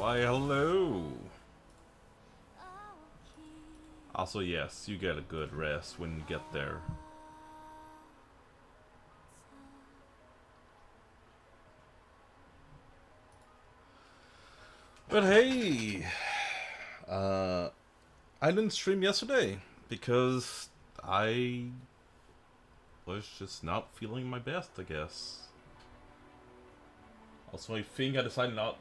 Why, hello. Also, yes, you get a good rest when you get there. But hey, I didn't stream yesterday because I was just not feeling my best, I guess. Also, I think I decided not...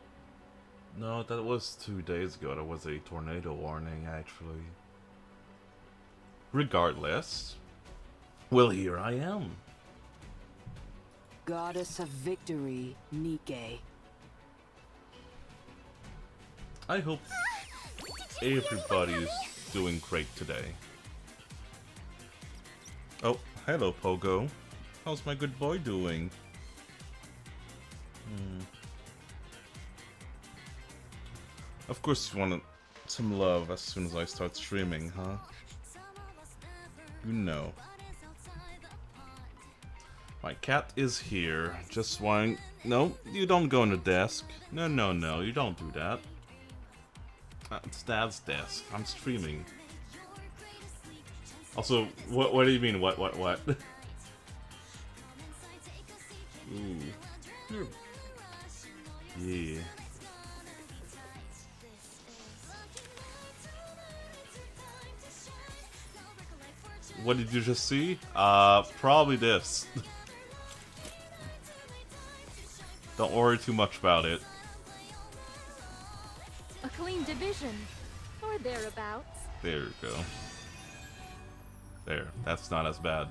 No, that was 2 days ago. That was a tornado warning, actually. Regardless, well, here I am. Goddess of victory, Nikke. I hope everybody's doing great today. Oh, hello, Pogo. How's my good boy doing? Of course you want some love as soon as I start streaming, huh? You know. My cat is here. Just one... No, you don't go on the desk. No, no, no, you don't do that. It's Dad's desk. I'm streaming. Also, what do you mean, what? Ooh. Yeah. What did you just see? Probably this. Don't worry too much about it. A clean division, or thereabouts. There you go. There, that's not as bad.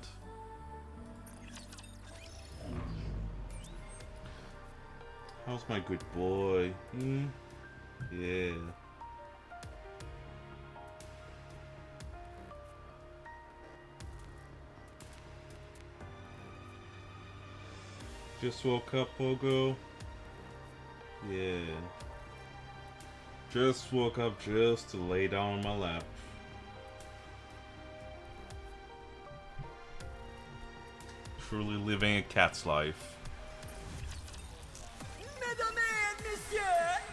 How's my good boy? Yeah. Just woke up, Pogo. Yeah. Just woke up just to lay down on my lap. Truly living a cat's life.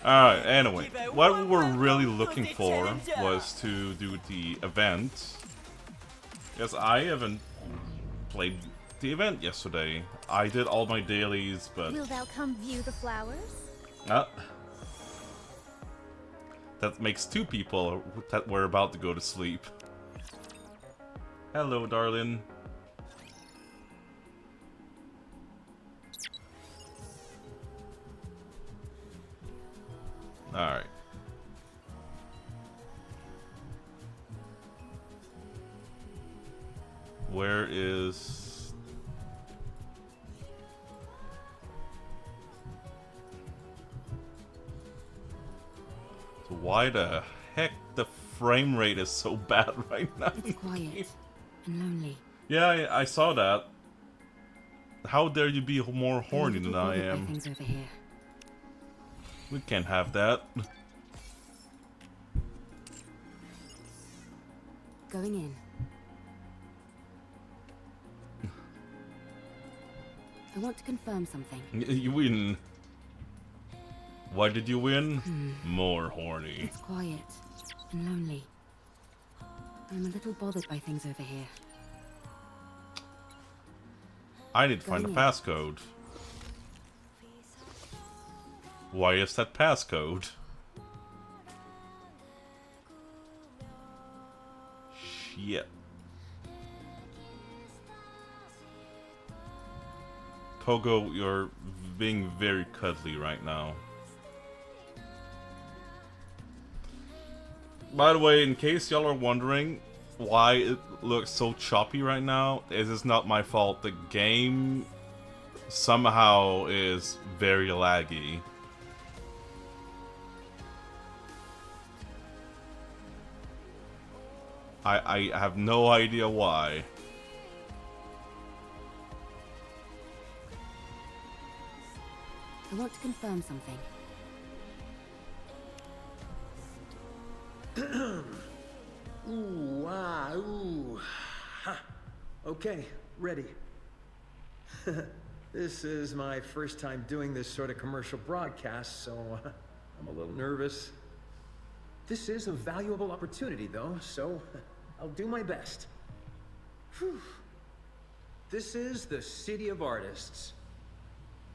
Alright, anyway, what we were really looking for was to do the event. Because I haven't played the event yesterday. I did all my dailies, but... Will thou come view the flowers? That makes 2 people that were about to go to sleep. Hello, darling. Alright. Where is... So why the heck the frame rate is so bad right now? It's quiet and lonely. Yeah, I saw that. How dare you be more horny than I am? Things over here. We can't have that. Going in. I want to confirm something. You win. Why did you win? More horny. It's quiet and lonely. I'm a little bothered by things over here. I need to find the passcode. Why is that passcode? Shit. Pogo, you're being very cuddly right now. By the way, in case y'all are wondering why it looks so choppy right now, it is not my fault. The game somehow is very laggy. I have no idea why. I want to confirm something. Ooh, ah, ooh. Ha. Okay, ready. This is my first time doing this sort of commercial broadcast, so I'm a little nervous. This is a valuable opportunity, though, so I'll do my best. Whew. This is the City of Artists.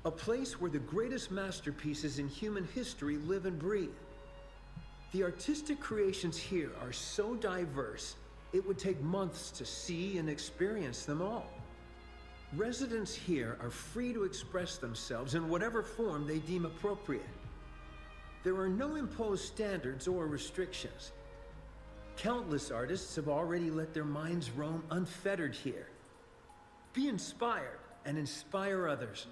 A place where the greatest masterpieces in human history live and breathe. The artistic creations here are so diverse, it would take months to see and experience them all. Residents here are free to express themselves in whatever form they deem appropriate. There are no imposed standards or restrictions. Countless artists have already let their minds roam unfettered here. Be inspired and inspire others.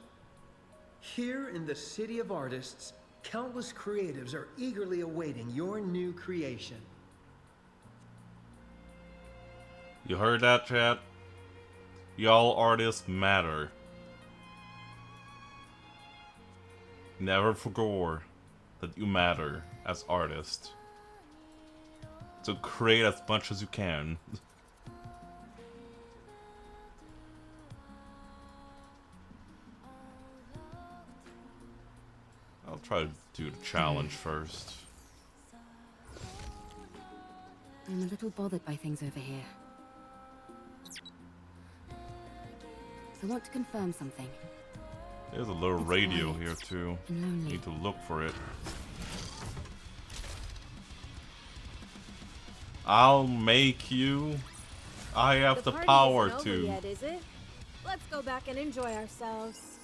Here in the City of Artists, countless creatives are eagerly awaiting your new creation. You heard that, chat? Y'all artists matter. Never forget that you matter as artists. So create as much as you can. I'll try to do the challenge first. I'm a little bothered by things over here. I want to confirm something. There's a little radio here too. And lonely. Need to look for it. I'll make you. I have the party power isn't over to. yet, is it? Let's go back and enjoy ourselves.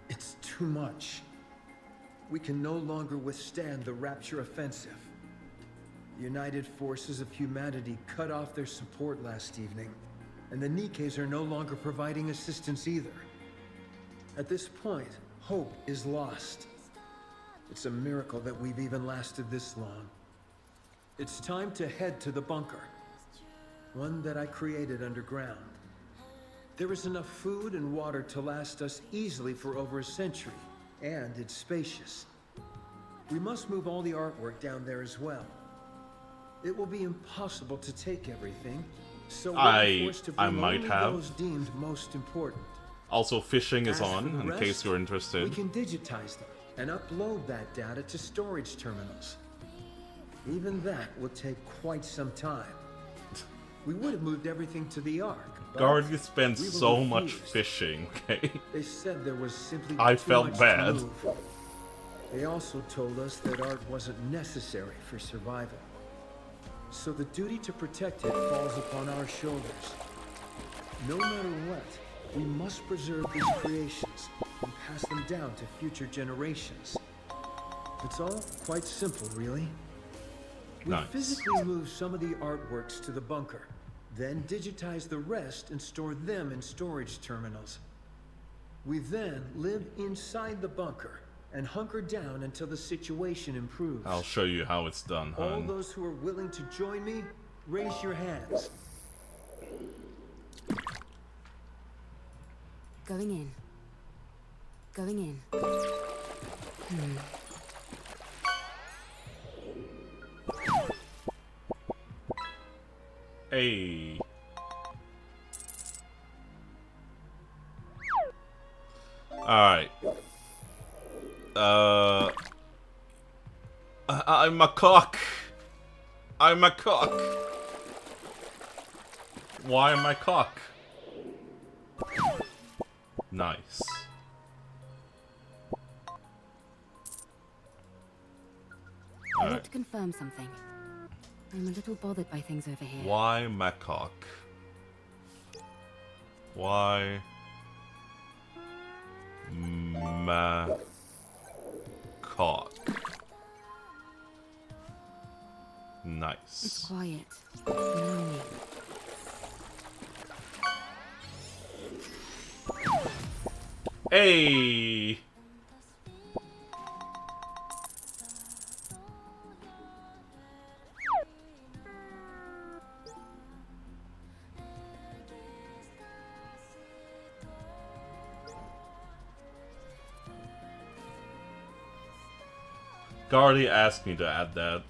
It's too much. We can no longer withstand the Rapture offensive. The United Forces of Humanity cut off their support last evening, and the Nikkes are no longer providing assistance either. At this point, hope is lost. It's a miracle that we've even lasted this long. It's time to head to the bunker, one that I created underground. There is enough food and water to last us easily for over a century, and it's spacious. We must move all the artwork down there as well. It will be impossible to take everything, so we're forced to bring might only have. those deemed most important. Also, fishing is As for on, the in rest, case you're interested. We can digitize them and upload that data to storage terminals. Even that will take quite some time. We would have moved everything to the Ark, but Guardy spends we were so much refused. fishing, okay? They said there was simply I too felt much to bad. move. They also told us that art wasn't necessary for survival. So the duty to protect it falls upon our shoulders. No matter what, we must preserve these creations and pass them down to future generations. It's all quite simple, really. We Nice. physically move some of the artworks to the bunker, then digitize the rest and store them in storage terminals. We then live inside the bunker and hunker down until the situation improves. I'll show you how it's done, All hun. those who are willing to join me, raise your hands. Going in. Going in. Hey. Alright. I'm a cock. I'm a cock. Why am I cock? Nice. I want to confirm something. I'm a little bothered by things over here. Why macaque? Why macaque? It's Nice. quiet. Lonely. Hey! Guardy asked me to add that.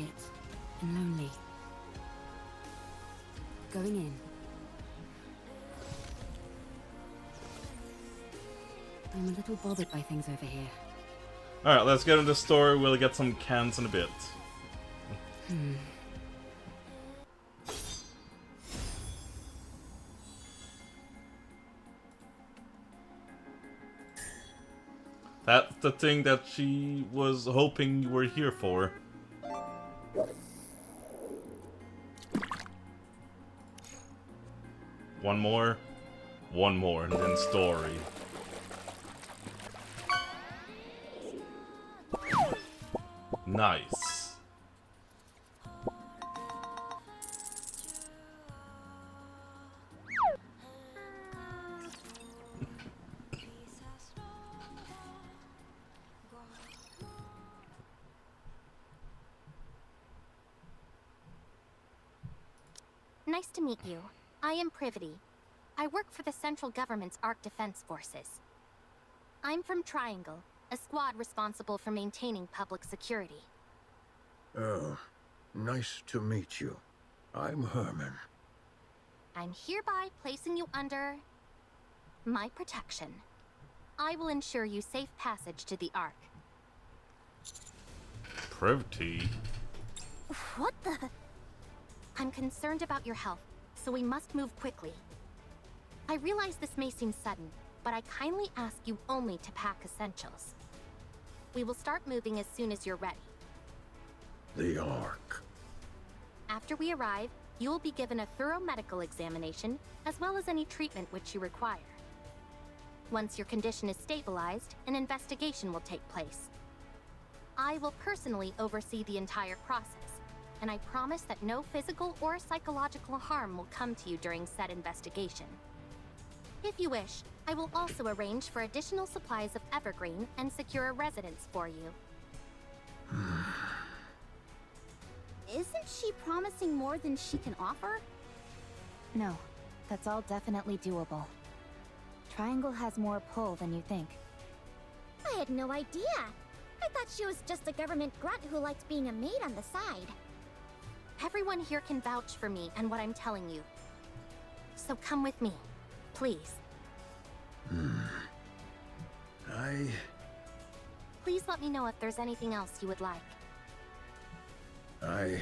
quiet and lonely. Going in. I'm a little bothered by things over here. Alright, let's get into the story. We'll get some cans in a bit. That's the thing that she was hoping you were here for. One more, and then story. Nice. Nice to meet you. I am Privity. I work for the central government's Ark Defense Forces. I'm from Triangle, a squad responsible for maintaining public security. Oh, nice to meet you. I'm Herman. I'm hereby placing you under my protection. I will ensure you safe passage to the Ark. Privity. What the? I'm concerned about your health, so we must move quickly. I realize this may seem sudden, but I kindly ask you only to pack essentials. We will start moving as soon as you're ready. The Ark. After we arrive, you will be given a thorough medical examination, as well as any treatment which you require. Once your condition is stabilized, an investigation will take place. I will personally oversee the entire process, and I promise that no physical or psychological harm will come to you during said investigation. If you wish, I will also arrange for additional supplies of evergreen and secure a residence for you. Isn't she promising more than she can offer? No, that's all definitely doable. Triangle has more pull than you think. I had no idea. I thought she was just a government grunt who liked being a maid on the side. Everyone here can vouch for me and what I'm telling you. So come with me, please. Please let me know if there's anything else you would like. I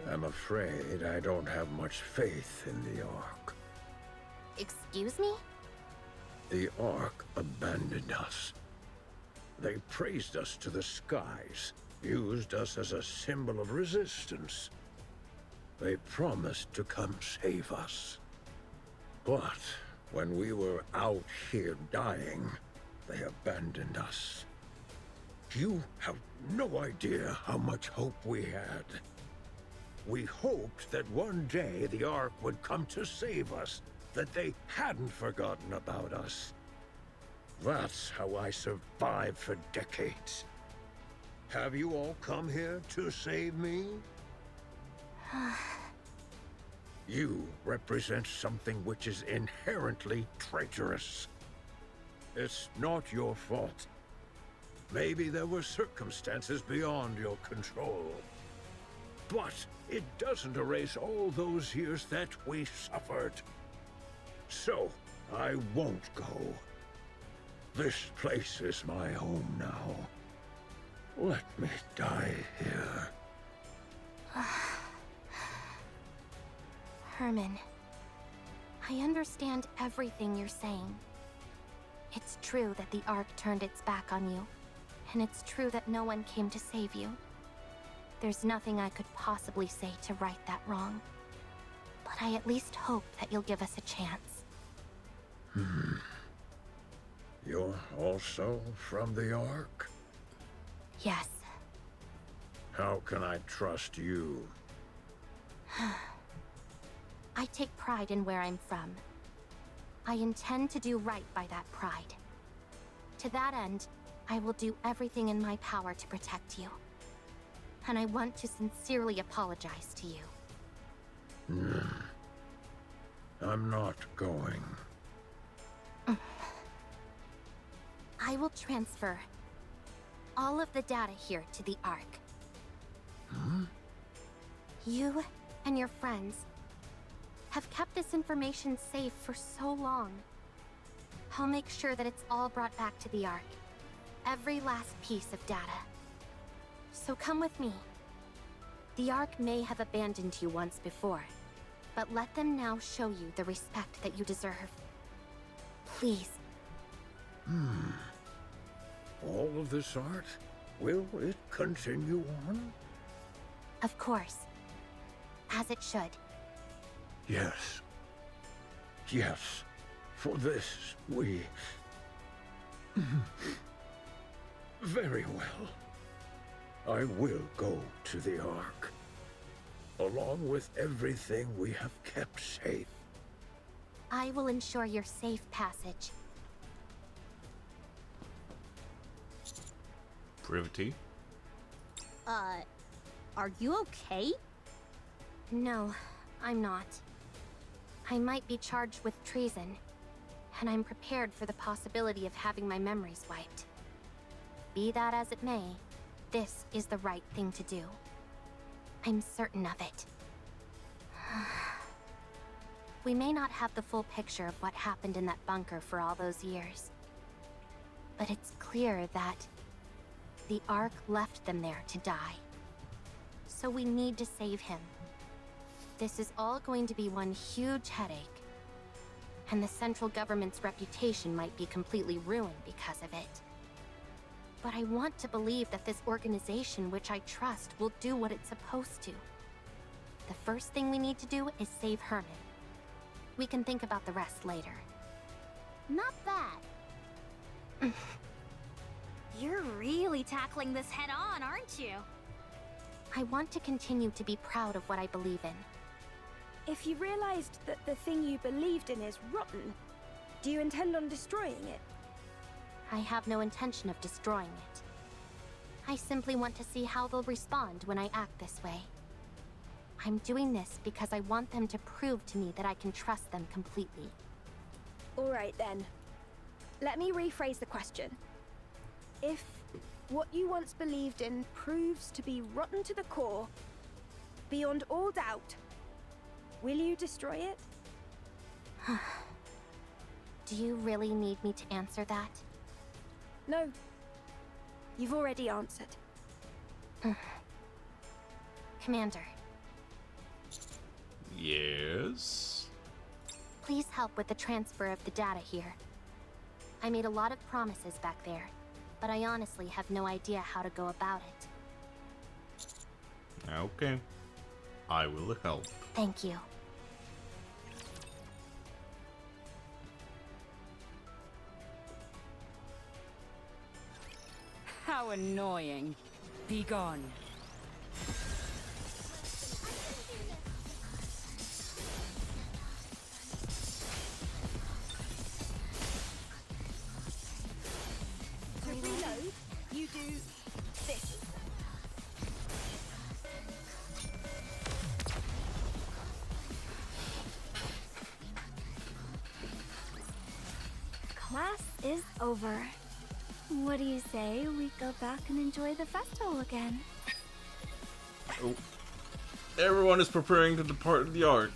am afraid I don't have much faith in the Ark. Excuse me? The Ark abandoned us. They praised us to the skies, used us as a symbol of resistance. They promised to come save us. But when we were out here dying, they abandoned us. You have no idea how much hope we had. We hoped that one day the Ark would come to save us, that they hadn't forgotten about us. That's how I survived for decades. Have you all come here to save me? You represent something which is inherently traitorous. It's not your fault. Maybe there were circumstances beyond your control. But it doesn't erase all those years that we suffered. So, I won't go. This place is my home now. Let me die here. Herman, I understand everything you're saying. It's true that the Ark turned its back on you, and it's true that no one came to save you. There's nothing I could possibly say to right that wrong. But I at least hope that you'll give us a chance. You're also from the Ark? Yes. How can I trust you? I take pride in where I'm from. I intend to do right by that pride. To that end, I will do everything in my power to protect you. And I want to sincerely apologize to you. I'm not going. I will transfer all of the data here to the Ark. You and your friends have kept this information safe for so long. I'll make sure that it's all brought back to the Ark. Every last piece of data. So come with me. The Ark may have abandoned you once before, but let them now show you the respect that you deserve. Please. All of this art? Will it continue on? Of course. As it should. Yes. Yes. For this, we... Very well. I will go to the Ark, along with everything we have kept safe. I will ensure your safe passage. Privity. Are you okay? No, I'm not. I might be charged with treason, and I'm prepared for the possibility of having my memories wiped. Be that as it may, this is the right thing to do. I'm certain of it. We may not have the full picture of what happened in that bunker for all those years, but it's clear that the Ark left them there to die. So we need to save him. This is all going to be one huge headache, and the central government's reputation might be completely ruined because of it. But I want to believe that this organization, which I trust, will do what it's supposed to. The first thing we need to do is save Herman. We can think about the rest later. Not bad. You're really tackling this head on, aren't you? I want to continue to be proud of what I believe in. If you realized that the thing you believed in is rotten, do you intend on destroying it? I have no intention of destroying it. I simply want to see how they'll respond when I act this way. I'm doing this because I want them to prove to me that I can trust them completely. All right then. Let me rephrase the question. If what you once believed in proves to be rotten to the core, beyond all doubt, will you destroy it? Do you really need me to answer that? No. You've already answered. Commander, Yes. please help with the transfer of the data here. I made a lot of promises back there, but I honestly have no idea how to go about it. Okay. I will help. Thank you. How annoying. Be gone. To reload, you do this. Class is over. What do you say we go back and enjoy the festival again? Oh. Everyone is preparing to depart the Ark.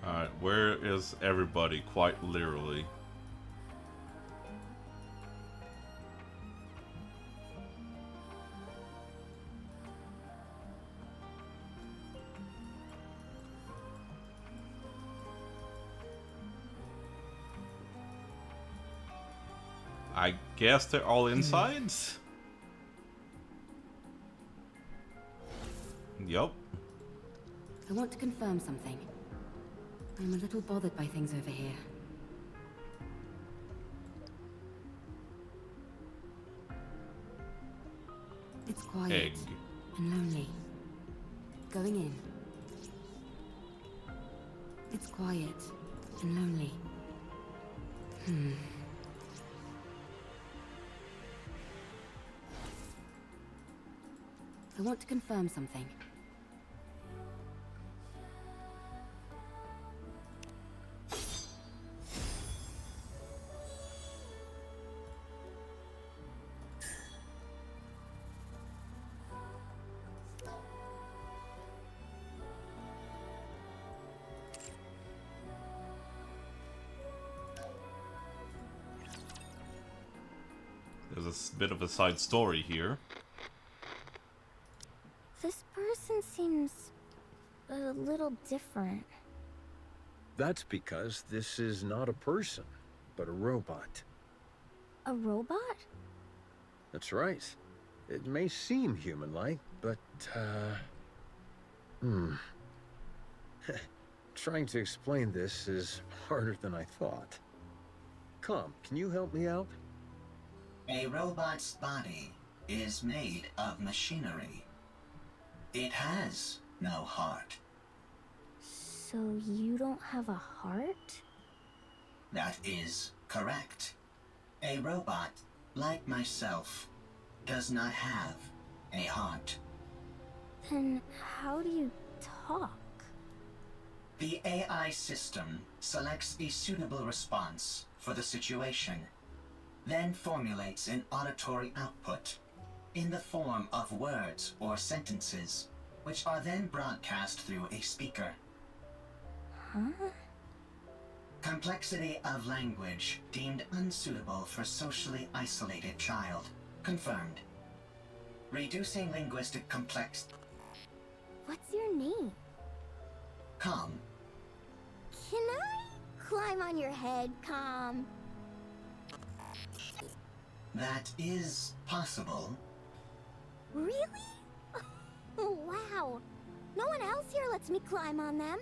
Alright, where is everybody, quite literally? I guess they're all inside? Yup. I want to confirm something. I'm a little bothered by things over here. It's quiet Egg. and lonely. Going in. It's quiet and lonely. I want to confirm something. There's a bit of a side story here. This person seems a little different. That's because this is not a person, but a robot. A robot? That's right. It may seem human-like, but, Trying to explain this is harder than I thought. Come, can you help me out? A robot's body is made of machinery. It has no heart. So you don't have a heart? That is correct. A robot, like myself, does not have a heart. Then how do you talk? The AI system selects a suitable response for the situation, then formulates an auditory output in the form of words or sentences, which are then broadcast through a speaker. Huh? Complexity of language deemed unsuitable for socially isolated child. Confirmed. Reducing linguistic complex. What's your name? Com. Can I climb on your head, Com? That is possible. Really? Oh, wow. No one else here lets me climb on them.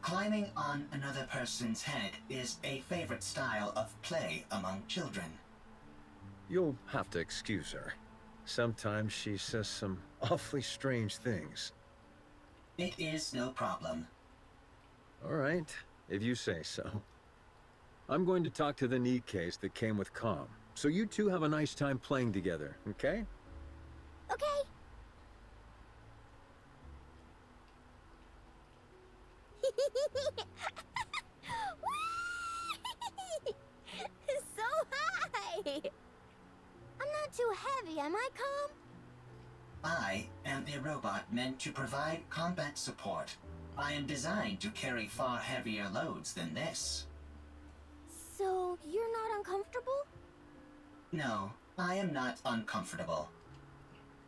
Climbing on another person's head is a favorite style of play among children. You'll have to excuse her. Sometimes she says some awfully strange things. It is no problem. All right, if you say so. I'm going to talk to the Nikkes that came with Com, so you two have a nice time playing together, okay? Okay. So high! I'm not too heavy, am I, Com? I am a robot meant to provide combat support. I am designed to carry far heavier loads than this. So you're not uncomfortable? No, I am not uncomfortable.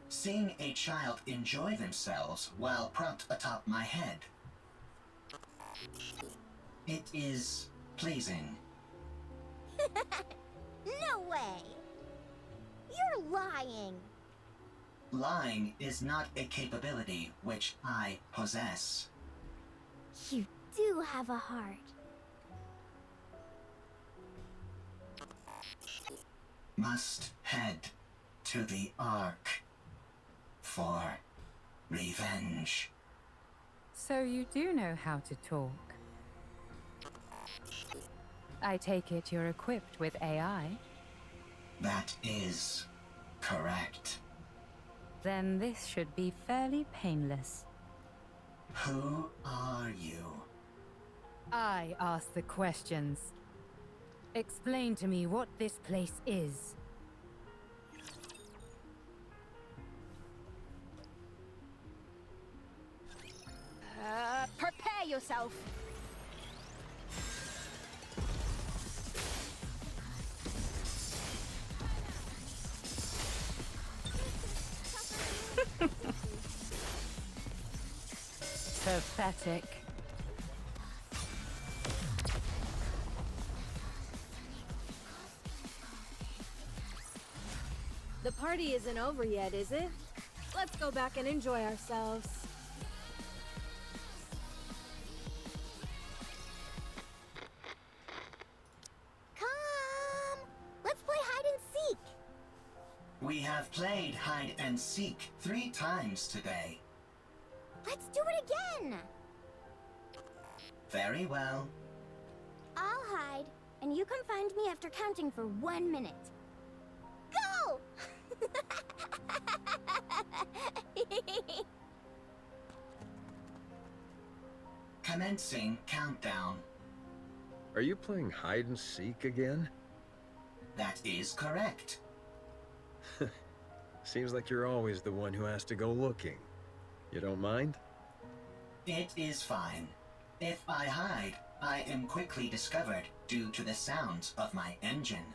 Seeing a child enjoy themselves while propped atop my head. It is pleasing. No way! You're lying! Lying is not a capability which I possess. You do have a heart. Must head to the Ark for revenge. So you do know how to talk. I take it you're equipped with AI? That is correct. Then this should be fairly painless. Who are you? I ask the questions. Explain to me what this place is. Prepare yourself. Pathetic. The party isn't over yet, is it? Let's go back and enjoy ourselves. Come! Let's play hide and seek! We have played hide and seek 3 times today. Let's do it again! Very well. I'll hide, and you can find me after counting for 1 minute. Go! Commencing countdown. Are you playing hide and seek again? That is correct. Seems like you're always the one who has to go looking. You don't mind? It is fine. If I hide, I am quickly discovered due to the sounds of my engine.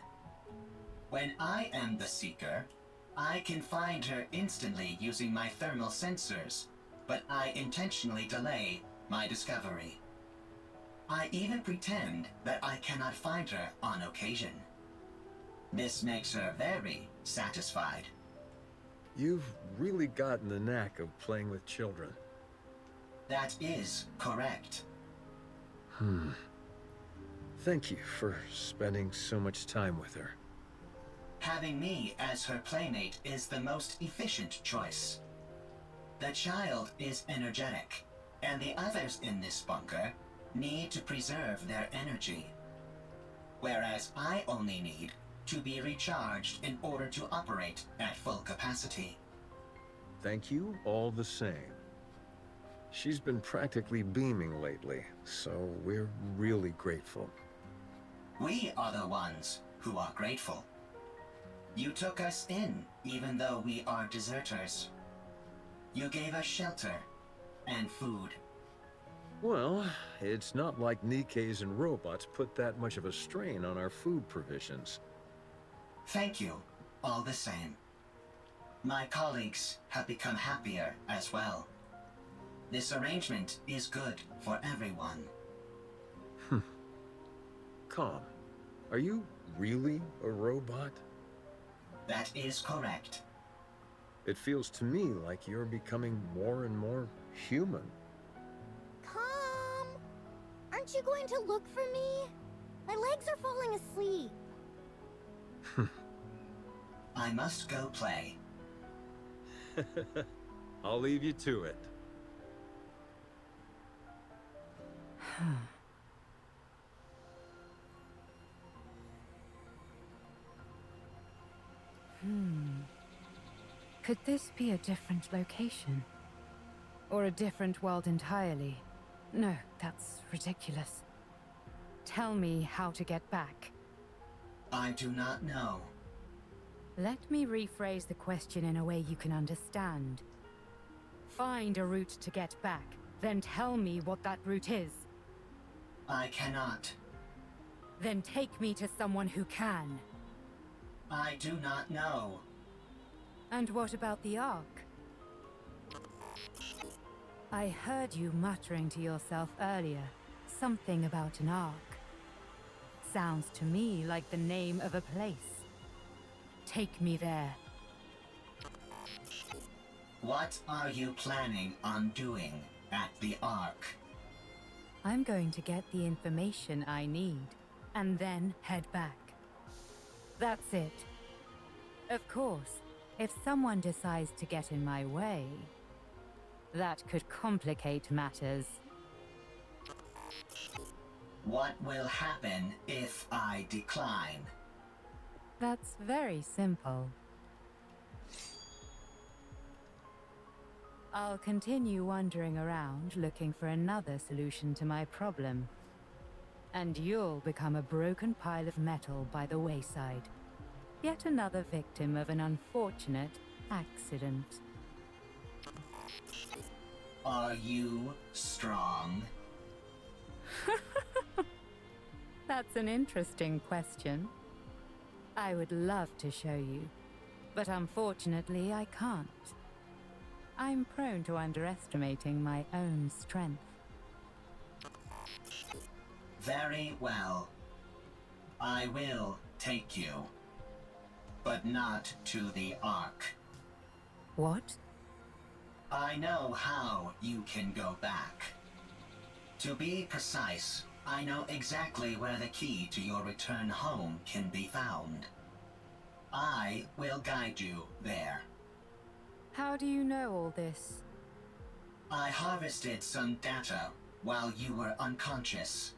When I am the seeker, I can find her instantly using my thermal sensors, but I intentionally delay my discovery. I even pretend that I cannot find her on occasion. This makes her very satisfied. You've really gotten the knack of playing with children. That is correct. Thank you for spending so much time with her. Having me as her playmate is the most efficient choice. The child is energetic, and the others in this bunker need to preserve their energy. Whereas I only need to be recharged in order to operate at full capacity. Thank you all the same. She's been practically beaming lately, so we're really grateful. We are the ones who are grateful. You took us in, even though we are deserters. You gave us shelter and food. Well, it's not like Nikke's and robots put that much of a strain on our food provisions. Thank you, all the same. My colleagues have become happier as well. This arrangement is good for everyone. Calm. Are you really a robot? That is correct. It feels to me like you're becoming more and more human. Calm! Aren't you going to look for me? My legs are falling asleep. I must go play. I'll leave you to it. Could this be a different location? Or a different world entirely? No, that's ridiculous. Tell me how to get back. I do not know. Let me rephrase the question in a way you can understand. Find a route to get back, then tell me what that route is. I cannot. Then take me to someone who can. I do not know. And what about the Ark? I heard you muttering to yourself earlier. Something about an Ark. Sounds to me like the name of a place. Take me there. What are you planning on doing at the Ark? I'm going to get the information I need, and then head back. That's it. Of course, if someone decides to get in my way, that could complicate matters. What will happen if I decline? That's very simple. I'll continue wandering around looking for another solution to my problem. And you'll become a broken pile of metal by the wayside. Yet another victim of an unfortunate accident. Are you strong? That's an interesting question. I would love to show you, but unfortunately I can't. I'm prone to underestimating my own strength. Very well. I will take you. But not to the Ark. What? I know how you can go back. To be precise, I know exactly where the key to your return home can be found. I will guide you there. How do you know all this? I harvested some data while you were unconscious.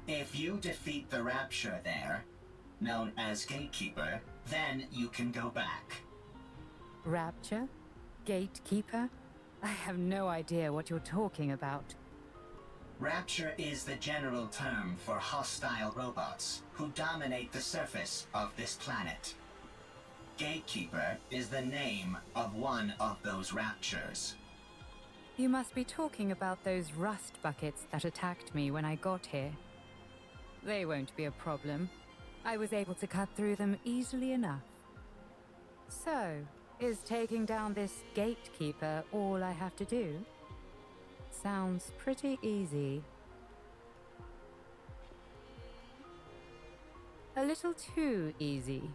If you defeat the Rapture there, known as Gatekeeper, then you can go back. Rapture? Gatekeeper? I have no idea what you're talking about. Rapture is the general term for hostile robots who dominate the surface of this planet. Gatekeeper is the name of one of those raptures. You must be talking about those rust buckets that attacked me when I got here. They won't be a problem. I was able to cut through them easily enough. So, is taking down this gatekeeper all I have to do? Sounds pretty easy. A little too easy.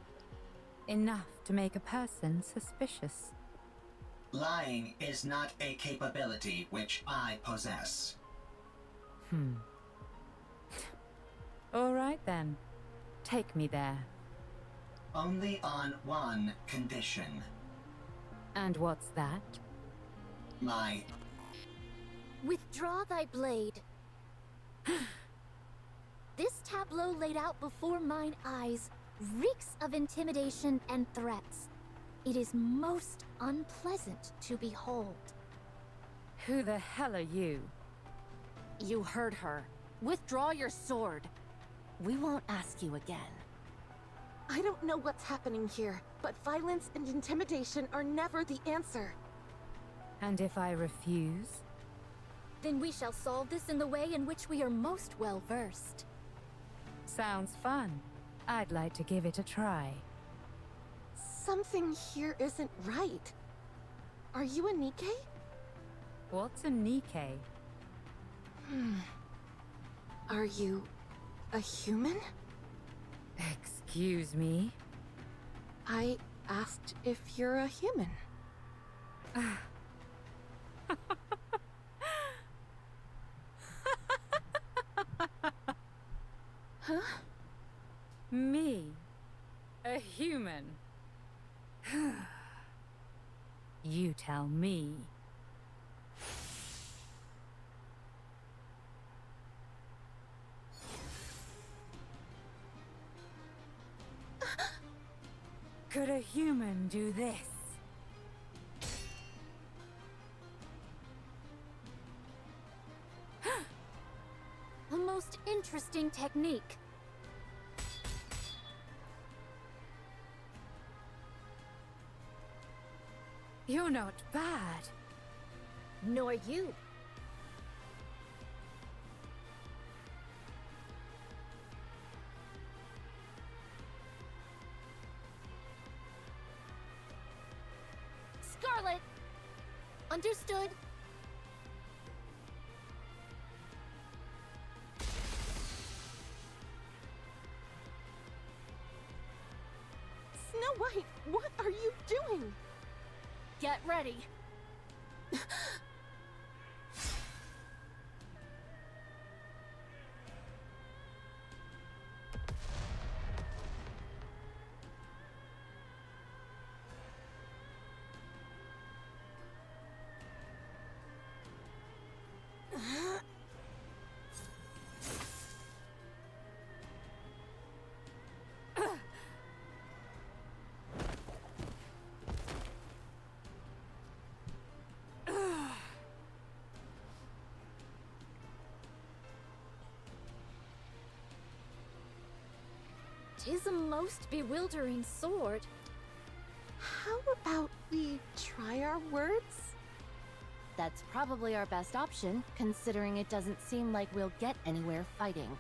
Enough to make a person suspicious. Lying is not a capability which I possess. All right then. Take me there. Only on one condition. And what's that? My... Withdraw thy blade. This tableau laid out before mine eyes reeks of intimidation and threats. It is most unpleasant to behold. Who the hell are you? You heard her. Withdraw your sword. We won't ask you again. I don't know what's happening here, but violence and intimidation are never the answer. And if I refuse? Then we shall solve this in the way in which we are most well versed. Sounds fun. I'd like to give it a try. Something here isn't right. Are you a Nikke? What's a Nikke? Are you a human? Excuse me? I asked if you're a human. Huh? Me? A human? You tell me. Could a human do this? A most interesting technique. You're not bad. Nor you. Scarlet! Understood. Snow White, what are you doing? Get ready. Tis a most bewildering sword. How about we try our words? That's probably our best option, considering it doesn't seem like we'll get anywhere fighting.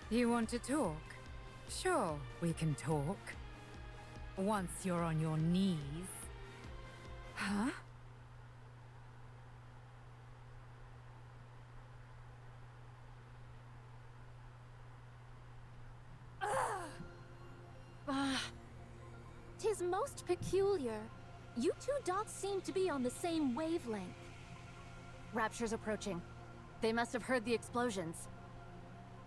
You want to talk? Sure, we can talk. Once you're on your knees. Huh? Tis most peculiar. You two dots seem to be on the same wavelength. Rapture's approaching. They must have heard the explosions.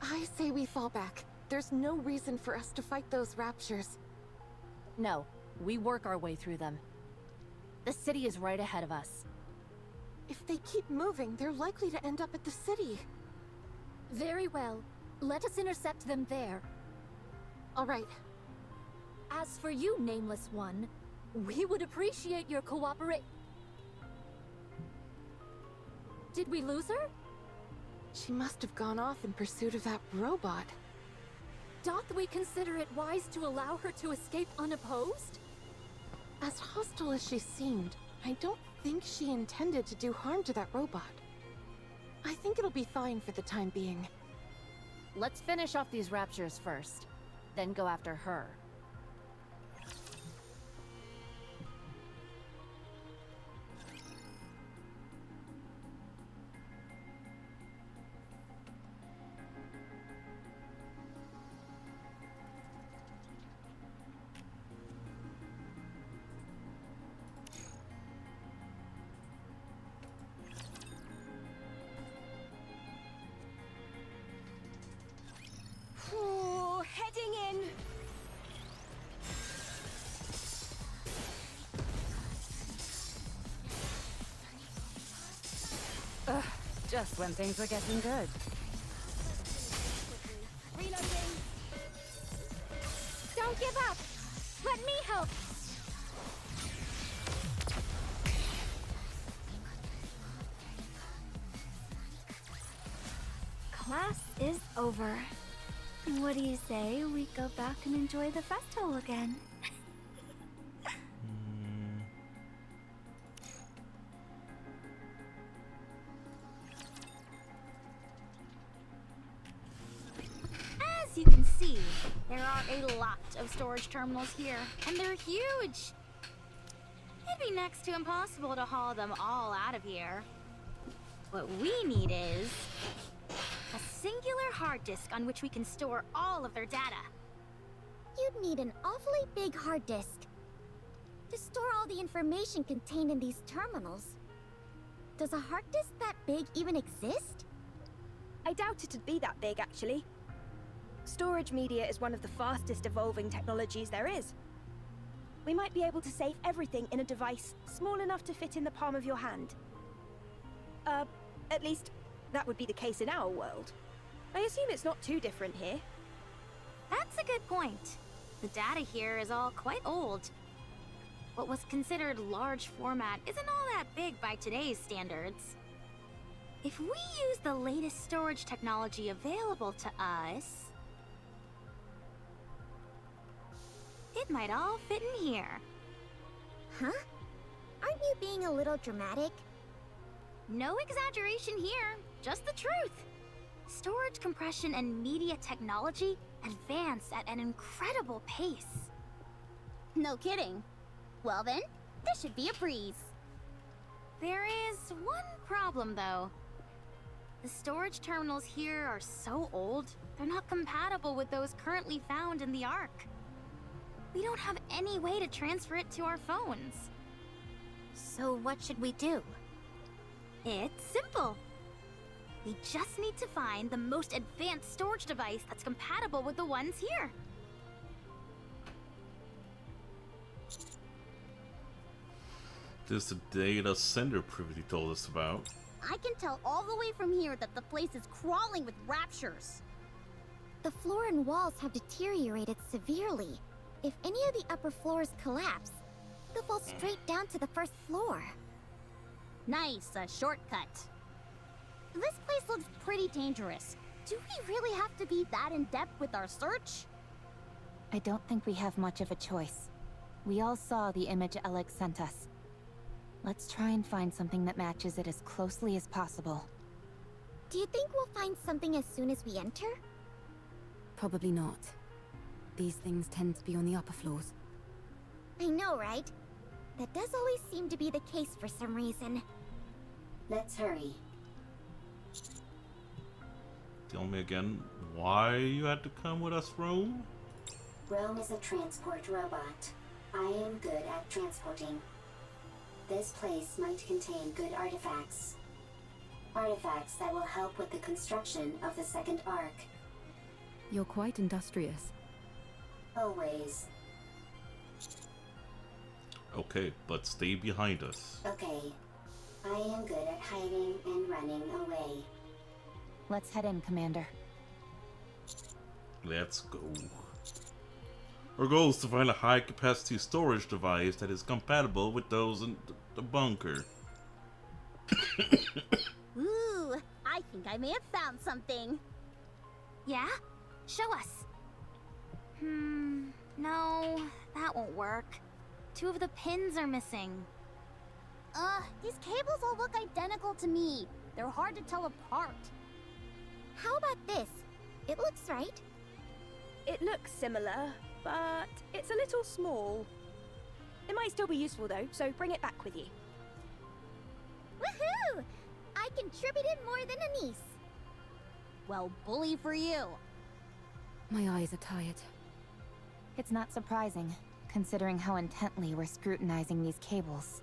I say we fall back. There's no reason for us to fight those raptures. No, we work our way through them. The city is right ahead of us. If they keep moving, they're likely to end up at the city. Very well. Let us intercept them there. All right. As for you, Nameless One, we would appreciate your cooperation. Did we lose her? She must have gone off in pursuit of that robot. Doth we consider it wise to allow her to escape unopposed? As hostile as she seemed, I don't think she intended to do harm to that robot. I think it'll be fine for the time being. Let's finish off these raptures first, then go after her. Ooh, heading in. Ugh, just when things were getting good. Reloading. Don't give up. Let me help. Class is over. What do you say we go back and enjoy the festival again? As you can see, there are a lot of storage terminals here, and they're huge. It'd be next to impossible to haul them all out of here. What we need is a singular hard disk on which we can store all of their data. You'd need an awfully big hard disk to store all the information contained in these terminals. Does a hard disk that big even exist? I doubt it'd be that big, actually. Storage media is one of the fastest evolving technologies there is. We might be able to save everything in a device small enough to fit in the palm of your hand. At least, that would be the case in our world. I assume it's not too different here. That's a good point. The data here is all quite old. What was considered large format isn't all that big by today's standards. If we use the latest storage technology available to us, it might all fit in here. Huh? Aren't you being a little dramatic? No exaggeration here, just the truth. Storage compression and media technology advance at an incredible pace. No kidding. Well then, this should be a breeze. There is one problem, though. The storage terminals here are so old, they're not compatible with those currently found in the Ark. We don't have any way to transfer it to our phones. So what should we do? It's simple. We just need to find the most advanced storage device that's compatible with the ones here. This is the data center Privity told us about. I can tell all the way from here that the place is crawling with raptures. The floor and walls have deteriorated severely. If any of the upper floors collapse, they'll fall straight down to the first floor. Nice, a shortcut. This place looks pretty dangerous. Do we really have to be that in-depth with our search? I don't think we have much of a choice. We all saw the image Alex sent us. Let's try and find something that matches it as closely as possible. Do you think we'll find something as soon as we enter? Probably not. These things tend to be on the upper floors. I know, right? That does always seem to be the case for some reason. Let's hurry. Tell me again why you had to come with us, Rome? Rome is a transport robot. I am good at transporting. This place might contain good artifacts. Artifacts that will help with the construction of the second arc. You're quite industrious. Always. Okay, but stay behind us. Okay. I am good at hiding and running away. Let's head in, Commander. Let's go. Our goal is to find a high-capacity storage device that is compatible with those in the bunker. Ooh, I think I may have found something. Yeah? Show us. No, that won't work. 2 of the pins are missing. These cables all look identical to me. They're hard to tell apart. How about this? It looks right. It looks similar, but it's a little small. It might still be useful though, so bring it back with you. Woohoo! I contributed more than a niece. Well, bully for you. My eyes are tired. It's not surprising, considering how intently we're scrutinizing these cables.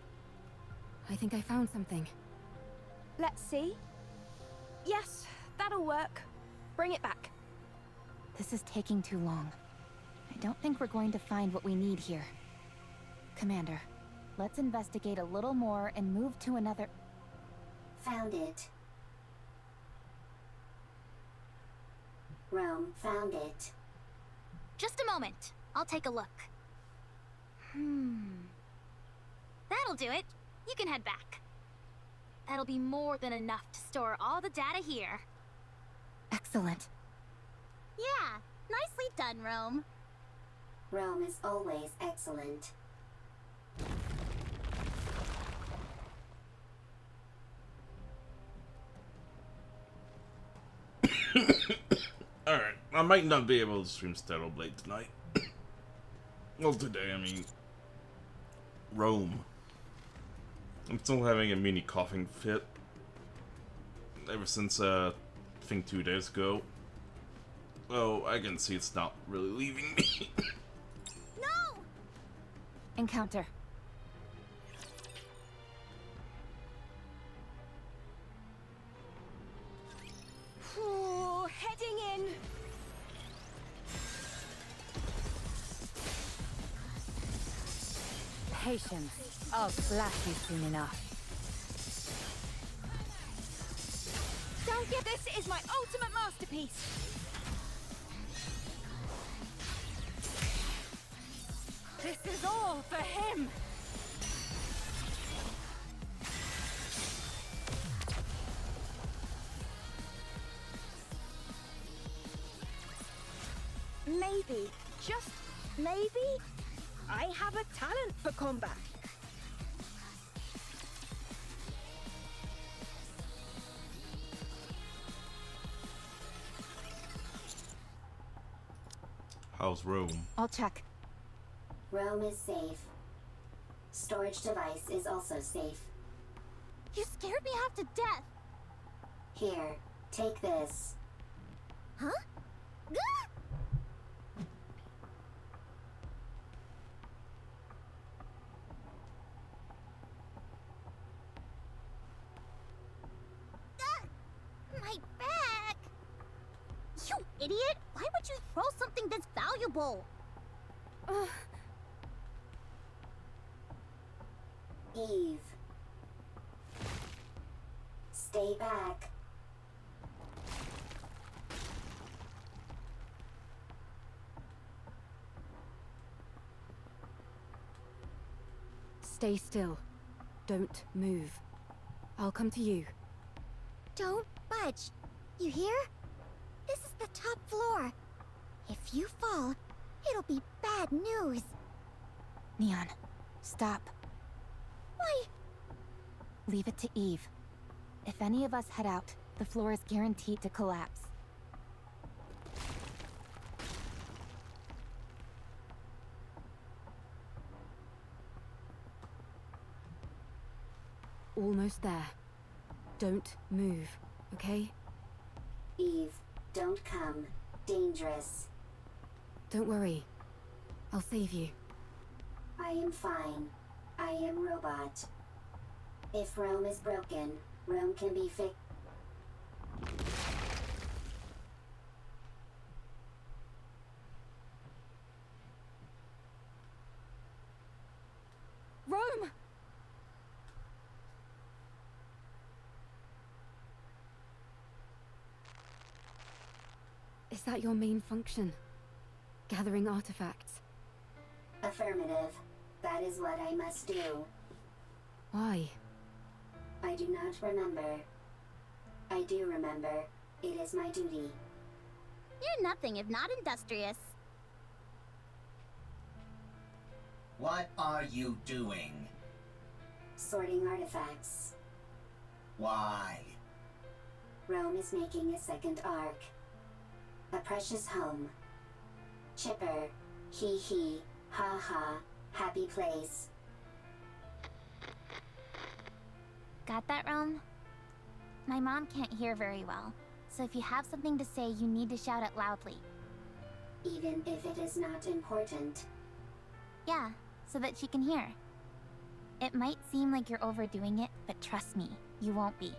I think I found something. Let's see. Yes, that'll work. Bring it back. This is taking too long. I don't think we're going to find what we need here. Commander, let's investigate a little more and move to another... Found it. Rome found it. Just a moment. I'll take a look. That'll do it. You can head back. That'll be more than enough to store all the data here. Excellent. Yeah, nicely done, Rome. Rome is always excellent. Alright, I might not be able to stream Stellar Blade tonight. Well, today, I mean... Rome. I'm still having a mini coughing fit. Ever since, I think 2 days ago. Oh, I can see it's not really leaving me. No! Encounter. Ooh, heading in. Patience. I'll slash you soon enough. Don't get this is my ultimate masterpiece. This is all for him. Maybe, just maybe, I have a talent for combat. How's Rome? I'll check. Rome is safe. Storage device is also safe. You scared me half to death. Here, take this. Huh? Ah! My back! You idiot! Why would you throw something this valuable? Eve. Stay back. Stay still. Don't move. I'll come to you. Don't budge. You hear? This is the top floor. If you fall, it'll be bad news. Neon, stop. Why? Leave it to Eve. If any of us head out, the floor is guaranteed to collapse. Almost there. Don't move, okay? Eve, don't come. Dangerous. Don't worry. I'll save you. I am fine. I am robot. If Rome is broken, Rome can be fixed. Rome! Is that your main function? Gathering artifacts? Affirmative. That is what I must do. Why? I do not remember. I do remember. It is my duty. You're nothing if not industrious. What are you doing? Sorting artifacts. Why? Rome is making a second arc. A precious home. Chipper. Hee hee. Ha ha. Happy place. Got that, Rome? My mom can't hear very well, so if you have something to say, you need to shout it loudly. Even if it is not important. Yeah, so that she can hear. It might seem like you're overdoing it, but trust me, you won't be.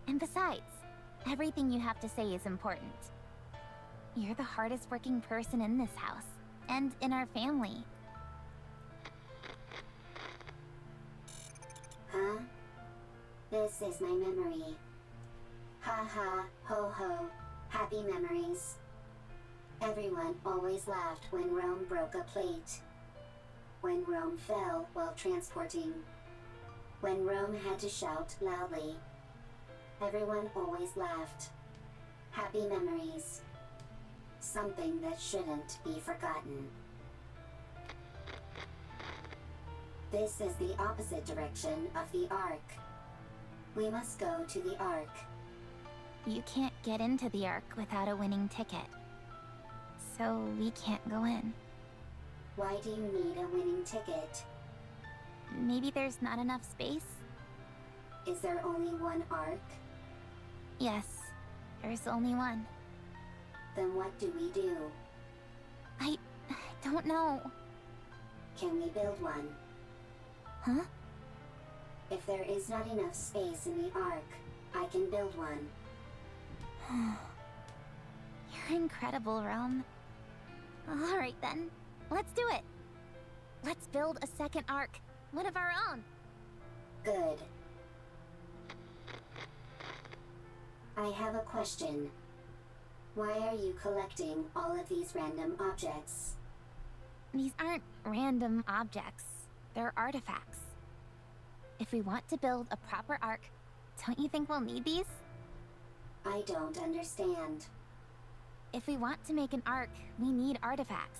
And besides, everything you have to say is important. You're the hardest working person in this house, and in our family. Huh? This is my memory. Ha ha, ho ho, happy memories. Everyone always laughed when Rome broke a plate. When Rome fell while transporting. When Rome had to shout loudly. Everyone always laughed. Happy memories. Something that shouldn't be forgotten. This is the opposite direction of the Ark. We must go to the Ark. You can't get into the Ark without a winning ticket. So we can't go in. Why do you need a winning ticket? Maybe there's not enough space? Is there only one Ark? Yes, there's only one. Then what do we do? I don't know. Can we build one? Huh? If there is not enough space in the Ark, I can build one. You're incredible, Rome. Alright then, let's do it. Let's build a second Ark, one of our own. Good. I have a question. Why are you collecting all of these random objects? These aren't random objects. They're artifacts. If we want to build a proper Ark, don't you think we'll need these? I don't understand. If we want to make an Ark, we need artifacts.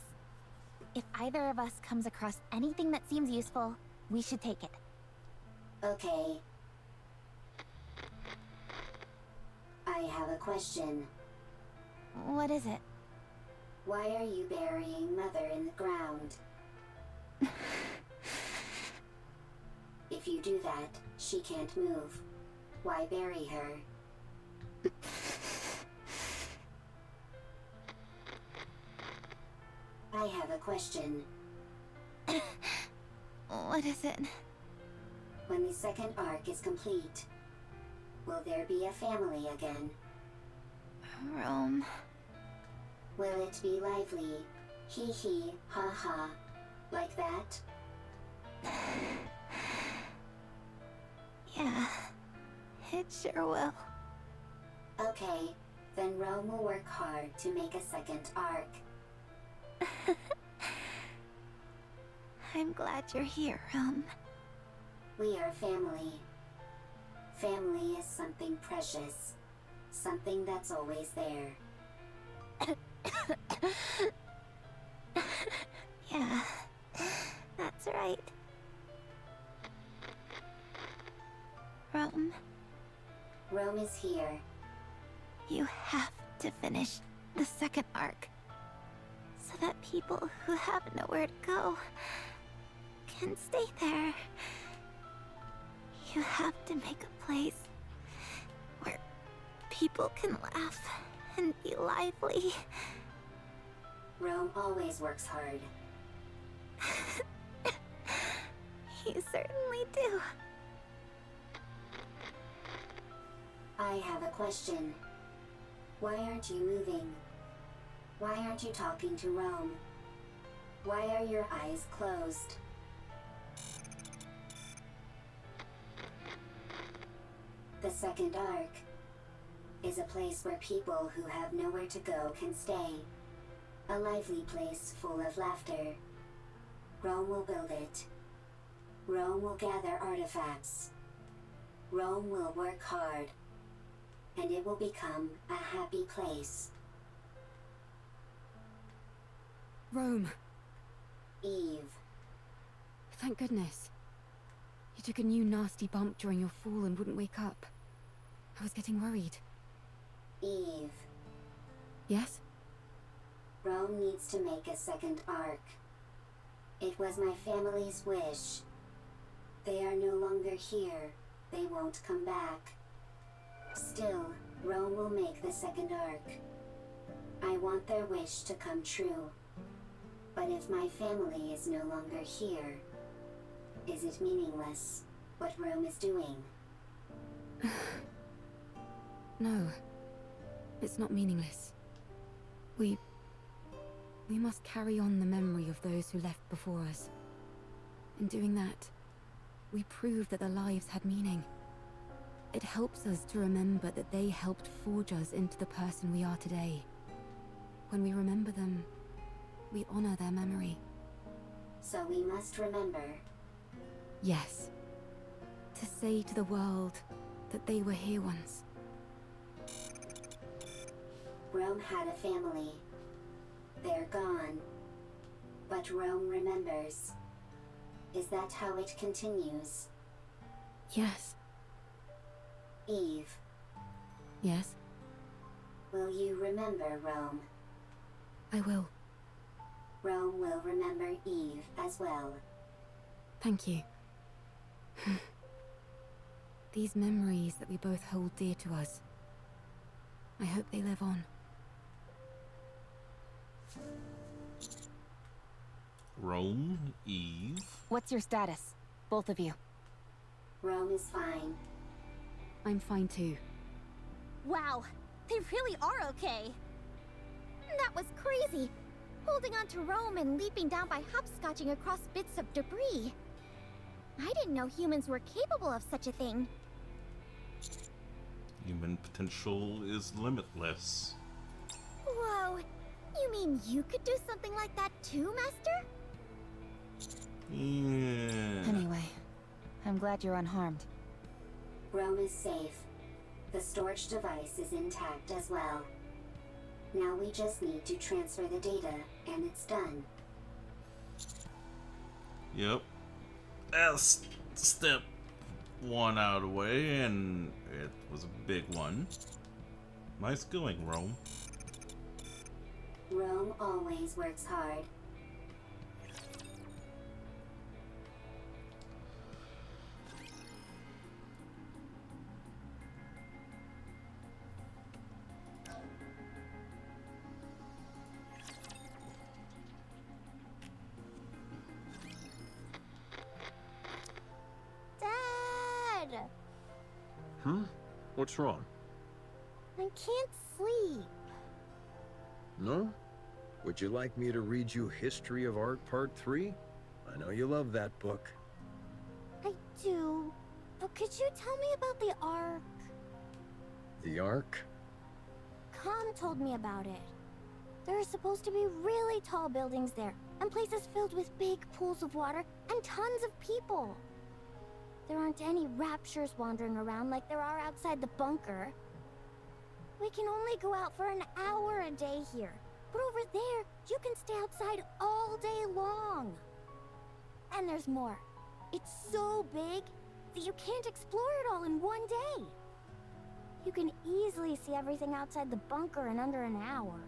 If either of us comes across anything that seems useful, we should take it. Okay. I have a question. What is it? Why are you burying Mother in the ground? If you do that, she can't move. Why bury her? I have a question. What is it? When the second arc is complete, will there be a family again? Rome. Will it be lively? Hee hee, ha ha. Like that? Yeah, it sure will. Okay, then Rome will work hard to make a second arc. I'm glad you're here, Rome. We are family. Family is something precious. Something that's always there. Yeah, that's right. Rome. Rome is here. You have to finish the second arc, so that people who have nowhere to go can stay there. You have to make a place where people can laugh and be lively. Rome always works hard. You certainly do. I have a question. Why aren't you moving? Why aren't you talking to Rome? Why are your eyes closed? The second arc is a place where people who have nowhere to go can stay. A lively place full of laughter. Rome will build it. Rome will gather artifacts. Rome will work hard. and it will become a happy place. Rome. Eve. Thank goodness. You took a new nasty bump during your fall and wouldn't wake up. I was getting worried. Eve. Yes? Rome needs to make a second arc. It was my family's wish. They are no longer here. They won't come back. Still, Rome will make the second arc. I want their wish to come true. But if my family is no longer here, is it meaningless what Rome is doing? No. It's not meaningless. We must carry on the memory of those who left before us. In doing that, we prove that their lives had meaning. It helps us to remember that they helped forge us into the person we are today. When we remember them, we honor their memory. So we must remember. Yes. To say to the world that they were here once. Rome had a family. They're gone. But Rome remembers. Is that how it continues? Yes. Eve. Yes? Will you remember Rome? I will. Rome will remember Eve as well. Thank you. These memories that we both hold dear to us. I hope they live on. Rome, Eve. What's your status? Both of you. Rome is fine. I'm fine too. Wow, they really are okay. That was crazy. Holding on to Rome and leaping down by hopscotching across bits of debris. I didn't know humans were capable of such a thing. Human potential is limitless. Whoa, you mean you could do something like that too, Master? Yeah. Anyway, I'm glad you're unharmed. Rome is safe. The storage device is intact as well. Now we just need to transfer the data, and it's done. Yep. That's step one out of the way, and it was a big one. Nice going, Rome. Rome always works hard. Dad! What's wrong? I can't sleep. No? Would you like me to read you History of Art Part 3? I know you love that book. I do, but could you tell me about the Ark? The Ark? Com told me about it. There are supposed to be really tall buildings there, and places filled with big pools of water, and tons of people. There aren't any raptures wandering around like there are outside the bunker. We can only go out for an hour a day here, but over there, you can stay outside all day long. And there's more. It's so big that you can't explore it all in one day. You can easily see everything outside the bunker in under an hour.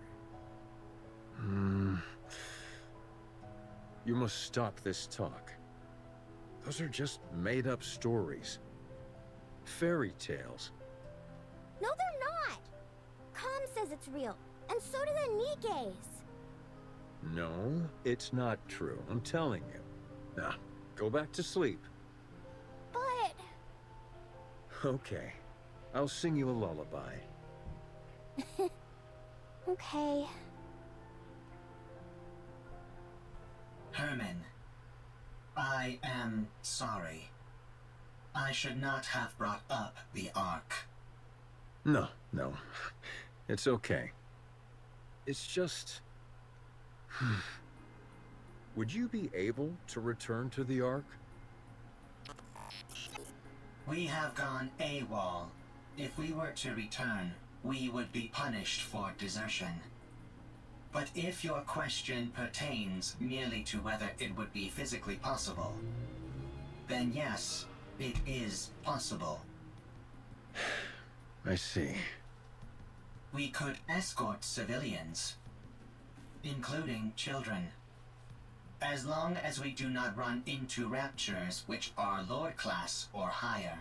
You must stop this talk. Those are just made-up stories. Fairy tales. No, they're not! Com says it's real, and so do the Nikkes. No, it's not true. I'm telling you. Now, go back to sleep. But... Okay. I'll sing you a lullaby. Okay. Herman, I am sorry. I should not have brought up the Ark. No. It's okay. It's just... Would you be able to return to the Ark? We have gone AWOL. If we were to return, we would be punished for desertion. But if your question pertains merely to whether it would be physically possible, then yes, it is possible. I see. We could escort civilians, including children. As long as we do not run into raptures which are Lord class or higher.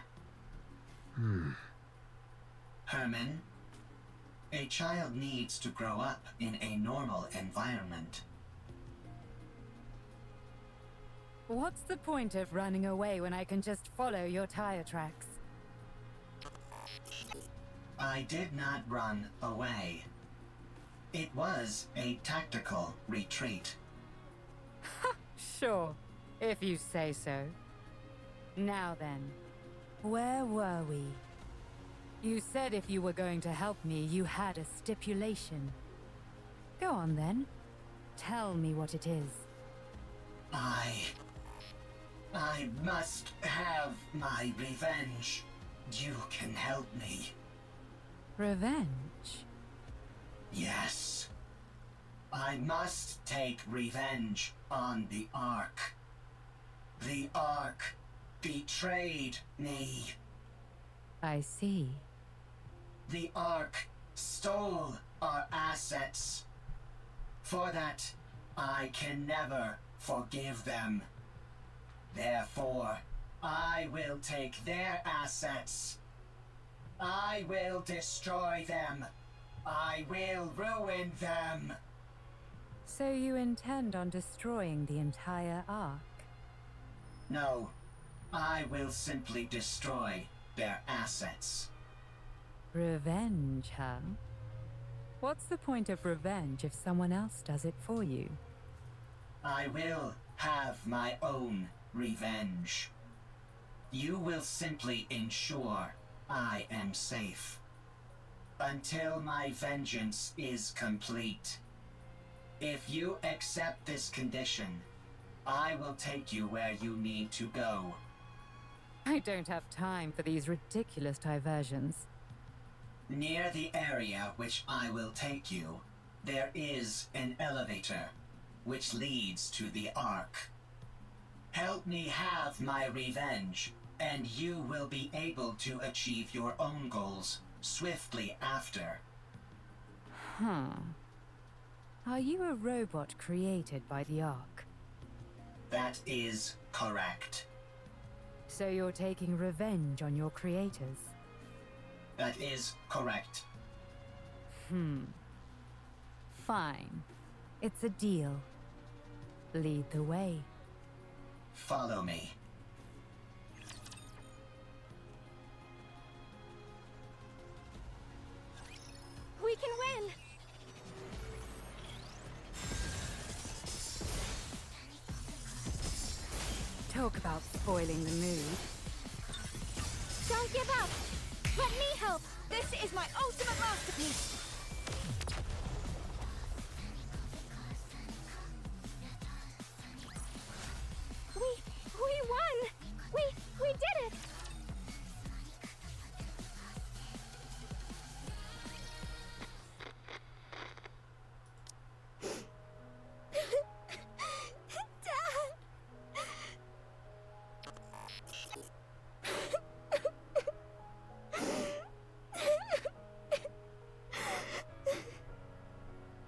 Herman, a child needs to grow up in a normal environment. What's the point of running away when I can just follow your tire tracks? I did not run away. It was a tactical retreat. Sure, if you say so. Now then, where were we? You said if you were going to help me, you had a stipulation. Go on then. Tell me what it is. I must have my revenge. You can help me. Revenge? Yes. I must take revenge on the Ark. The Ark betrayed me. I see. The Ark stole our assets. For that, I can never forgive them. Therefore, I will take their assets. I will destroy them. I will ruin them. So you intend on destroying the entire Ark? No, I will simply destroy their assets. Revenge, huh? What's the point of revenge if someone else does it for you? I will have my own revenge. You will simply ensure I am safe. Until my vengeance is complete. If you accept this condition, I will take you where you need to go. I don't have time for these ridiculous diversions. Near the area which I will take you, there is an elevator, which leads to the Ark. Help me have my revenge, and you will be able to achieve your own goals swiftly after. Are you a robot created by the Ark? That is correct. So you're taking revenge on your creators? That is correct. Fine. It's a deal. Lead the way. Follow me. We can win! Talk about spoiling the mood. Don't give up! Let me help! This is my ultimate masterpiece! We won! We did it!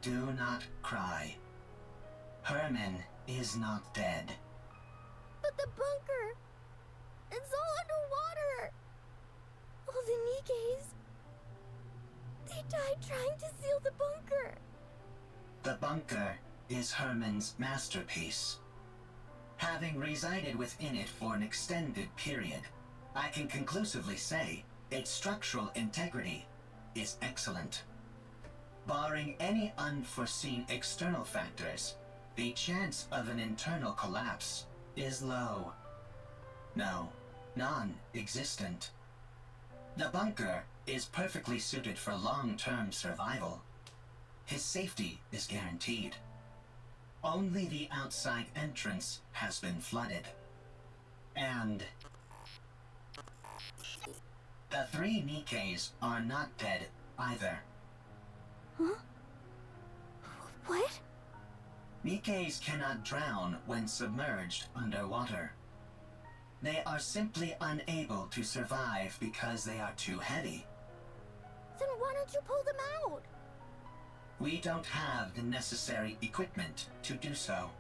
Do not cry. Herman is not dead. But the bunker! It's all underwater! All the Nikkes... They died trying to seal the bunker! The bunker is Herman's masterpiece. Having resided within it for an extended period, I can conclusively say its structural integrity is excellent. Barring any unforeseen external factors, the chance of an internal collapse is low. No, non-existent. The bunker is perfectly suited for long-term survival. His safety is guaranteed. Only the outside entrance has been flooded. And the 3 Nikkes are not dead either. Huh? What? Nikkes cannot drown when submerged underwater. They are simply unable to survive because they are too heavy. Then why don't you pull them out? We don't have the necessary equipment to do so.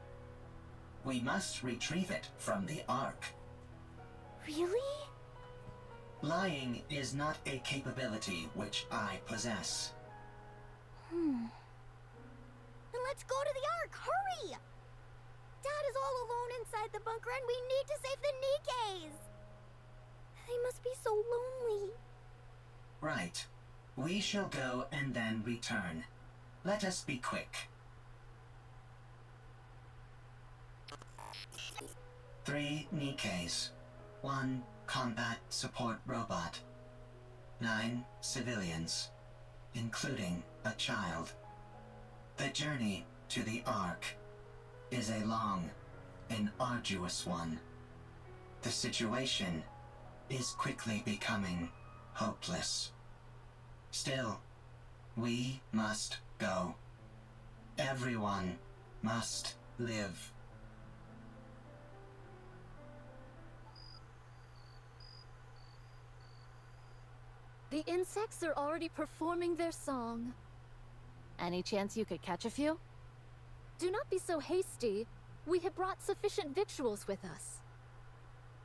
We must retrieve it from the Ark. Really? Lying is not a capability which I possess. Then let's go to the Ark, hurry! Dad is all alone inside the bunker and we need to save the Nikkes! They must be so lonely. Right. We shall go and then return. Let us be quick. 3 Nikkes. 1 combat support robot. 9 civilians, including a child. The journey to the Ark is a long and arduous one. The situation is quickly becoming hopeless. Still, we must go. Everyone must live. The insects are already performing their song. Any chance you could catch a few? Do not be so hasty. We have brought sufficient victuals with us.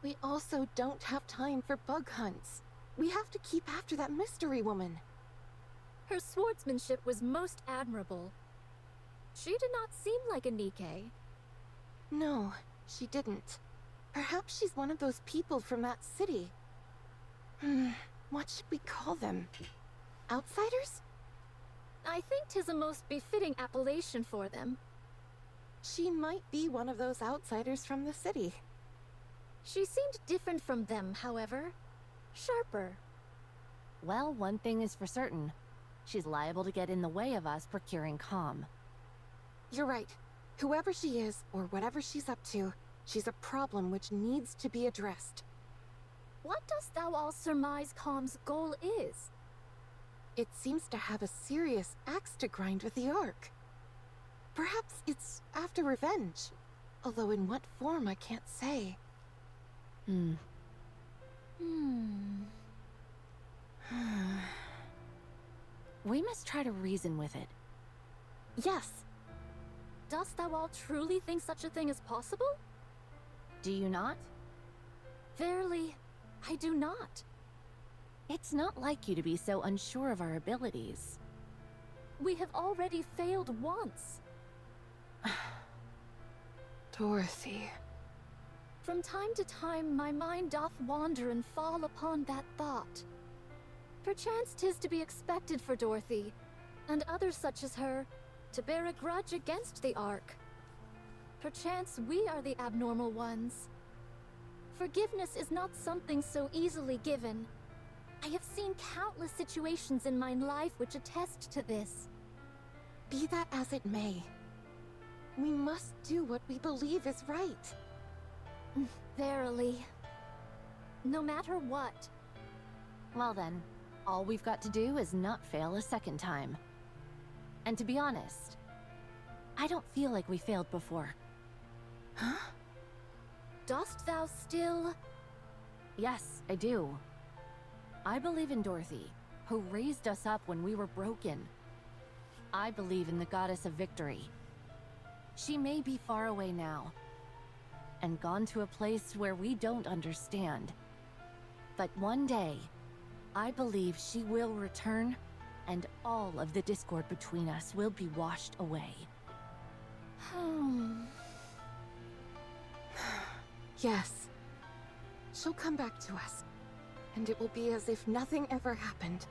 We also don't have time for bug hunts. We have to keep after that mystery woman. Her swordsmanship was most admirable. She did not seem like a Nikke. No, she didn't. Perhaps she's one of those people from that city. What should we call them? Outsiders? I think 'tis a most befitting appellation for them. She might be one of those outsiders from the city. She seemed different from them, however. Sharper. Well, one thing is for certain. She's liable to get in the way of us procuring calm. You're right. Whoever she is, or whatever she's up to, she's a problem which needs to be addressed. What dost thou all surmise Calm's goal is? It seems to have a serious axe to grind with the Ark. Perhaps it's after revenge, although in what form I can't say. We must try to reason with it. Yes. Dost thou all truly think such a thing is possible? Do you not? Verily, I do not. It's not like you to be so unsure of our abilities. We have already failed once. Dorothy. From time to time, my mind doth wander and fall upon that thought. Perchance 'tis to be expected for Dorothy, and others such as her, to bear a grudge against the Ark. Perchance we are the abnormal ones. Forgiveness is not something so easily given. I have seen countless situations in my life which attest to this. Be that as it may, we must do what we believe is right. Verily. No matter what. Well then, all we've got to do is not fail a second time. And to be honest, I don't feel like we failed before. Huh? Dost thou still? Yes, I do. I believe in Dorothy, who raised us up when we were broken. I believe in the goddess of victory. She may be far away now, and gone to a place where we don't understand. But one day, I believe she will return, and all of the discord between us will be washed away. Yes. She'll come back to us, and it will be as if nothing ever happened.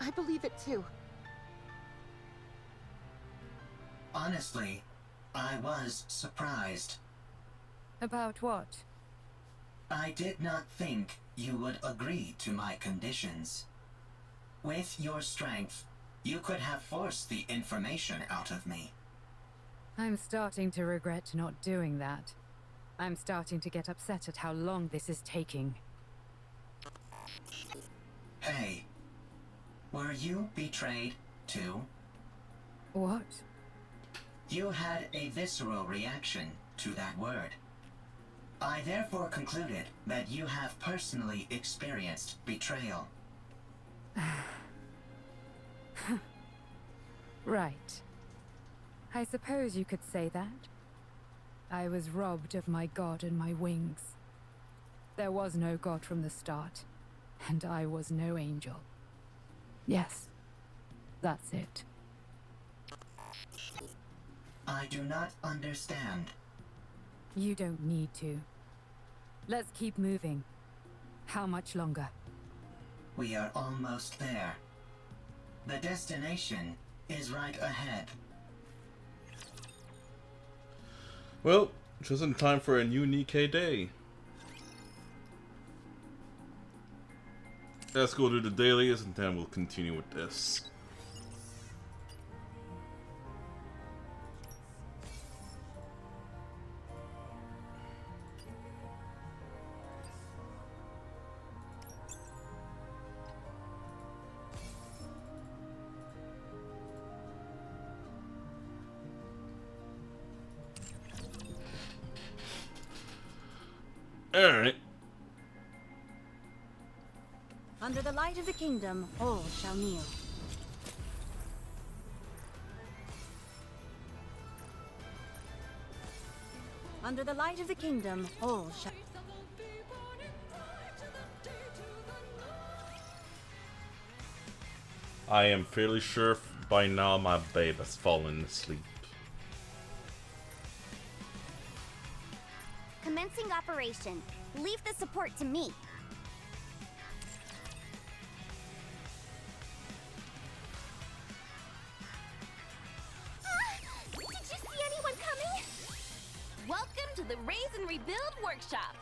I believe it too. Honestly, I was surprised. About what? I did not think you would agree to my conditions. With your strength, you could have forced the information out of me. I'm starting to regret not doing that. I'm starting to get upset at how long this is taking. repay. Were you betrayed too? What? You had a visceral reaction to that word. I therefore concluded that you have personally experienced betrayal. Right. I suppose you could say that. I was robbed of my god and my wings. There was no god from the start, and I was no angel. Yes, that's it. I do not understand. You don't need to. Let's keep moving. How much longer? We are almost there. The destination is right ahead. Well, just in time for a new Nikke day. Let's go to the dailies and then we'll continue with this. Alright. Under the light of the kingdom, all shall kneel. Under the light of the kingdom, all shall... I am fairly sure by now my babe has fallen asleep. Commencing operation. Leave the support to me. Did you see anyone coming? Welcome to the Raise and Rebuild Workshop.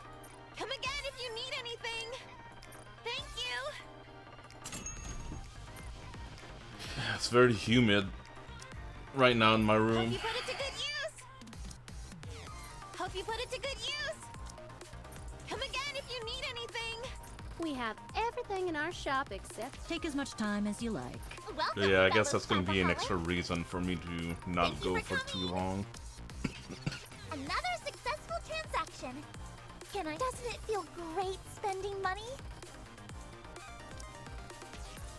Come again if you need anything. Thank you. It's very humid right now in my Hope room. you put it to good use. Hope you put it to good use. Come again if you need anything. We have everything in our shop except... Take as much time as you like. Welcome, Yeah, I fellow guess that's gonna be an shopaholics. extra reason for me to not go for too long. Another successful transaction. Doesn't it feel great spending money?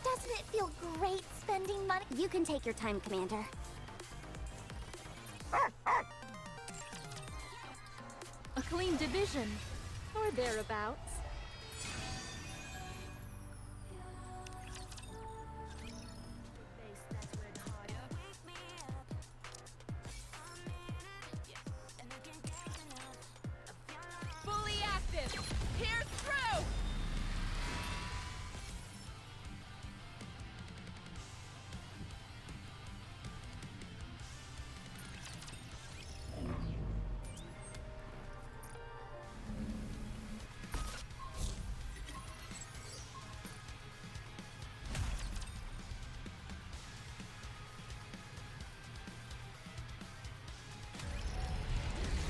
Doesn't it feel great spending money? You can take your time, Commander. A clean division. Or thereabouts. Fully active. Here's through.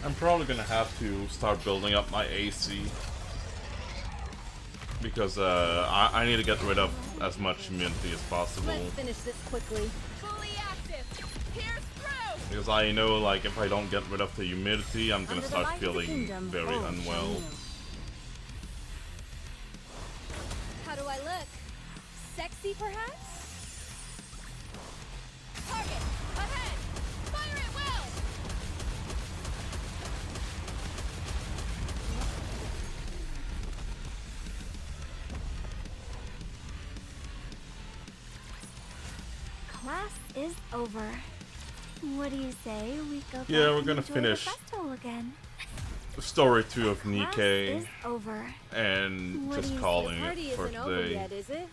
I'm probably gonna have to start building up my AC because I need to get rid of as much humidity as possible. Let's finish this quickly. Fully active. Here's through. Because I know, like, if I don't get rid of the humidity, I'm gonna Under the start light of the feeling kingdom, very all shall unwell. kneel. How do I look? Sexy, perhaps? Target. Ahead. Fire it well. Class is over. What do you say we go back Yeah, we're and gonna enjoy finish the festival again? Story 2 of Class Nikke is over. and What do just you say? calling The party it for isn't over today. yet, is it? Let's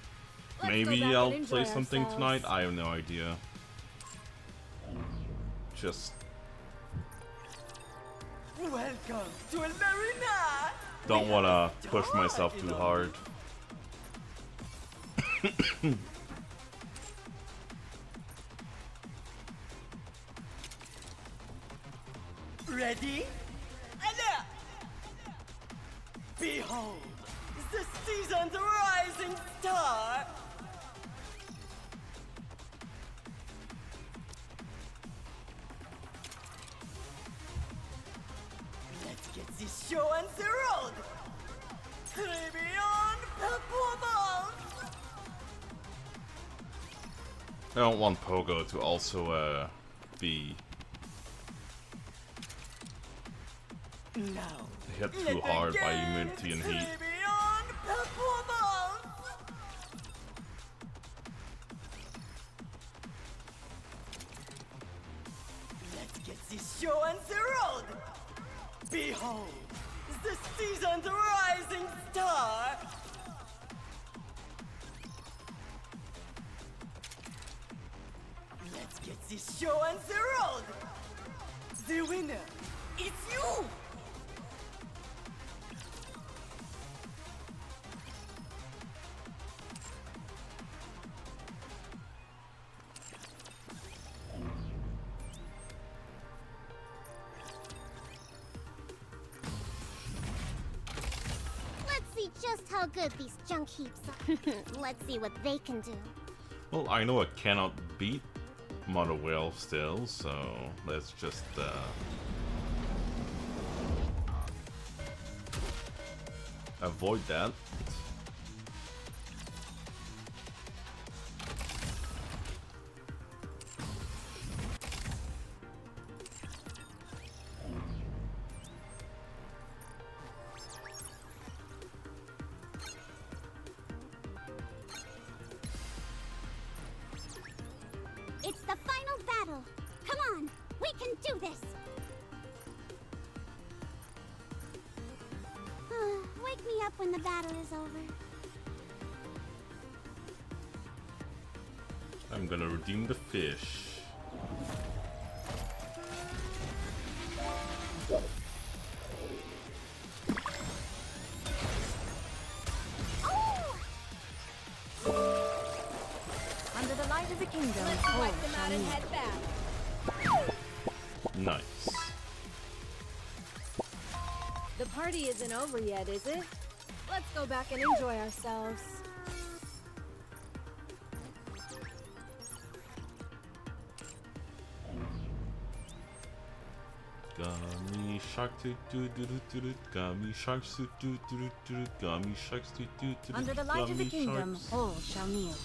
go Maybe back I'll and enjoy play something ourselves. tonight. I have no idea. Just Welcome to El Marina! don't wanna push myself too hard. Ready? Alert! Behold, the season's rising star! Let's get this show on the road! Tribune performance! I don't want Pogo to also be hit too hard by humidity and heat. Let's get this show on the road! Behold, the season's rising star! Let's get this show on the road! The winner, it's you! Let's see just how good these junk heaps are. Let's see what they can do. Well, I know I cannot beat Mother Whale still, so let's just avoid that. It's the final battle. Come on, we can do this. Wake me up when the battle is over. I'm gonna redeem the fish. Under the light of the kingdom, Let's all wipe them shall out and meet. head back. Nice. The party isn't over yet, is it? Let's go back and enjoy ourselves. Gummy shark do do do do do do. Gummy sharks do do do do do. Gummy sharks do do do do. Under the light of the Gummy kingdom, sharks. all shall kneel.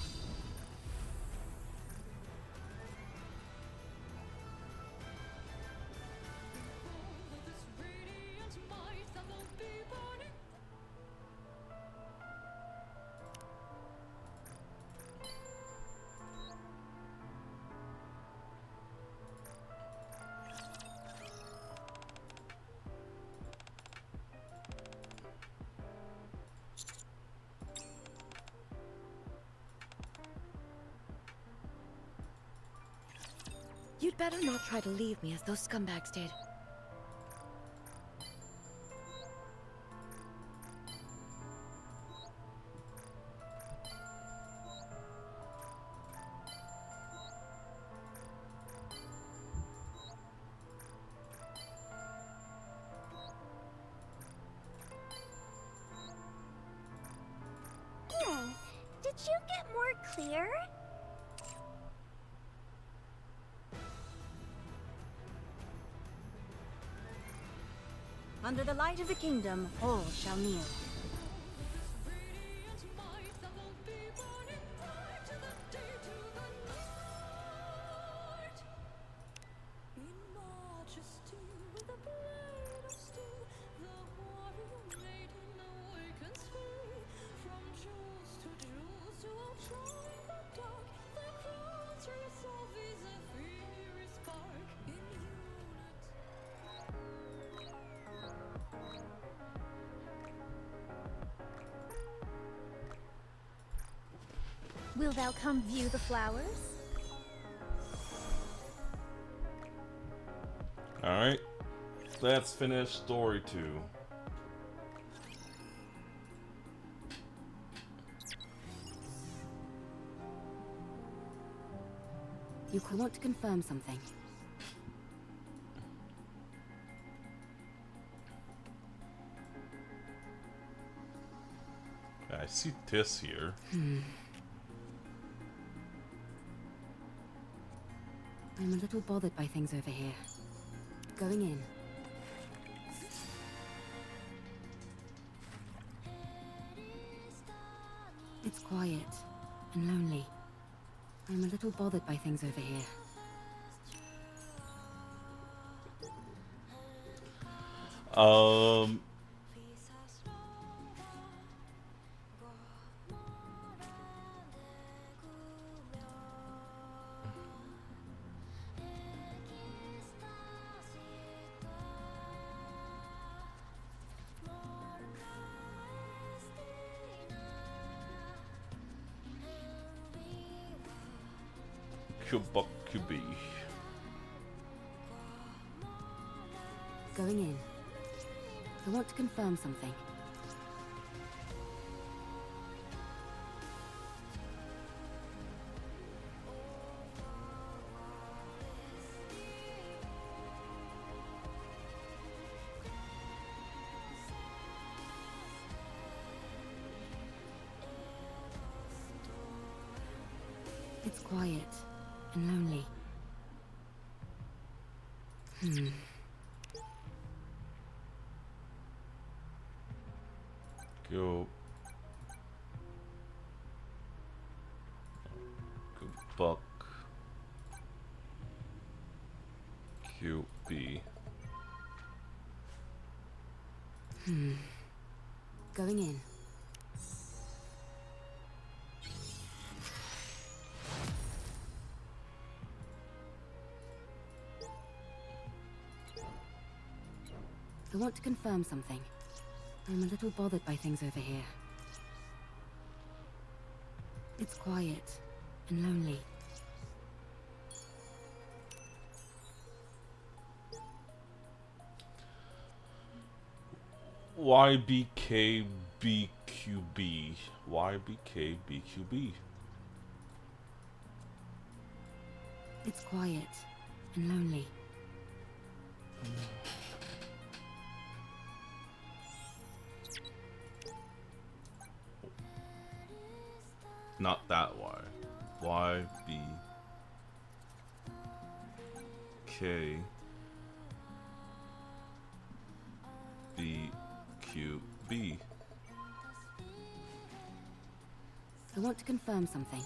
You'd better not try to leave me as those scumbags did. Did you get more clear? Under the light of the kingdom, all shall kneel. Will thou come view the flowers? Alright. Let's finish story 2. You want to confirm something. see this here. I'm a little bothered by things over here. Going in. It's quiet and lonely. I'm a little bothered by things over here. QB. Going in. I want to confirm something. It's quiet and lonely. Go buck QB. Going in. I want to confirm something. I'm a little bothered by things over here. It's quiet and lonely. YBKBQB. YBKBQB. It's quiet and lonely. Not that Y. YBKBQB. I want to confirm something.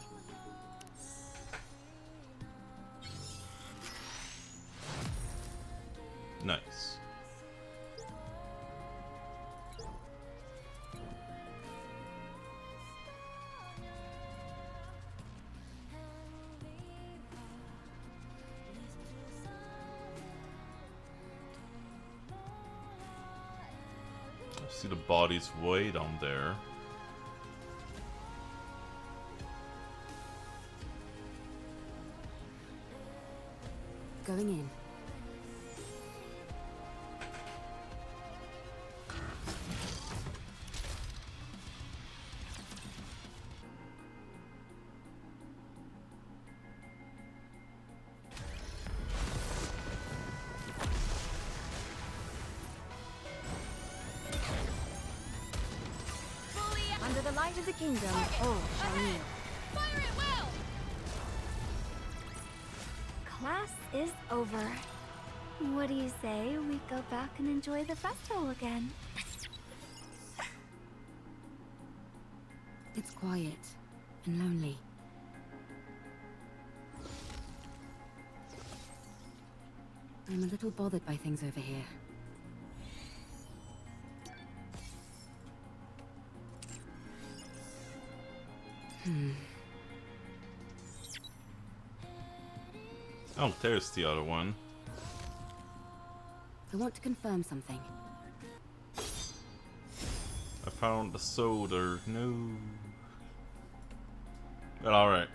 Nice. See the bodies way down there. Going in. Under the light of the kingdom, all shall kneel. Fire it well! Class is over. What do you say we go back and enjoy the festival again? It's quiet and lonely. I'm a little bothered by things over here. Oh, there's the other one. I want to confirm something. I found the soda. No. But alright.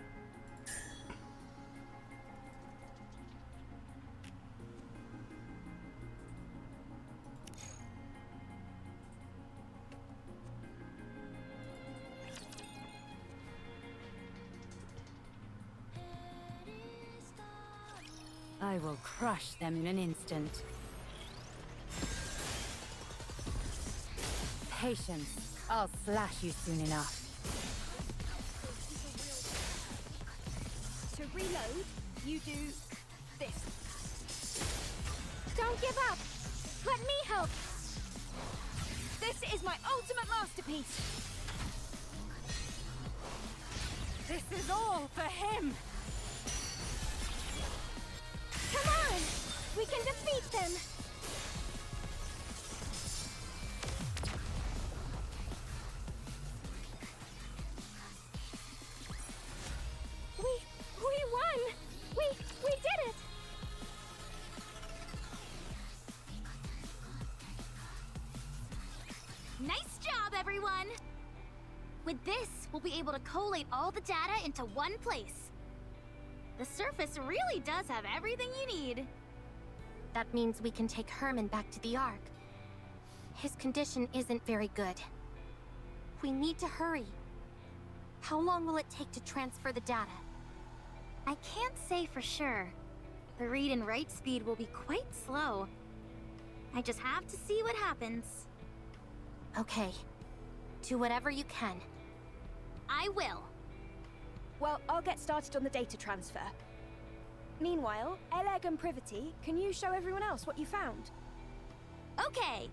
I will crush them in an instant. Patience. I'll slash you soon enough. To reload, you do this. Don't give up! Let me help! This is my ultimate masterpiece! This is all for him! Come on! We can defeat them! We won! We did it! Nice job, everyone! With this, we'll be able to collate all the data into one place. The surface really does have everything you need. That means we can take Herman back to the Ark. His condition isn't very good. We need to hurry. How long will it take to transfer the data? I can't say for sure. The read and write speed will be quite slow. I just have to see what happens. Okay. Do whatever you can. I will. Well, I'll get started on the data transfer. Meanwhile, Eleg and Privity, can you show everyone else what you found? Okay.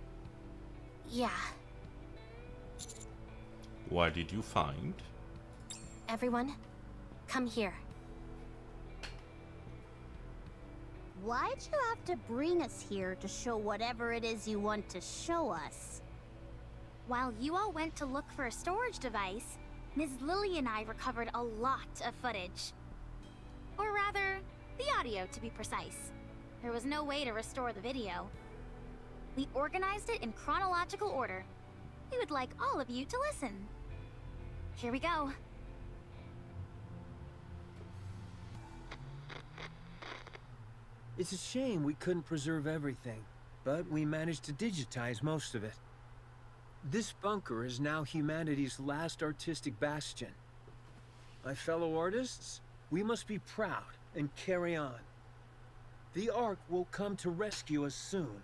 Yeah. What did you find? Everyone, come here. Why'd you have to bring us here to show whatever it is you want to show us? While you all went to look for a storage device, Ms. Lily and I recovered a lot of footage. Or rather, the audio to be precise. There was no way to restore the video. We organized it in chronological order. We would like all of you to listen. Here we go. It's a shame we couldn't preserve everything, but we managed to digitize most of it. This bunker is now humanity's last artistic bastion. My fellow artists, we must be proud and carry on. The Ark will come to rescue us soon.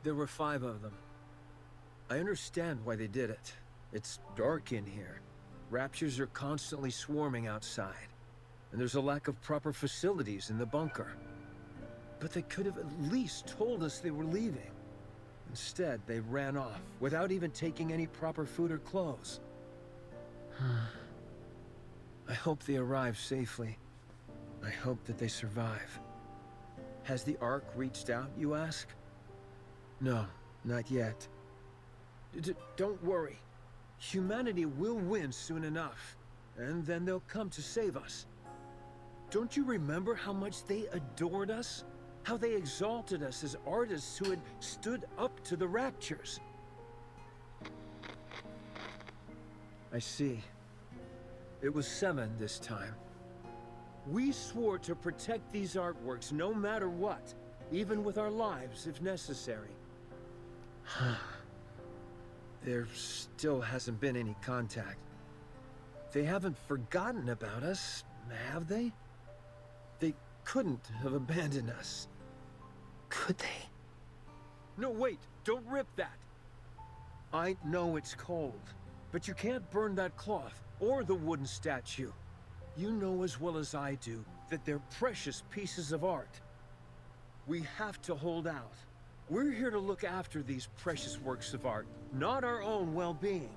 There were 5 of them. I understand why they did it. It's dark in here. Raptures are constantly swarming outside, and there's a lack of proper facilities in the bunker. But they could have at least told us they were leaving. Instead, they ran off without even taking any proper food or clothes. I hope they arrive safely. I hope that they survive. Has the Ark reached out, you ask? No, not yet. Don't worry. Humanity will win soon enough, and then they'll come to save us. Don't you remember how much they adored us? How they exalted us as artists who had stood up to the Raptures? I see. It was 7 this time. We swore to protect these artworks no matter what, even with our lives if necessary. There still hasn't been any contact. They haven't forgotten about us, have they? They couldn't have abandoned us. Could they? No, wait! Don't rip that! I know it's cold, but you can't burn that cloth or the wooden statue. You know as well as I do that they're precious pieces of art. We have to hold out. We're here to look after these precious works of art, not our own well-being.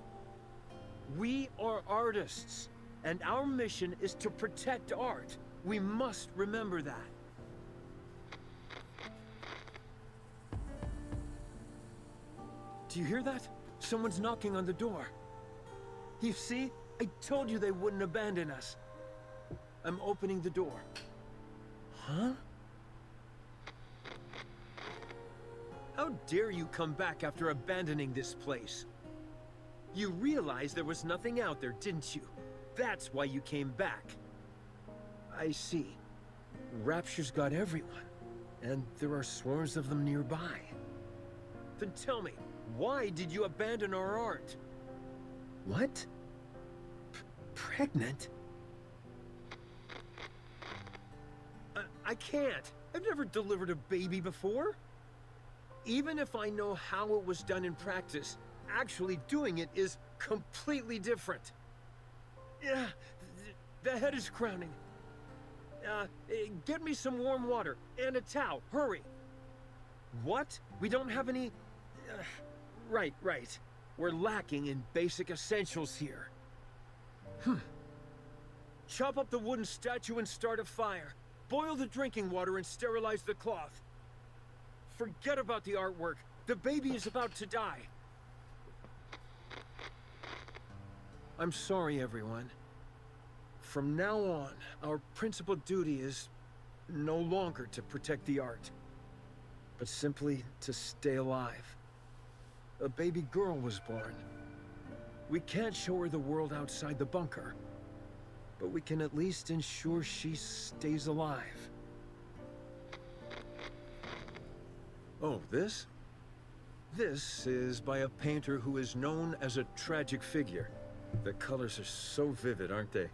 We are artists, and our mission is to protect art. We must remember that. Do you hear that? Someone's knocking on the door. You see? I told you they wouldn't abandon us. I'm opening the door. Huh? How dare you come back after abandoning this place? You realized there was nothing out there, didn't you? That's why you came back. I see. Rapture's got everyone, and there are swarms of them nearby. Then tell me, why did you abandon our art? What? Pregnant? I can't. I've never delivered a baby before. Even if I know how it was done in practice, actually doing it is completely different. Yeah, the head is crowning. Get me some warm water and a towel, hurry. What? We don't have any... Right. We're lacking in basic essentials here. Chop up the wooden statue and start a fire. Boil the drinking water and sterilize the cloth. Forget about the artwork. The baby is about to die. I'm sorry, everyone. From now on, our principal duty is no longer to protect the art, but simply to stay alive. A baby girl was born. We can't show her the world outside the bunker, but we can at least ensure she stays alive. Oh, this? This is by a painter who is known as a tragic figure. The colors are so vivid, aren't they?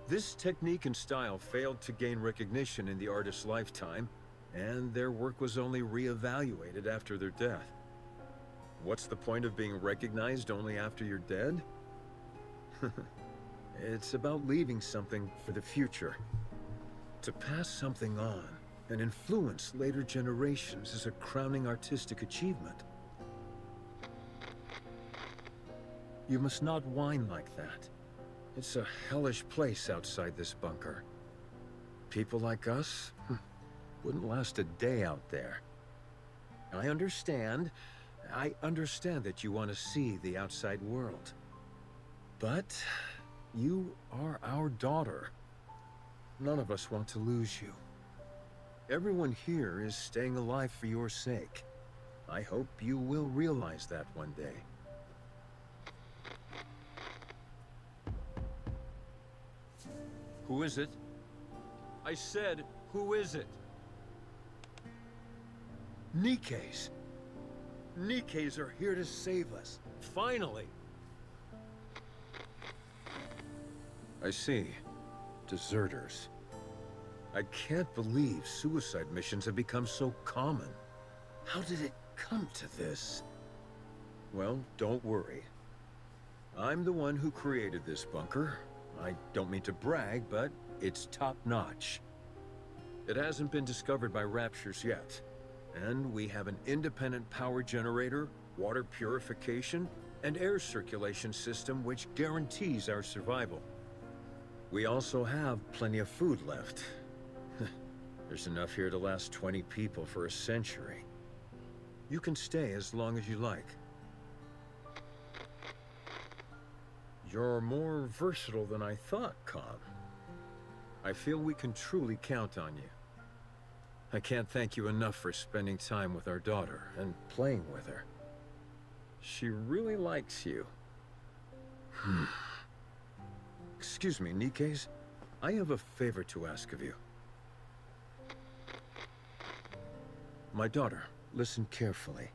This technique and style failed to gain recognition in the artist's lifetime, and their work was only re-evaluated after their death. What's the point of being recognized only after you're dead? It's about leaving something for the future. To pass something on and influence later generations is a crowning artistic achievement. You must not whine like that. It's a hellish place outside this bunker. People like us wouldn't last a day out there. I understand that you want to see the outside world. But you are our daughter. None of us want to lose you. Everyone here is staying alive for your sake. I hope you will realize that one day. Who is it? I said, who is it? Nikke's. Nikke's are here to save us. Finally. I see. Deserters. I can't believe suicide missions have become so common. How did it come to this? Well, don't worry. I'm the one who created this bunker. I don't mean to brag, but it's top-notch. It hasn't been discovered by Raptures yet. And we have an independent power generator, water purification, and air circulation system which guarantees our survival. We also have plenty of food left. There's enough here to last 20 people for a century. You can stay as long as you like. You're more versatile than I thought, Com. I feel we can truly count on you. I can't thank you enough for spending time with our daughter and playing with her. She really likes you. Excuse me, Nikke's. I have a favor to ask of you. My daughter, listen carefully.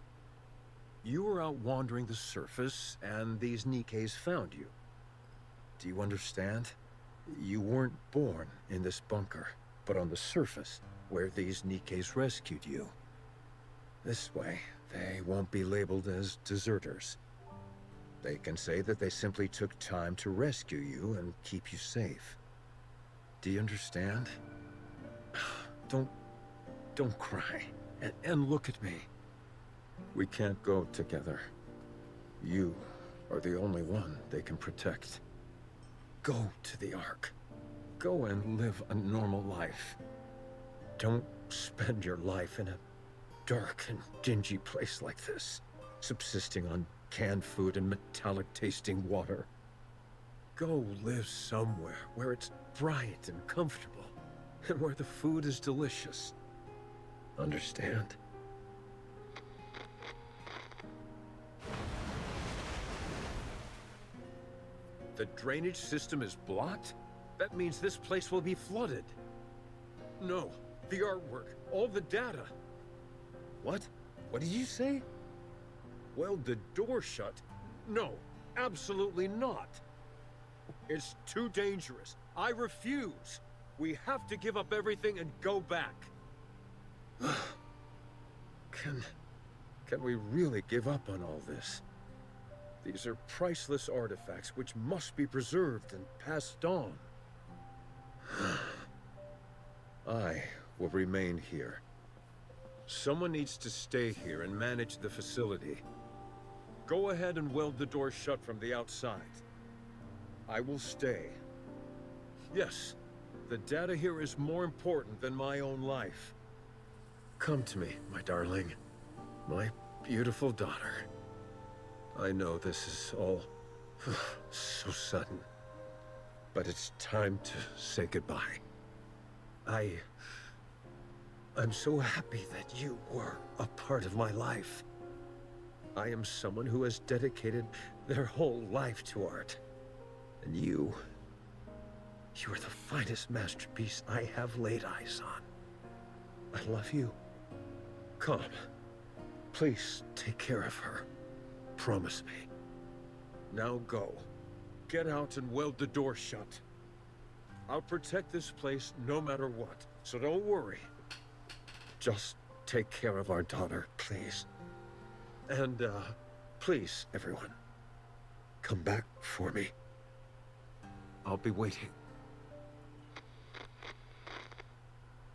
You were out wandering the surface, and these Nikke's found you. Do you understand? You weren't born in this bunker, but on the surface, where these Nikke's rescued you. This way, they won't be labeled as deserters. They can say that they simply took time to rescue you and keep you safe. Do you understand? Don't cry, and look at me. We can't go together. You are the only one they can protect. Go to the Ark. Go and live a normal life. Don't spend your life in a dark and dingy place like this, subsisting on canned food and metallic-tasting water. Go live somewhere where it's bright and comfortable, and where the food is delicious. Understand? The drainage system is blocked? That means this place will be flooded. No, the artwork, all the data. What? What did you say? Well, the door shut? No, absolutely not. It's too dangerous. I refuse. We have to give up everything and go back. Can we really give up on all this? These are priceless artifacts which must be preserved and passed on. I will remain here. Someone needs to stay here and manage the facility. Go ahead and weld the door shut from the outside. I will stay. Yes, the data here is more important than my own life. Come to me, my darling. My beautiful daughter. I know this is all so sudden, but it's time to say goodbye. I'm so happy that you were a part of my life. I am someone who has dedicated their whole life to art. And you are the finest masterpiece I have laid eyes on. I love you. Come. Please take care of her. Promise me. Now go. Get out and weld the door shut. I'll protect this place no matter what, so don't worry. Just take care of our daughter, please. And, please, everyone, come back for me. I'll be waiting.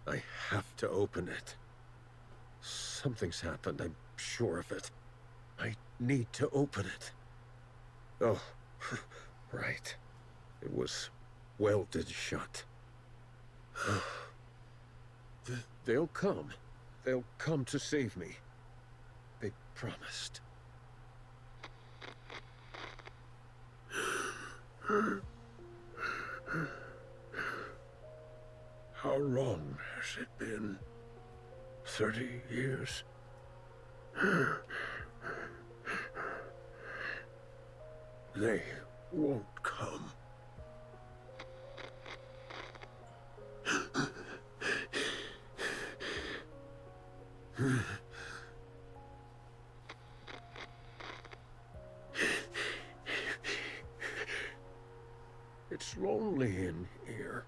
I have to open it. Something's happened, I'm sure of it. I need to open it. Oh, right. It was welded shut. They'll come. They'll come to save me. They promised. How long has it been? 30 years? They won't come. It's lonely in here.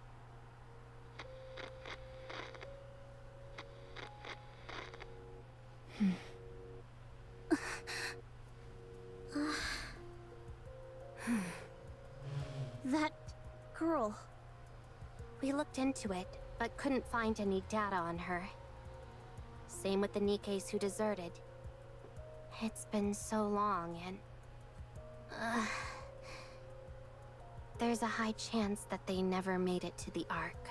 That girl. We looked into it, but couldn't find any data on her. Same with the Nikkes who deserted. It's been so long, and... there's a high chance that they never made it to the Ark.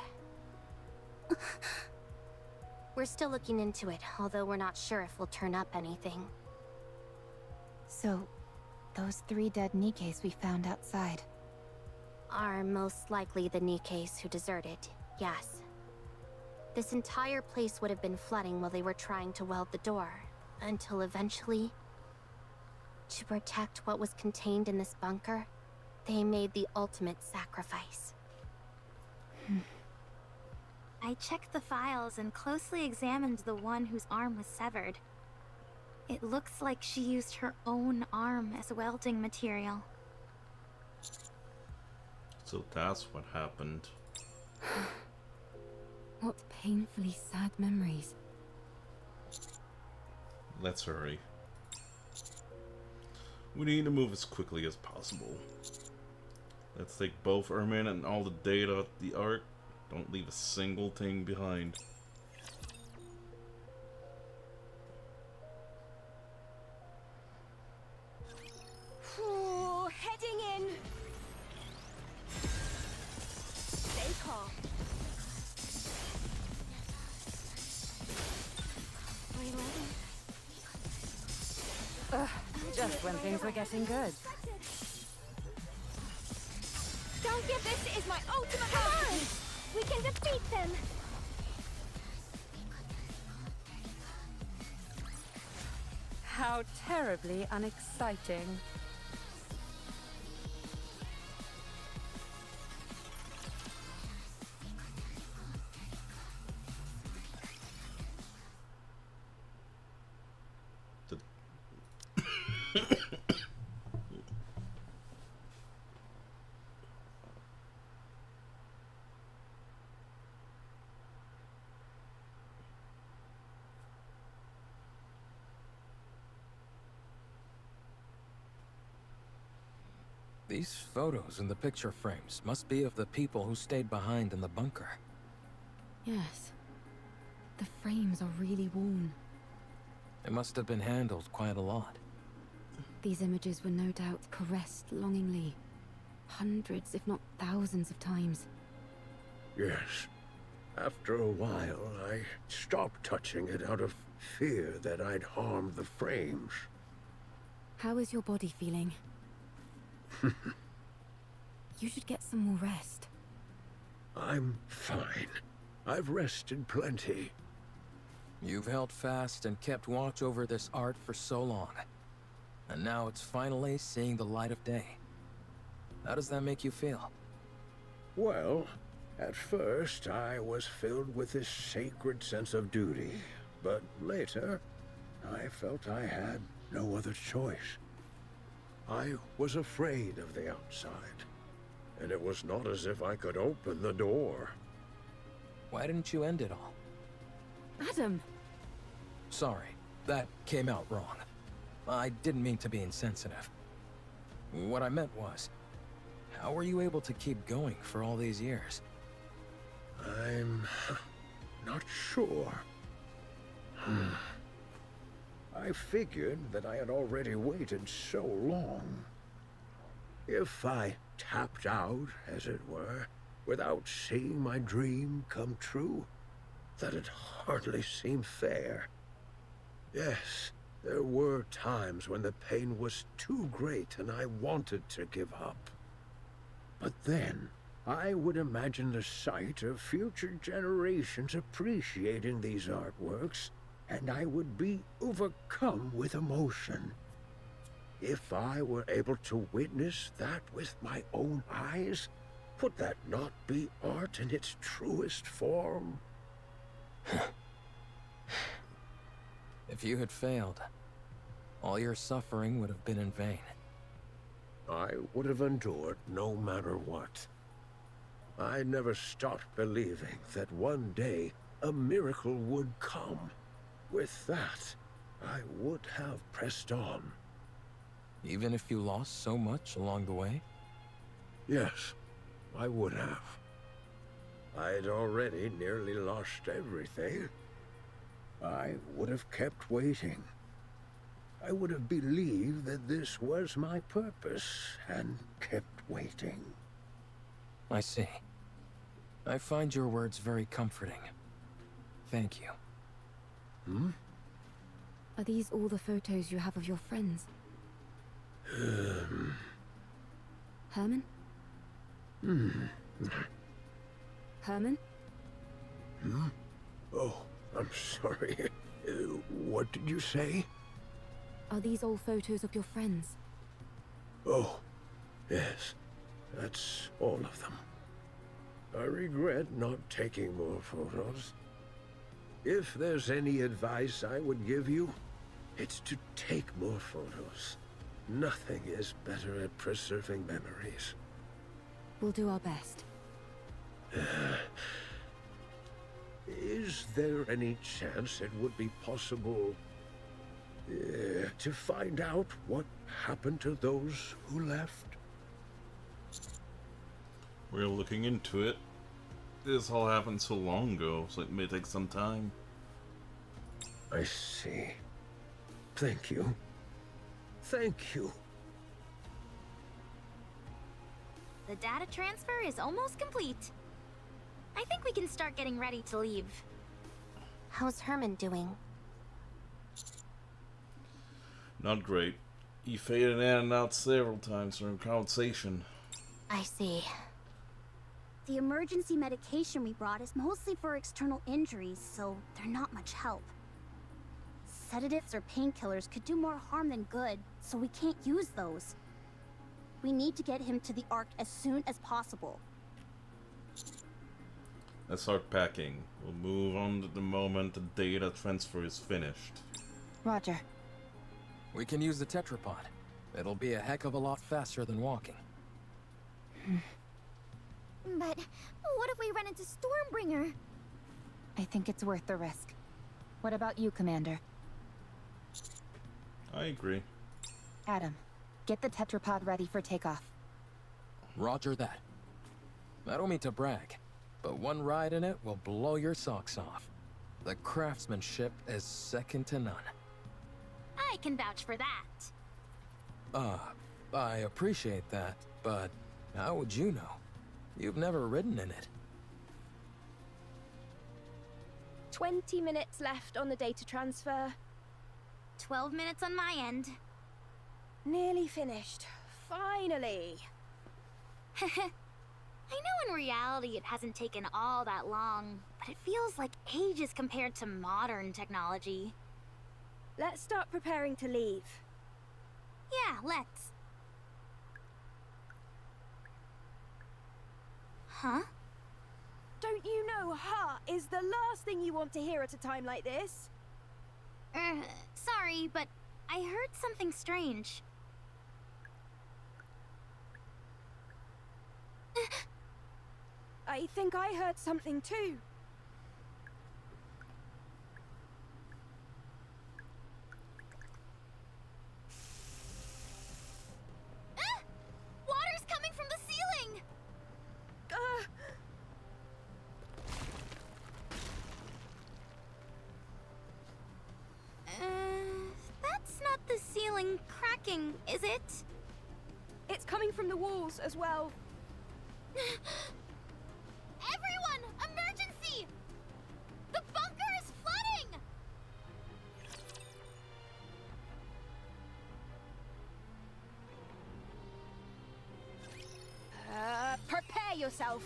We're still looking into it, although we're not sure if we'll turn up anything. So, those 3 dead Nikkes we found outside are most likely the Nikkes who deserted, yes. This entire place would have been flooding while they were trying to weld the door, until eventually, to protect what was contained in this bunker, they made the ultimate sacrifice. I checked the files and closely examined the one whose arm was severed. It looks like she used her own arm as welding material. So that's what happened. What painfully sad memories. Let's hurry. We need to move as quickly as possible. Let's take both Ermin and all the data at the Ark. Don't leave a single thing behind. Ooh, heading in. Stay calm. Just when things were getting good. Don't give this is my ultimate on! We can defeat them! How terribly unexciting. These photos in the picture frames must be of the people who stayed behind in the bunker. Yes. The frames are really worn. It must have been handled quite a lot. These images were no doubt caressed longingly. Hundreds, if not thousands of times. Yes. After a while, I stopped touching it out of fear that I'd harmed the frames. How is your body feeling? You should get some more rest. I'm fine. I've rested plenty. You've held fast and kept watch over this art for so long. And now it's finally seeing the light of day. How does that make you feel? Well, at first I was filled with this sacred sense of duty. But later, I felt I had no other choice. I was afraid of the outside. And it was not as if I could open the door. Why didn't you end it all? Adam! Sorry, that came out wrong. I didn't mean to be insensitive. What I meant was, how were you able to keep going for all these years? I'm not sure. I figured that I had already waited so long. If I tapped out, as it were, without seeing my dream come true, that'd hardly seem fair. Yes, there were times when the pain was too great and I wanted to give up. But then, I would imagine the sight of future generations appreciating these artworks, and I would be overcome with emotion. If I were able to witness that with my own eyes, would that not be art in its truest form? If you had failed, all your suffering would have been in vain. I would have endured no matter what. I never stopped believing that one day a miracle would come. With that, I would have pressed on. Even if you lost so much along the way? Yes, I would have. I'd already nearly lost everything. I would have kept waiting. I would have believed that this was my purpose and kept waiting. I see. I find your words very comforting. Thank you. Are these all the photos you have of your friends? Herman? Herman? Oh, I'm sorry. What did you say? Are these all photos of your friends? Oh, yes. That's all of them. I regret not taking more photos. If there's any advice I would give you, it's to take more photos. Nothing is better at preserving memories. We'll do our best. Is there any chance it would be possible to find out what happened to those who left? We're looking into it. This all happened so long ago, so it may take some time. I see. Thank you. Thank you. The data transfer is almost complete. I think we can start getting ready to leave. How's Herman doing? Not great. He faded in and out several times during conversation. I see. The emergency medication we brought is mostly for external injuries, so they're not much help. Sedatives or painkillers could do more harm than good, so we can't use those. We need to get him to the Ark as soon as possible. Let's start packing. We'll move on to the moment the data transfer is finished. Roger. We can use the tetrapod. It'll be a heck of a lot faster than walking. But what if we run into Stormbringer? I think it's worth the risk. What about you, Commander? I agree. Adam, get the tetrapod ready for takeoff. Roger that. I don't mean to brag, but one ride in it will blow your socks off. The craftsmanship is second to none. I can vouch for that. I appreciate that, but how would you know? You've never ridden in it. 20 minutes left on the data transfer. 12 minutes on my end. Nearly finished. Finally. I know in reality it hasn't taken all that long, but it feels like ages compared to modern technology. Let's start preparing to leave. Yeah, let's. Huh? Don't you know "ha" is the last thing you want to hear at a time like this? Sorry, but I heard something strange. I think I heard something too. Water's coming from the ceiling! That's not the ceiling cracking, is it? It's coming from the walls as well. Everyone! Emergency! The bunker is flooding! Prepare yourself.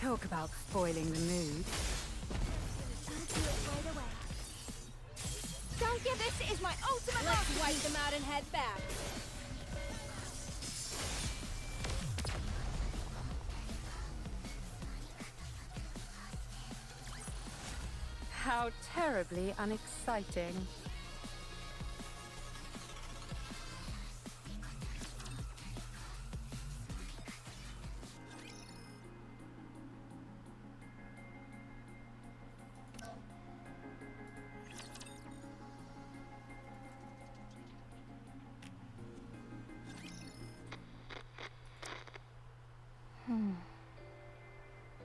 Talk about spoiling the mood. Don't give this is my ultimate. Let's wipe them out and head back. How terribly unexciting.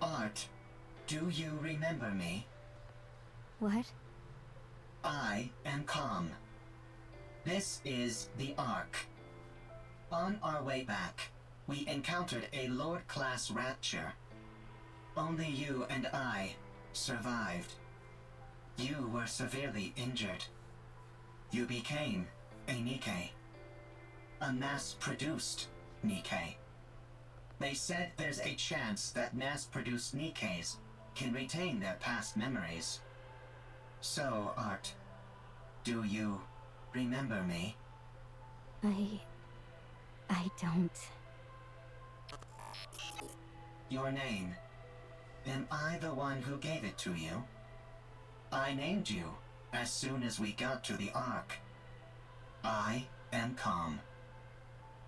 Art, do you remember me? What? I am Calm. This is the Ark. On our way back, we encountered a Lord-class rapture. Only you and I survived. You were severely injured. You became a Nikke. A mass-produced Nikke. They said there's a chance that mass-produced Nikkes can retain their past memories. So, Art, do you remember me? I don't. Your name. Am I the one who gave it to you? I named you as soon as we got to the Ark. I am Calm.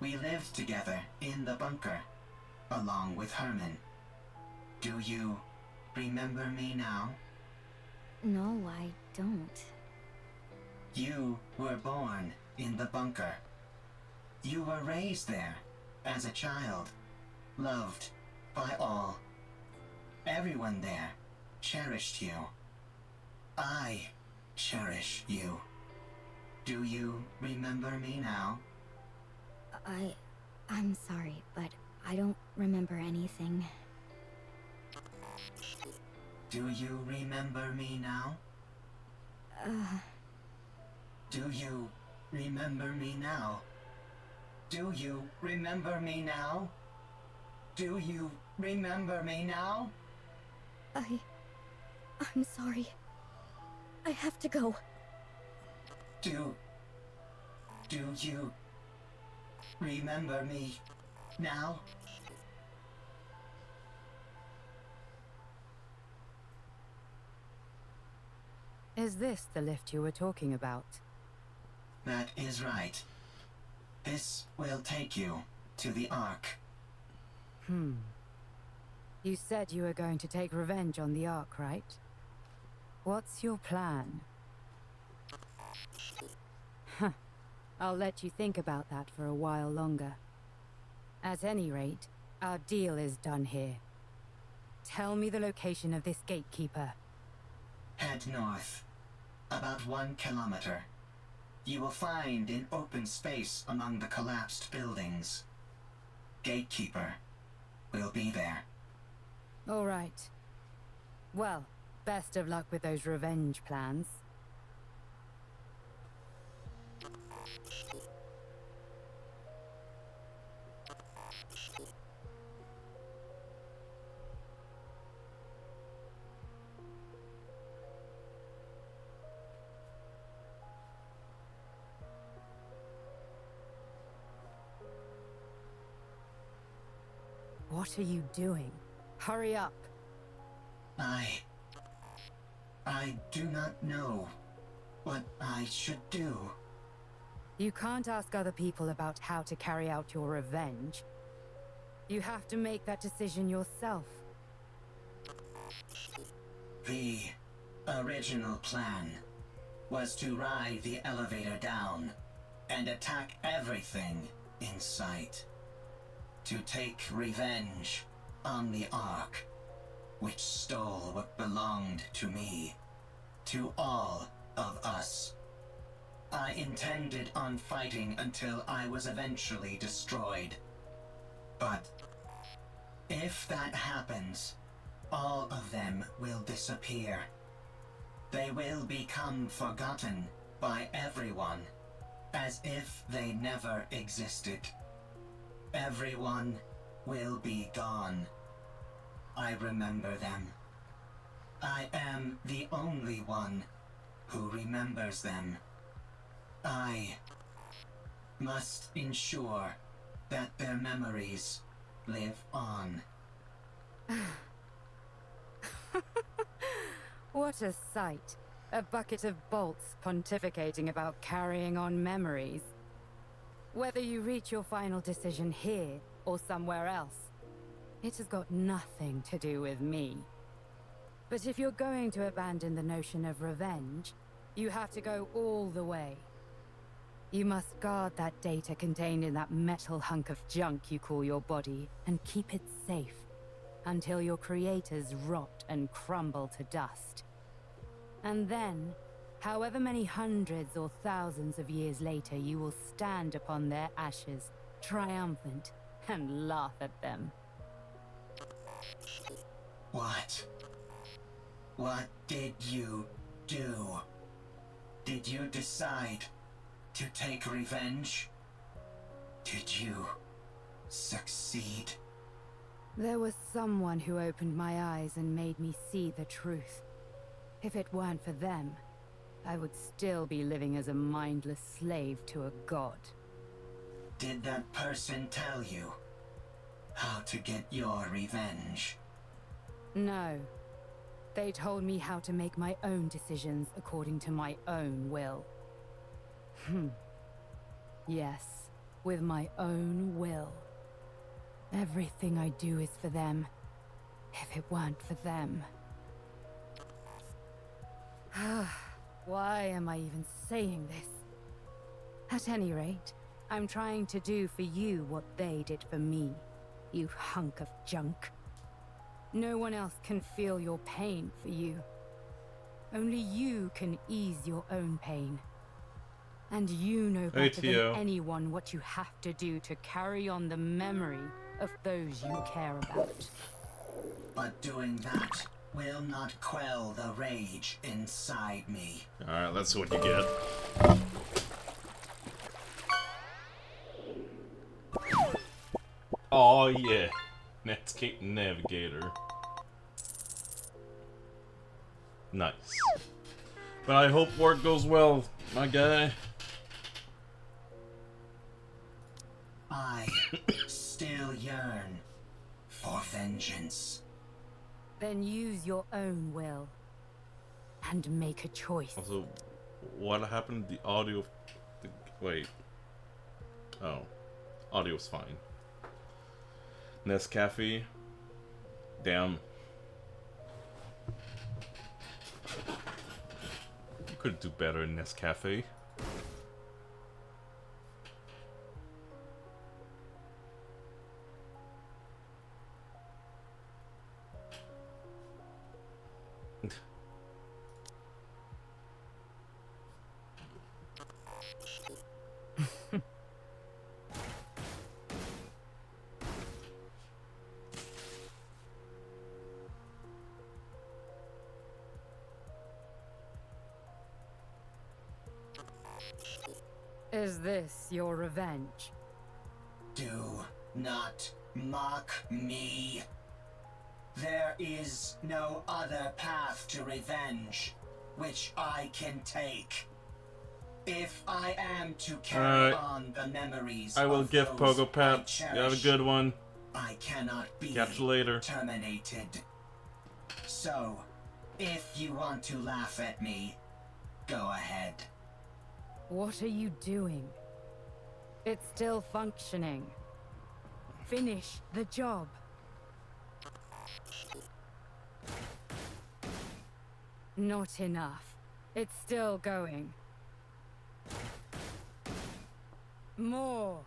We lived together in the bunker, along with Herman. Do you remember me now? No, I don't. You were born in the bunker. You were raised there as a child, loved by all. Everyone there cherished you. I cherish you. Do you remember me now? I'm sorry, but I don't remember anything. Do you remember me now? Do you remember me now? Do you remember me now? Do you remember me now? I'm sorry. I have to go. Do you remember me now? Is this the lift you were talking about? That is right. This will take you to the Ark. You said you were going to take revenge on the Ark, right? What's your plan? Huh. I'll let you think about that for a while longer. At any rate, our deal is done here. Tell me the location of this gatekeeper. Head north. About 1 kilometer. You will find an open space among the collapsed buildings. Gatekeeper will be there. All right. Well, best of luck with those revenge plans. What are you doing? Hurry up. I do not know what I should do. You can't ask other people about how to carry out your revenge. You have to make that decision yourself. The original plan was to ride the elevator down and attack everything in sight. To take revenge on the Ark, which stole what belonged to me, to all of us. I intended on fighting until I was eventually destroyed. But if that happens, all of them will disappear. They will become forgotten by everyone, as if they never existed. Everyone will be gone. I remember them. I am the only one who remembers them. I must ensure that their memories live on. What a sight. A bucket of bolts pontificating about carrying on memories. Whether you reach your final decision here or somewhere else, it has got nothing to do with me. But if you're going to abandon the notion of revenge, you have to go all the way. You must guard that data contained in that metal hunk of junk you call your body and keep it safe until your creators rot and crumble to dust. And then, however many hundreds or thousands of years later, you will stand upon their ashes, triumphant, and laugh at them. What? What did you do? Did you decide to take revenge? Did you succeed? There was someone who opened my eyes and made me see the truth. If it weren't for them, I would still be living as a mindless slave to a god. Did that person tell you how to get your revenge? No. They told me how to make my own decisions according to my own will. Yes, with my own will. Everything I do is for them. If it weren't for them... Why am I even saying this? At any rate, I'm trying to do for you what they did for me, you hunk of junk. No one else can feel your pain for you. Only you can ease your own pain. And you know better than anyone what you have to do to carry on the memory of those you care about. But doing that will not quell the rage inside me. Alright, that's what you get. Oh yeah, Netscape Navigator. Nice. But I hope work goes well, my guy. I still yearn for vengeance. Then use your own will. And make a choice. Also, what happened to the audio? Wait. Oh. Audio's fine. Nescafe. Damn. could do better in Nescafe. Is this your revenge? Do not mock me. There is no other path to revenge which I can take. If I am to carry on the memories I will of give those Pogo Pat. I cherish, You have a good one. I cannot be Catch you later. terminated. So, if you want to laugh at me, go ahead. What are you doing? It's still functioning. Finish the job. Not enough. It's still going. More.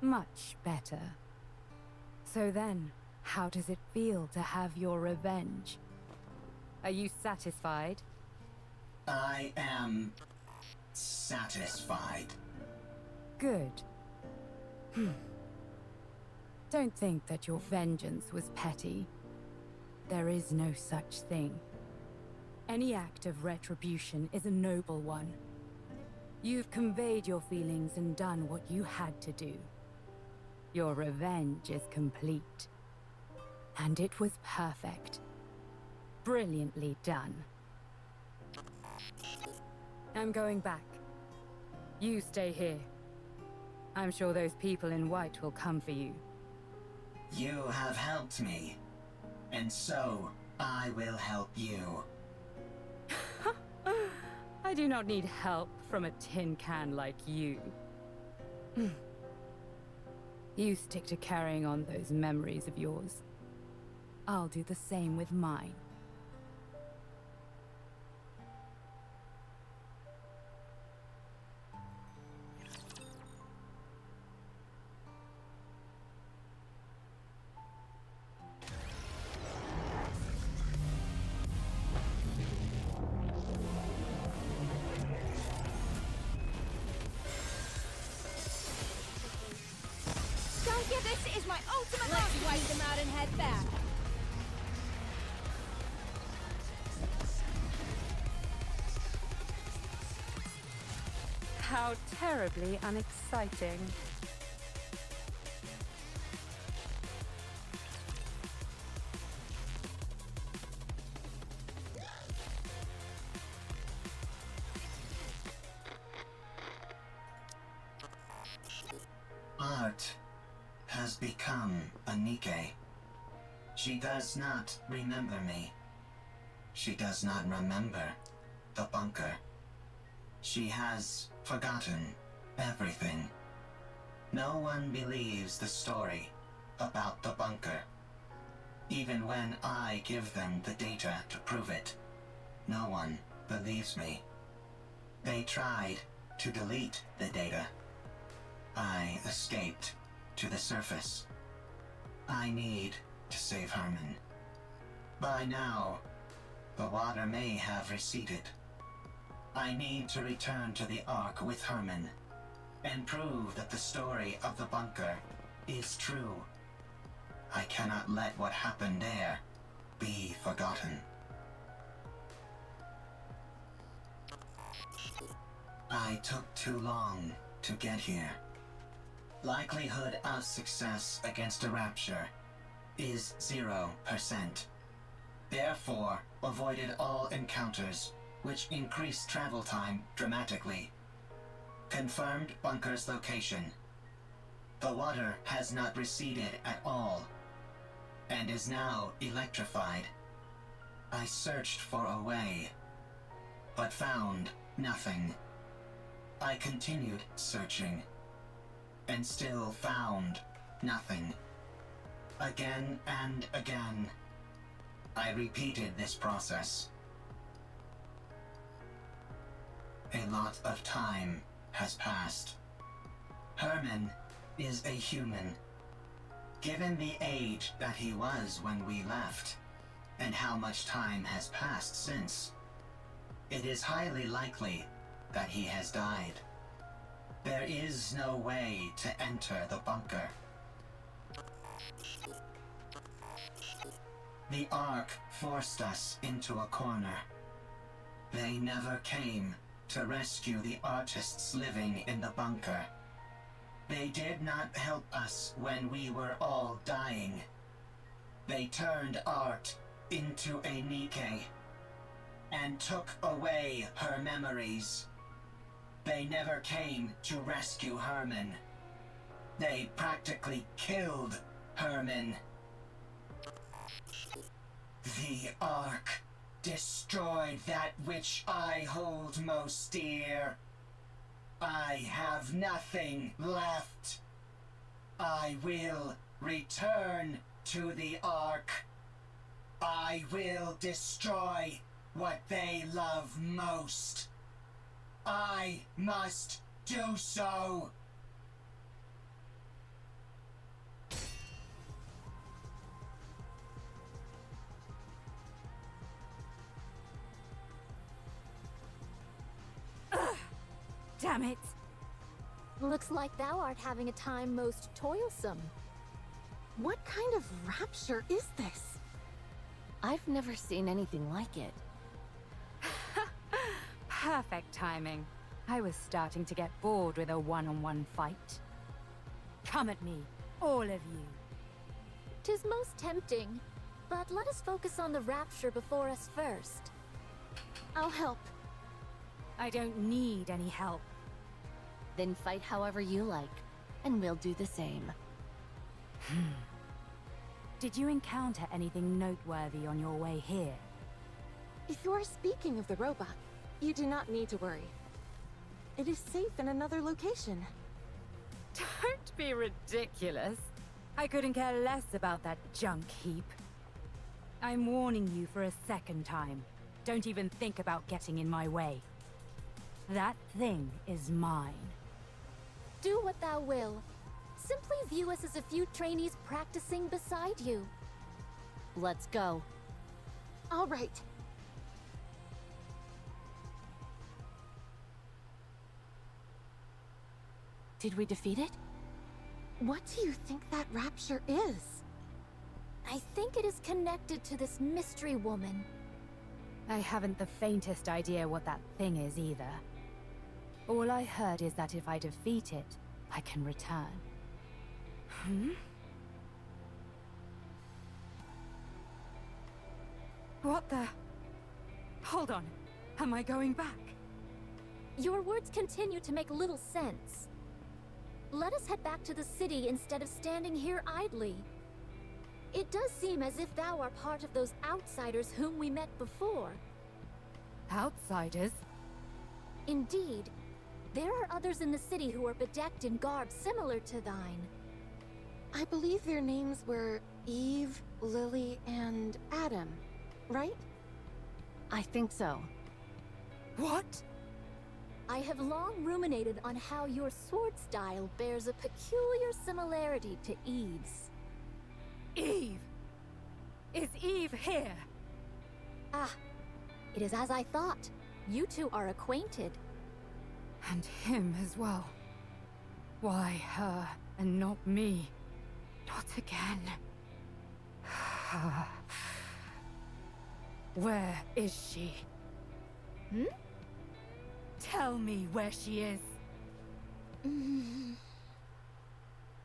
Much better. So then, how does it feel to have your revenge? Are you satisfied? I am satisfied. Good. Don't think that your vengeance was petty. There is no such thing. Any act of retribution is a noble one. You've conveyed your feelings and done what you had to do. Your revenge is complete. And it was perfect. Brilliantly done. I'm going back. You stay here. I'm sure those people in white will come for you. You have helped me, and so I will help you. I do not need help from a tin can like you. You stick to carrying on those memories of yours. I'll do the same with mine. This is my ultimate Let's wipe them out and head back. How terribly unexciting. Art has become a Nikke. She does not remember me. She does not remember the bunker. She has forgotten everything. No one believes the story about the bunker. Even when I give them the data to prove it, no one believes me. They tried to delete the data. I escaped to the surface. I need to save Herman. By now, the water may have receded. I need to return to the Ark with Herman and prove that the story of the bunker is true. I cannot let what happened there be forgotten. I took too long to get here. Likelihood of success against a rapture is 0%. Therefore, avoided all encounters, which increased travel time dramatically. Confirmed bunker's location. The water has not receded at all, and is now electrified. I searched for a way, but found nothing. I continued searching, and still found nothing. again and again. I repeated this process. A lot of time has passed. Herman is a human. Given the age that he was when we left, and how much time has passed since, it is highly likely that he has died. There is no way to enter the bunker. The Ark forced us into a corner. They never came to rescue the artists living in the bunker. They did not help us when we were all dying. They turned art into a Nikke and took away her memories. They never came to rescue Herman. They practically killed Herman. The Ark destroyed that which I hold most dear. I have nothing left. I will return to the Ark. I will destroy what they love most. I must do so. Damn it! Looks like thou art having a time most toilsome. What kind of rapture is this? I've never seen anything like it. Perfect timing. I was starting to get bored with a one-on-one fight. Come at me, all of you. 'Tis most tempting, but let us focus on the rapture before us first. I'll help. I don't need any help. Then fight however you like, and we'll do the same. Did you encounter anything noteworthy on your way here? If you are speaking of the robot, you do not need to worry. It is safe in another location. Don't be ridiculous. I couldn't care less about that junk heap. I'm warning you for a second time. Don't even think about getting in my way. That thing is mine. Do what thou will. Simply view us as a few trainees practicing beside you. Let's go. All right. Did we defeat it? What do you think that rapture is? I think it is connected to this mystery woman. I haven't the faintest idea what that thing is either. All I heard is that if I defeat it, I can return. What the? Hold on. Am I going back? Your words continue to make little sense. Let us head back to the city instead of standing here idly. It does seem as if thou art part of those outsiders whom we met before. Outsiders? Indeed. There are others in the city who are bedecked in garb similar to thine. I believe their names were Eve, Lily, and Adam, right? I think so. What? I have long ruminated on how your sword style bears a peculiar similarity to Eve's. Eve! Is Eve here? Ah, it is as I thought. You two are acquainted. And him as well. Why her and not me? Not again. Where is she? Tell me where she is.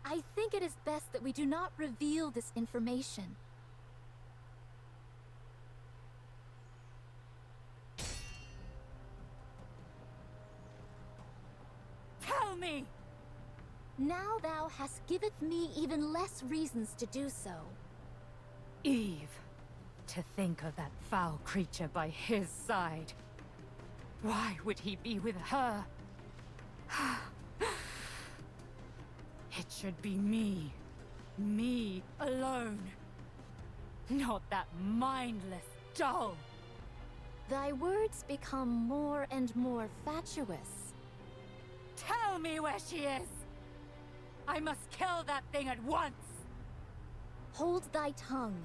I think it is best that we do not reveal this information. Tell me! Now thou hast giveth me even less reasons to do so. Eve. To think of that foul creature by his side. Why would he be with her? It should be me. Me alone. Not that mindless doll. Thy words become more and more fatuous. Tell me where she is! I must kill that thing at once! Hold thy tongue.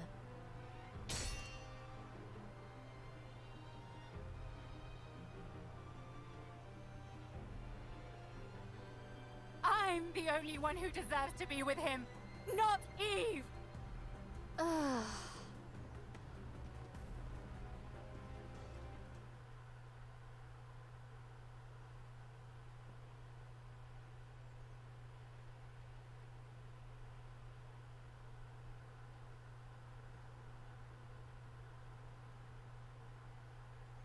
I'm the only one who deserves to be with him, not Eve! Ugh.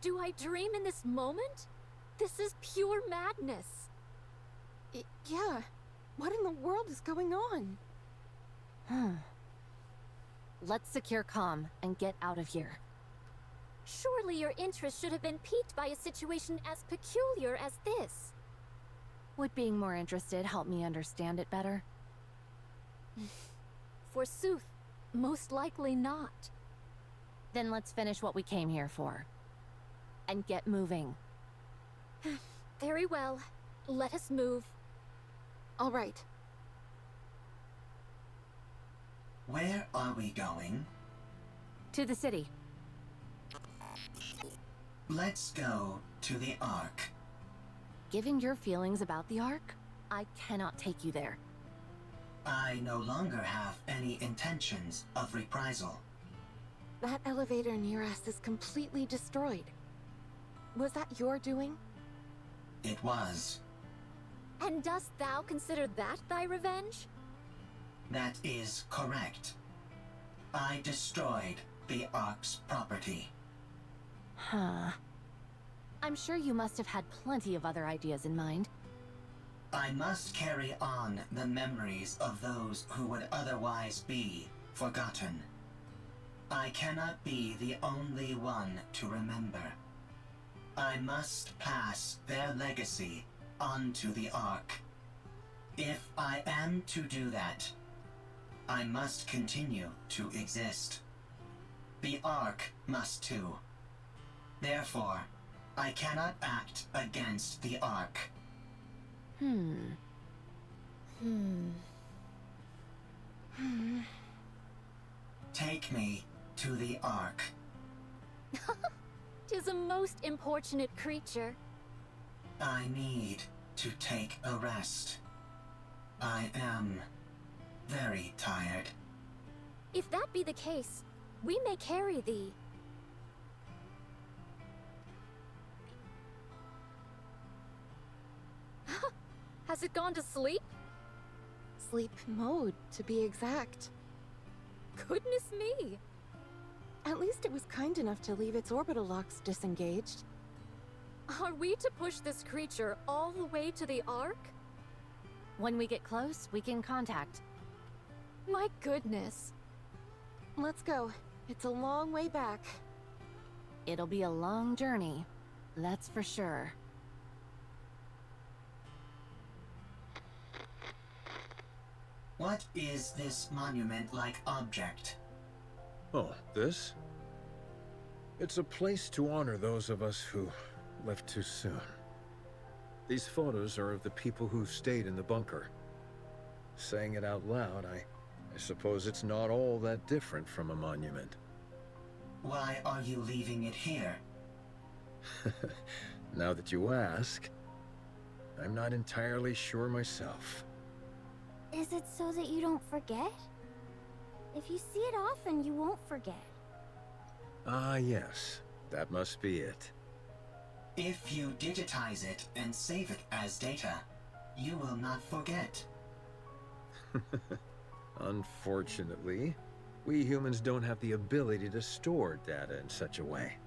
Do I dream in this moment? This is pure madness. Yeah. What in the world is going on? Let's secure comm and get out of here. Surely your interest should have been piqued by a situation as peculiar as this. Would being more interested help me understand it better? Forsooth, most likely not. Then let's finish what we came here for. And get moving. Very well. Let us move. All right. Where are we going? To the city. Let's go to the Ark. Given your feelings about the Ark, I cannot take you there. I no longer have any intentions of reprisal. That elevator near us is completely destroyed. Was that your doing? It was. And dost thou consider that thy revenge? That is correct. I destroyed the Ark's property. Huh. I'm sure you must have had plenty of other ideas in mind. I must carry on the memories of those who would otherwise be forgotten. I cannot be the only one to remember. I must pass their legacy onto the Ark. If I am to do that, I must continue to exist. The Ark must too. Therefore, I cannot act against the Ark. Take me to the Ark. 'Tis a most importunate creature. I need to take a rest. I am very tired. If that be the case, we may carry thee. Has it gone to sleep? Sleep mode, to be exact. Goodness me! At least it was kind enough to leave its orbital locks disengaged. Are we to push this creature all the way to the Ark? When we get close, we can contact. My goodness. Let's go. It's a long way back. It'll be a long journey, that's for sure. What is this monument-like object? Oh, this? It's a place to honor those of us who left too soon. These photos are of the people who stayed in the bunker. Saying it out loud, I suppose it's not all that different from a monument. Why are you leaving it here? Now that you ask, I'm not entirely sure myself. Is it so that you don't forget? If you see it often, you won't forget. Ah, yes. That must be it. If you digitize it and save it as data, you will not forget. Unfortunately, we humans don't have the ability to store data in such a way.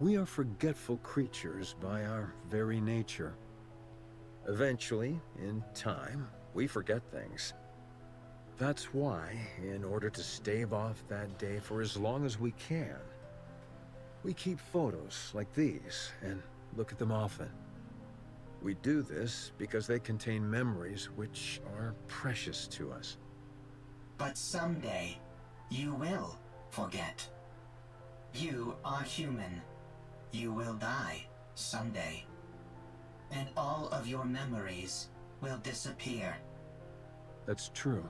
We are forgetful creatures by our very nature. Eventually, in time, we forget things. That's why, in order to stave off that day for as long as we can, we keep photos like these and look at them often. We do this because they contain memories which are precious to us. But someday, you will forget. You are human. You will die someday. And all of your memories will disappear. That's true.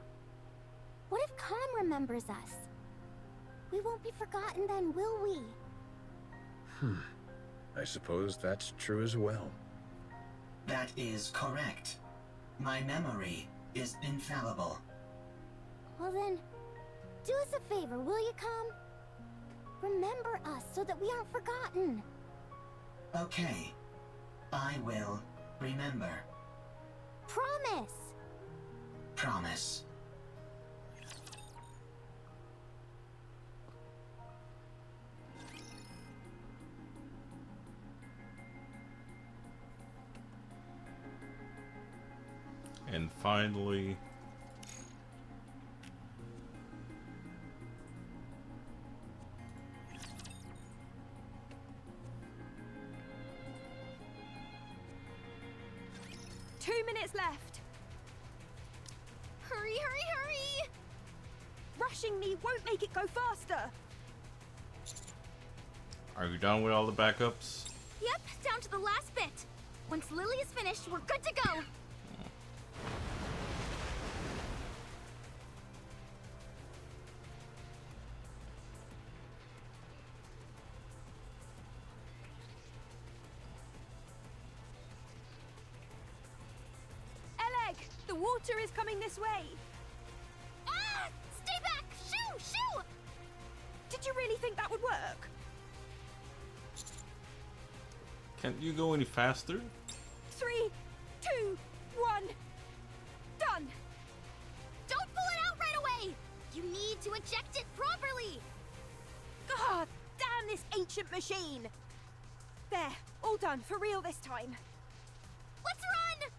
What if Calm remembers us? We won't be forgotten then, will we? I suppose that's true as well. That is correct. My memory is infallible. Well then, do us a favor, will you, Calm? Remember us so that we aren't forgotten. Okay. I will remember. Promise! Promise. And finally... Minutes left. Hurry, hurry, hurry! Rushing me won't make it go faster. Are you done with all the backups? Yep, down to the last bit. Once Lily is finished, we're good to go. The water is coming this way. Ah! Stay back! Shoo! Shoo! Did you really think that would work? Can't you go any faster? 3, 2, 1. Done! Don't pull it out right away! You need to eject it properly! God damn this ancient machine! There, all done, for real this time. Let's run!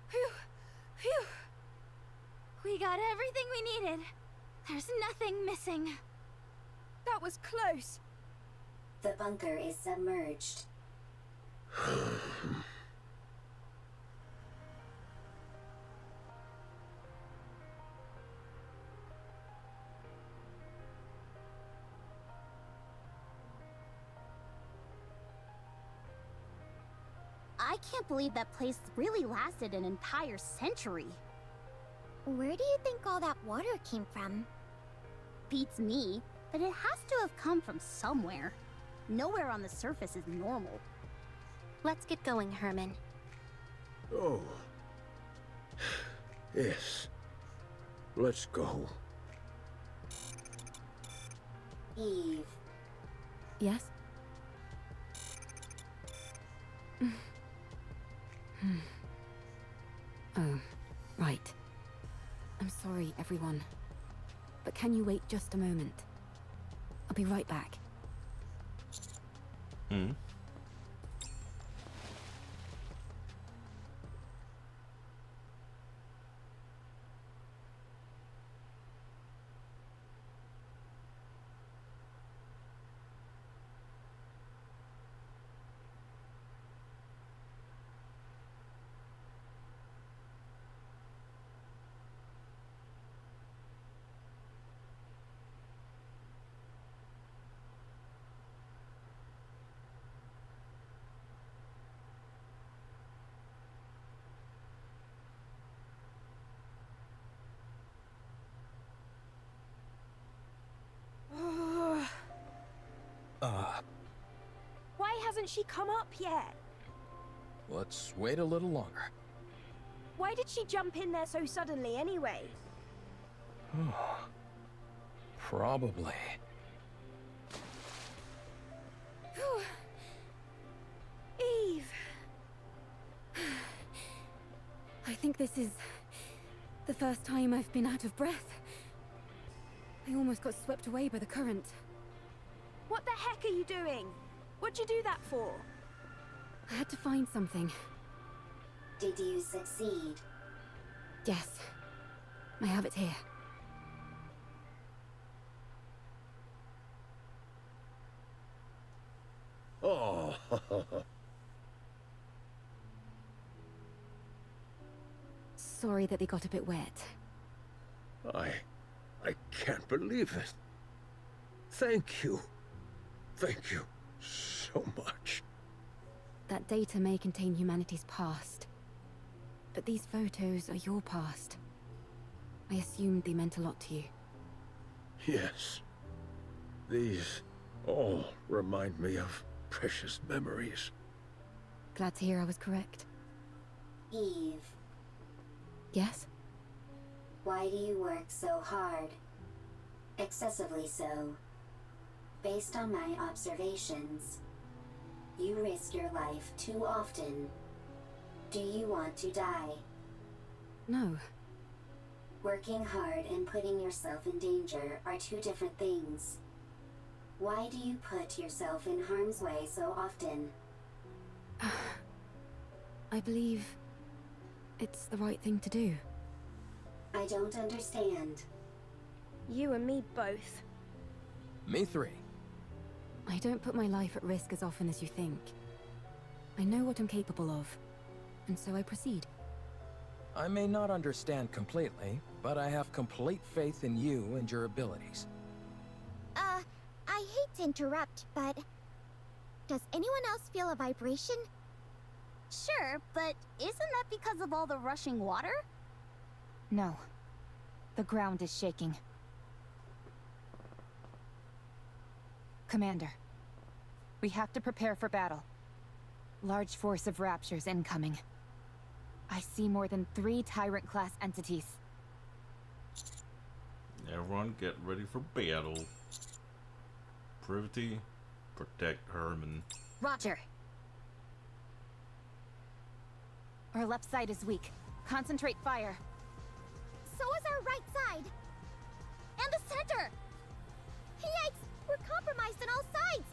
Phew, phew. We got everything we needed. There's nothing missing. That was close. The bunker is submerged. I can't believe that place really lasted an entire century. Where do you think all that water came from? Beats me, but it has to have come from somewhere. Nowhere on the surface is normal. Let's get going, Herman. Oh. Yes. Let's go. Eve. Yes? Oh, right. I'm sorry, everyone. But can you wait just a moment? I'll be right back. Why hasn't she come up yet? Let's wait a little longer. Why did she jump in there so suddenly anyway? Probably. Eve! I think this is the first time I've been out of breath. I almost got swept away by the current. What the heck are you doing? What'd you do that for? I had to find something. Did you succeed? Yes. I have it here. Oh, Sorry that they got a bit wet. I can't believe it. Thank you. Thank you so much. That data may contain humanity's past. But these photos are your past. I assumed they meant a lot to you. Yes. These all remind me of precious memories. Glad to hear I was correct. Eve, Yes? why do you work so hard? Excessively so. Based on my observations, you risk your life too often. Do you want to die? No. Working hard and putting yourself in danger are two different things. Why do you put yourself in harm's way so often? I believe it's the right thing to do. I don't understand. You and me both. Me three. I don't put my life at risk as often as you think. I know what I'm capable of, and so I proceed. I may not understand completely, but I have complete faith in you and your abilities. I hate to interrupt, but does anyone else feel a vibration? Sure, but isn't that because of all the rushing water? No. The ground is shaking. Commander, we have to prepare for battle. Large force of Raptures incoming. I see more than 3 Tyrant-class entities. Everyone get ready for battle. Privity, protect Herman. Roger. Our left side is weak. Concentrate fire. So is our right side! And the center! Yikes! We're compromised on all sides!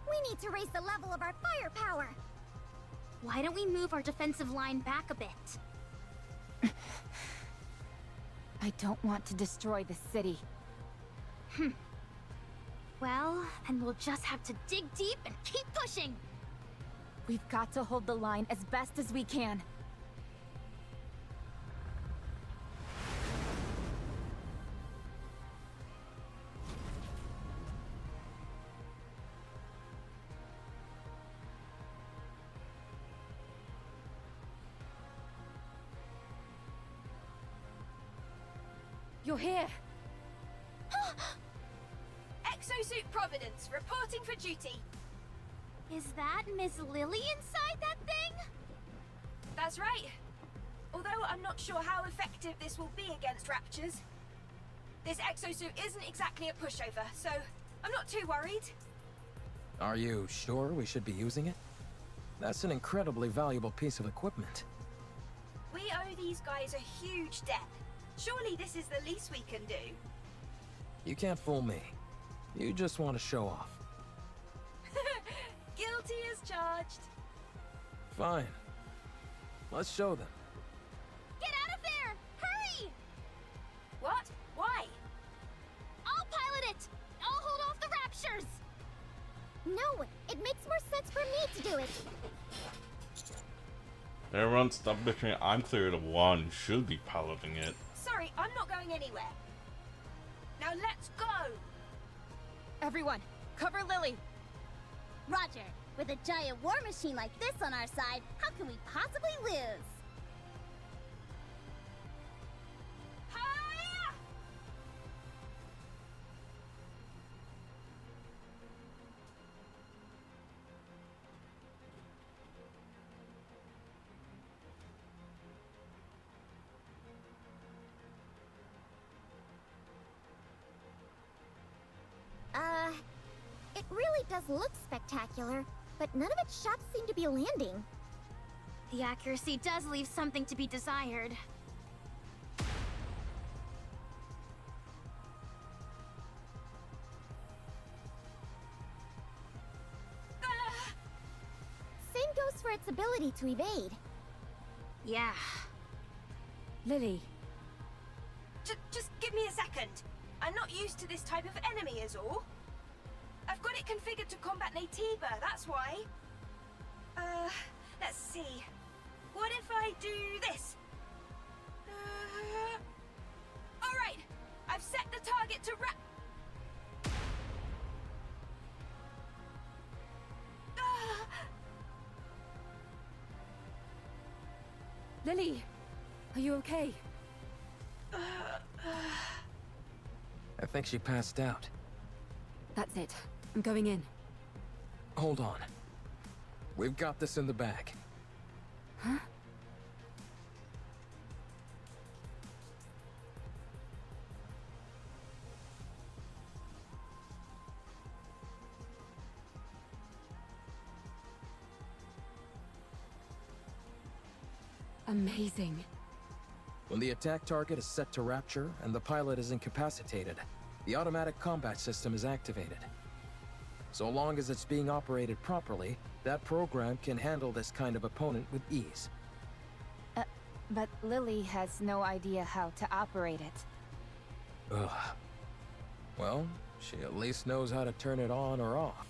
We need to raise the level of our firepower! Why don't we move our defensive line back a bit? I don't want to destroy the city. Well, then we'll just have to dig deep and keep pushing! We've got to hold the line as best as we can. You're here! Exosuit Providence, reporting for duty. Is that Miss Lily inside that thing? That's right. Although I'm not sure how effective this will be against Raptures. This exosuit isn't exactly a pushover, so I'm not too worried. Are you sure we should be using it? That's an incredibly valuable piece of equipment. We owe these guys a huge debt. Surely this is the least we can do. You can't fool me. You just want to show off. Guilty as charged. Fine. Let's show them. Get out of there! Hurry! What? Why? I'll pilot it! I'll hold off the Raptures! No, it makes more sense for me to do it. Everyone stop bitching. I'm clear to one. Should be piloting it. Sorry, I'm not going anywhere. Now let's go! Everyone, cover Lily! Roger. With a giant war machine like this on our side, how can we possibly lose? Hi-ya! It really does look spectacular, but none of its shots seem to be landing. The accuracy does leave something to be desired. Same goes for its ability to evade. Yeah. Lily. Just give me a second. I'm not used to this type of enemy is all. I've got it configured to combat Naytiba, that's why. Let's see. What if I do this? Alright, I've set the target to Lily, are you okay? I think she passed out. That's it. I'm going in. Hold on. We've got this in the bag. Huh? Amazing. When the attack target is set to Rapture and the pilot is incapacitated, the automatic combat system is activated. So long as it's being operated properly, that program can handle this kind of opponent with ease. But Lily has no idea how to operate it. Ugh. Well, she at least knows how to turn it on or off.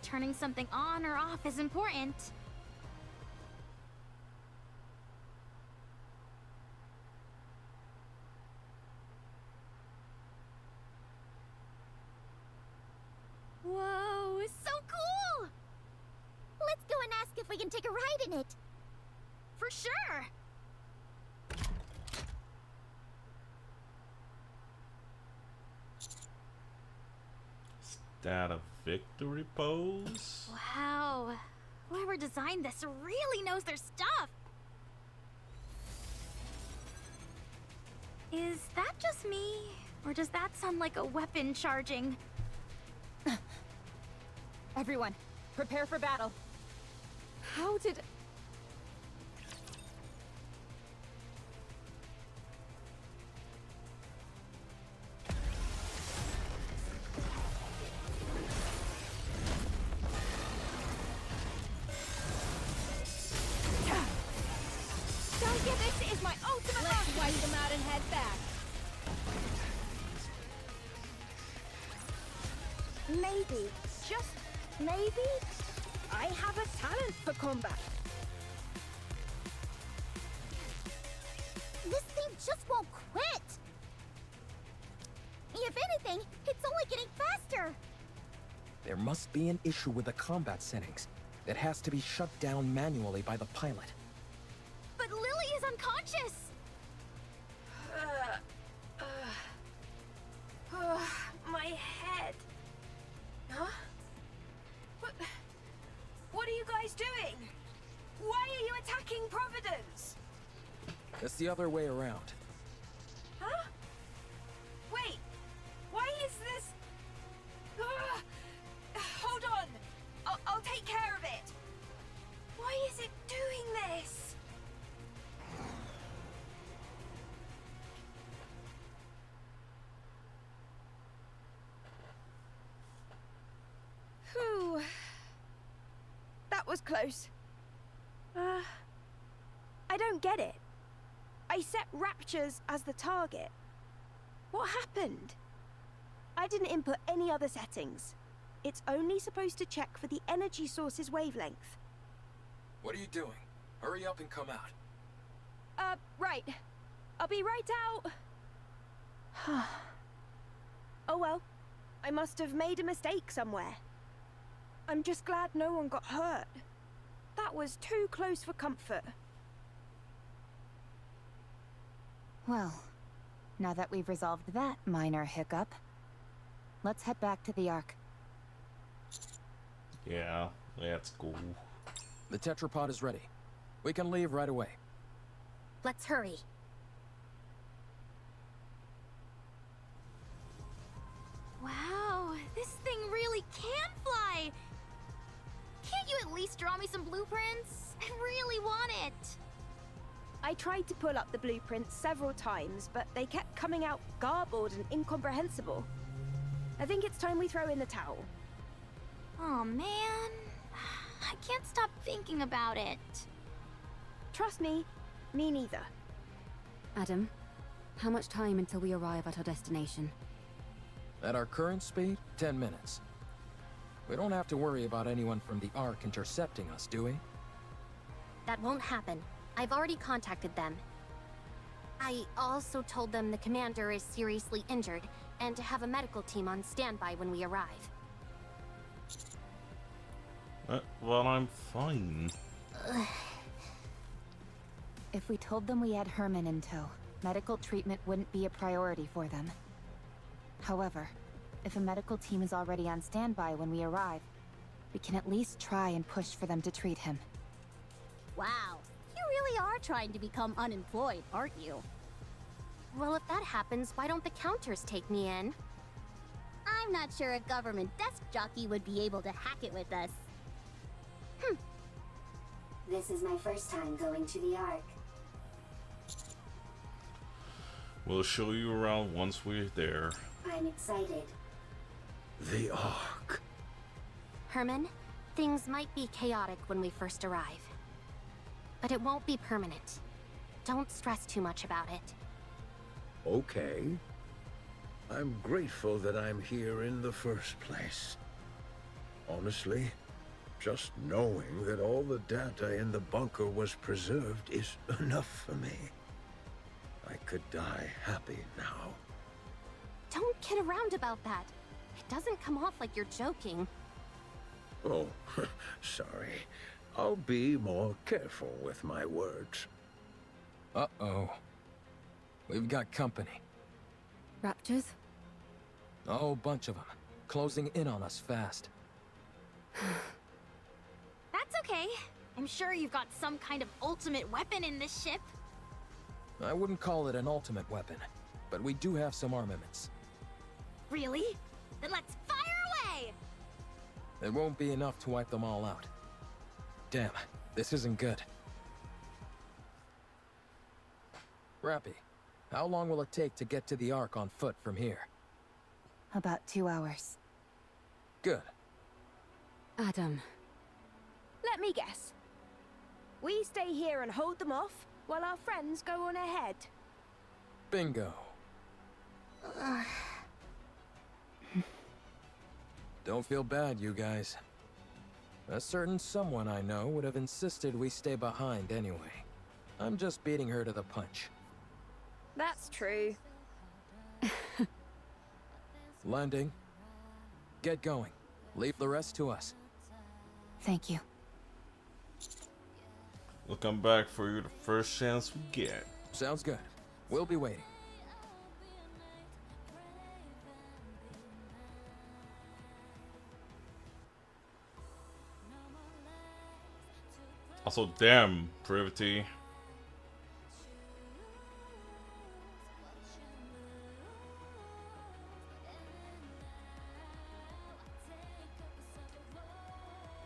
Turning something on or off is important. Whoa, it's so cool! Let's go and ask if we can take a ride in it. For sure! Is that a victory pose? Wow. Whoever designed this really knows their stuff. Is that just me? Or does that sound like a weapon charging? Everyone, prepare for battle. How did... Nikke, this is my ultimate Let's wipe them out and head back. Maybe, just maybe, I have a talent for combat. This thing just won't quit! If anything, it's only getting faster! There must be an issue with the combat settings that has to be shut down manually by the pilot. But Lily is unconscious! My head. Huh? What are you guys doing? Why are you attacking Providence? It's the other way around. Huh? Wait, why is this... Hold on, I'll take care of it. Why is it doing this? Whew. That was close. I don't get it. I set Raptures as the target. What happened? I didn't input any other settings. It's only supposed to check for the energy source's wavelength. What are you doing? Hurry up and come out. Right. I'll be right out. Oh well. I must have made a mistake somewhere. I'm just glad no one got hurt. That was too close for comfort. Well, now that we've resolved that minor hiccup, let's head back to the Ark. Yeah, let's go. The tetrapod is ready. We can leave right away. Let's hurry. Wow, this thing really can fly! Can't you at least draw me some blueprints? I really want it! I tried to pull up the blueprints several times, but they kept coming out garbled and incomprehensible. I think it's time we throw in the towel. Oh man, I can't stop thinking about it. Trust me, me neither. Adam, how much time until we arrive at our destination? At our current speed, 10 minutes. We don't have to worry about anyone from the Ark intercepting us, do we? That won't happen. I've already contacted them. I also told them the commander is seriously injured and to have a medical team on standby when we arrive. Well, I'm fine. If we told them we had Herman in tow, medical treatment wouldn't be a priority for them. However, if a medical team is already on standby when we arrive, we can at least try and push for them to treat him. Wow, you really are trying to become unemployed, aren't you? Well, if that happens, why don't the counters take me in? I'm not sure a government desk jockey would be able to hack it with us. This is my first time going to the Ark. We'll show you around once we're there. I'm excited. The Ark. Herman, things might be chaotic when we first arrive. But it won't be permanent. Don't stress too much about it. Okay. I'm grateful that I'm here in the first place. Honestly, just knowing that all the data in the bunker was preserved is enough for me. I could die happy now. Don't kid around about that. It doesn't come off like you're joking. Oh, sorry. I'll be more careful with my words. Uh-oh. We've got company. Raptors? A whole bunch of them. Closing in on us fast. That's okay. I'm sure you've got some kind of ultimate weapon in this ship. I wouldn't call it an ultimate weapon, but we do have some armaments. Really? Then let's fire away! It won't be enough to wipe them all out. Damn, this isn't good. Rappy, how long will it take to get to the Ark on foot from here? About 2 hours. Good. Adam. Let me guess. We stay here and hold them off, while our friends go on ahead. Bingo. Don't feel bad, you guys. A certain someone I know would have insisted we stay behind anyway. I'm just beating her to the punch. That's true. Landing. Get going. Leave the rest to us. Thank you. We'll come back for you the first chance we get. Sounds good. We'll be waiting. Also, damn, Privity.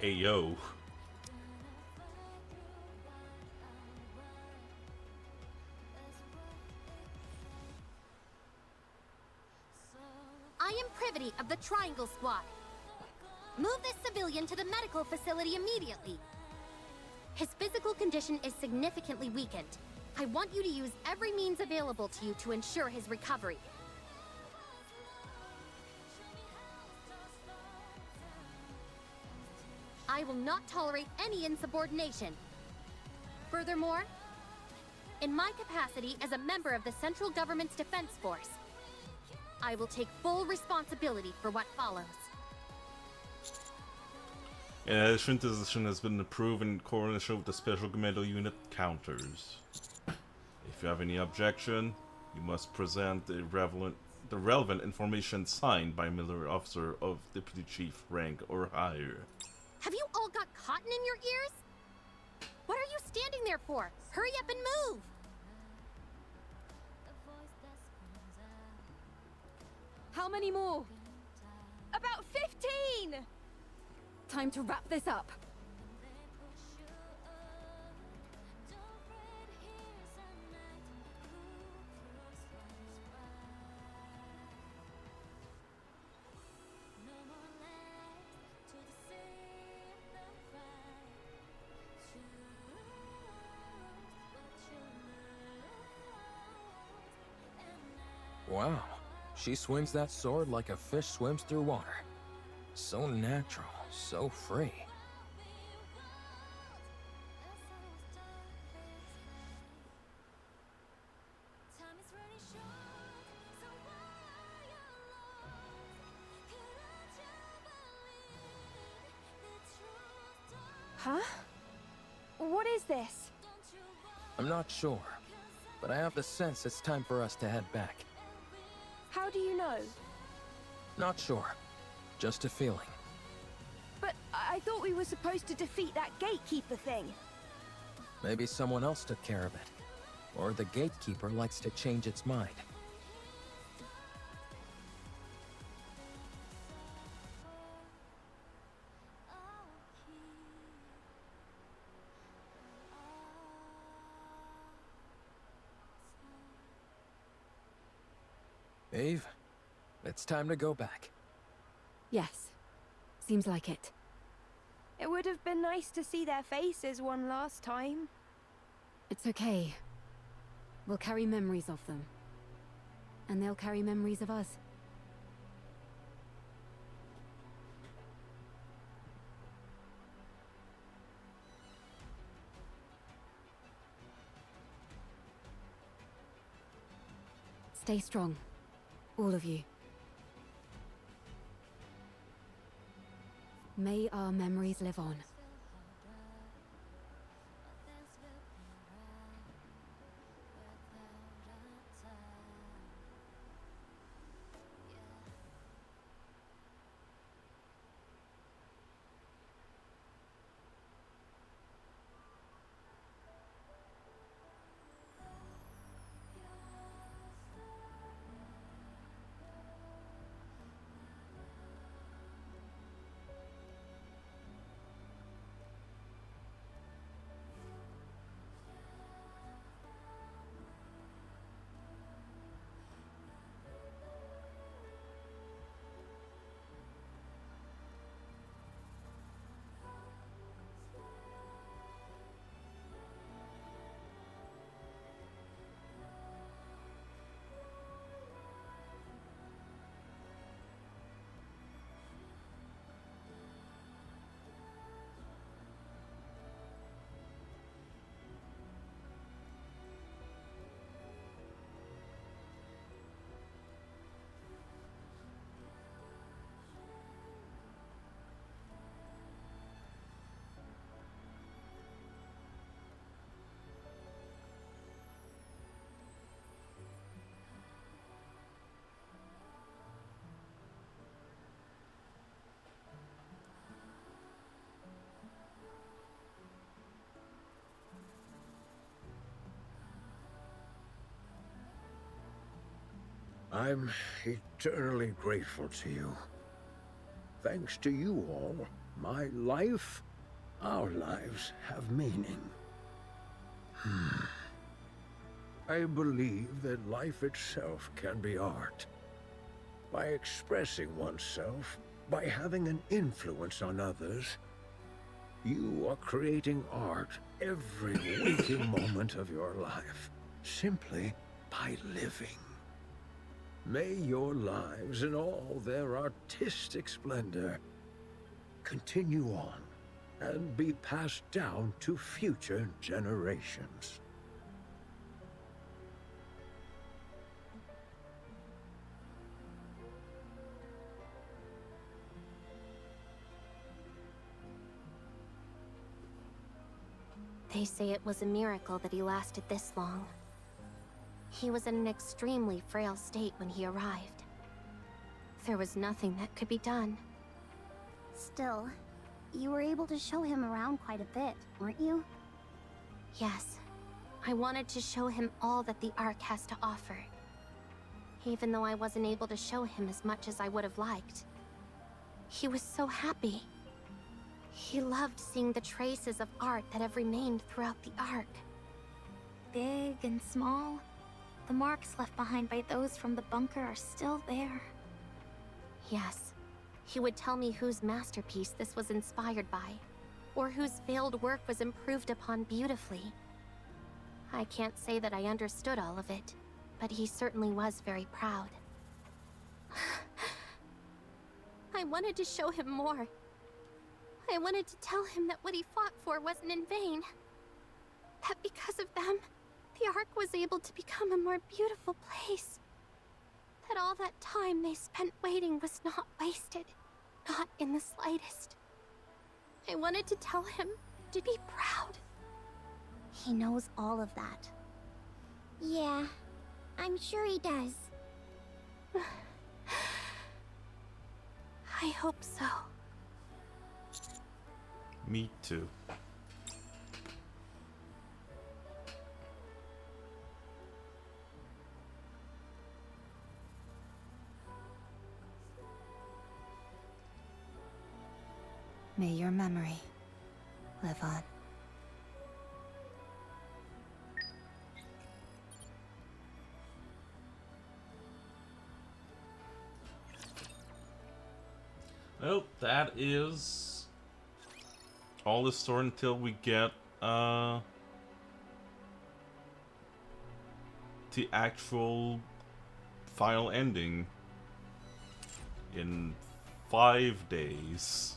Ayo. I am Privity of the Triangle Squad. Move this civilian to the medical facility immediately. His physical condition is significantly weakened. I want you to use every means available to you to ensure his recovery. I will not tolerate any insubordination. Furthermore, in my capacity as a member of the Central Government's Defense Force, I will take full responsibility for what follows. Yeah, this decision has been approved in coordination with the Special Commando Unit counters. If you have any objection, you must present the relevant information signed by a military officer of Deputy Chief rank or higher. Have you all got cotton in your ears? What are you standing there for? Hurry up and move! How many more? About 15! Time to wrap this up. Wow. She swings that sword like a fish swims through water. So natural, so free. Huh? What is this? I'm not sure, but I have the sense it's time for us to head back. How do you know? Not sure. Just a feeling. But I thought we were supposed to defeat that gatekeeper thing. Maybe someone else took care of it. Or the gatekeeper likes to change its mind. Eve, it's time to go back. Yes. Seems like it. It would have been nice to see their faces one last time. It's okay. We'll carry memories of them. And they'll carry memories of us. Stay strong. All of you. May our memories live on. I'm eternally grateful to you. Thanks to you all, my life, our lives have meaning. I believe that life itself can be art. By expressing oneself, by having an influence on others, you are creating art every waking moment of your life, simply by living. May your lives in all their artistic splendor continue on and be passed down to future generations. They say it was a miracle that he lasted this long. He was in an extremely frail state when he arrived. There was nothing that could be done. Still, you were able to show him around quite a bit, weren't you? Yes. I wanted to show him all that the Ark has to offer. Even though I wasn't able to show him as much as I would have liked. He was so happy. He loved seeing the traces of art that have remained throughout the Ark. Big and small, the marks left behind by those from the bunker are still there. Yes. He would tell me whose masterpiece this was inspired by, or whose failed work was improved upon beautifully. I can't say that I understood all of it, but he certainly was very proud. I I wanted to show him more. I wanted to tell him that what he fought for wasn't in vain. That because of them, the Ark was able to become a more beautiful place. That all that time they spent waiting was not wasted. Not in the slightest. I wanted to tell him to be proud. He knows all of that. Yeah, I'm sure he does. I hope so. Me too. May your memory live on. Well, that is all the story until we get the actual final ending in 5 days.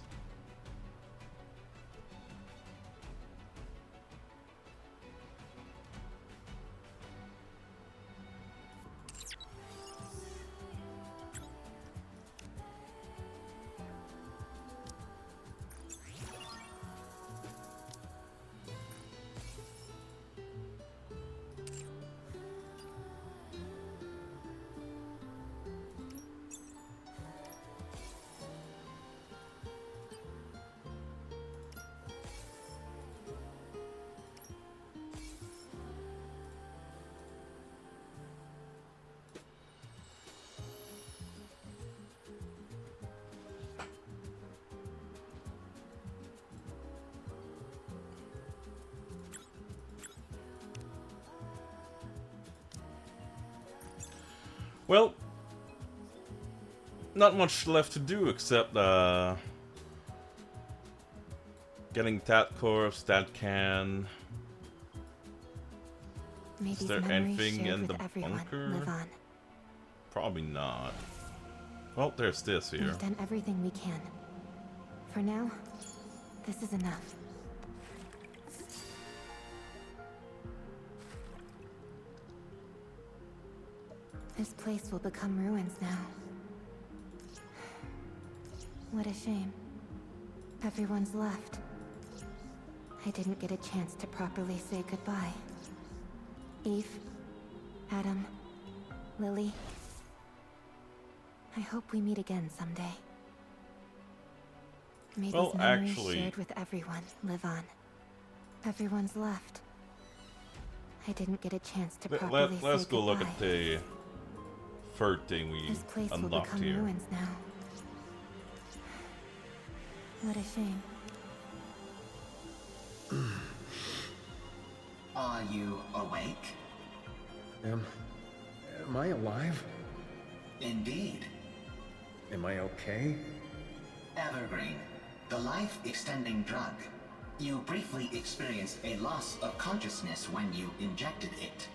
Well, not much left to do except getting that corpse, that can. May Is these there memories anything shared in with the everyone bunker? live on. Probably not. Well, there's this here. We've done everything we can. For now, this is enough. This place will become ruins now. What a shame. Everyone's left. I didn't get a chance to properly say goodbye. Eve, Adam, Lily. I hope we meet again someday. May Well, these memories actually- shared with everyone live on. Everyone's left. I didn't get a chance to properly say Let's go look goodbye. at the third thing we This place will unlocked become here. ruins now. What a shame. Are you awake? Am I alive? Indeed. Am I okay? Evergreen, the life-extending drug. You briefly experienced a loss of consciousness when you injected it.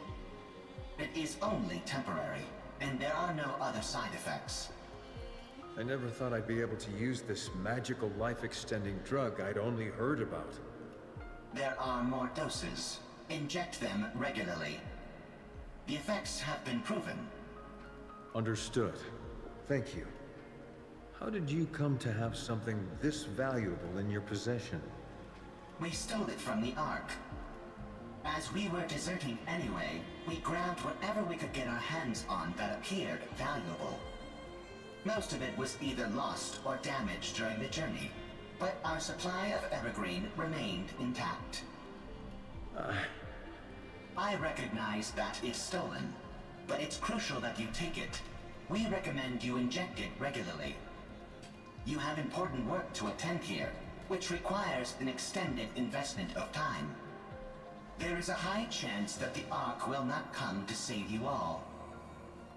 It is only temporary, and there are no other side effects. I never thought I'd be able to use this magical life-extending drug I'd only heard about. There are more doses. Inject them regularly. The effects have been proven. Understood. Thank you. How did you come to have something this valuable in your possession? We stole it from the Ark. As we were deserting anyway, we grabbed whatever we could get our hands on that appeared valuable. Most of it was either lost or damaged during the journey, but our supply of Evergreen remained intact. I recognize that it's stolen, but it's crucial that you take it. We recommend you inject it regularly. You have important work to attend here, which requires an extended investment of time. There is a high chance that the Ark will not come to save you all.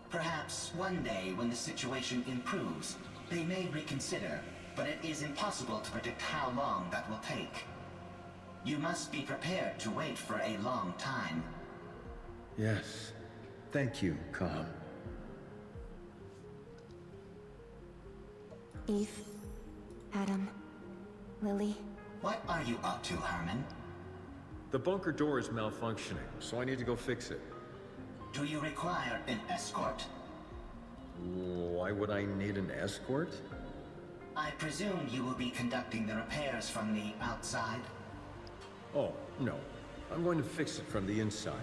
Perhaps one day when the situation improves, they may reconsider, but it is impossible to predict how long that will take. You must be prepared to wait for a long time. Yes. Thank you, Com. Eve, Adam, Lily. What are you up to, Herman? The bunker door is malfunctioning, so I need to go fix it. Do you require an escort? Why would I need an escort? I presume you will be conducting the repairs from the outside? Oh, no. I'm going to fix it from the inside.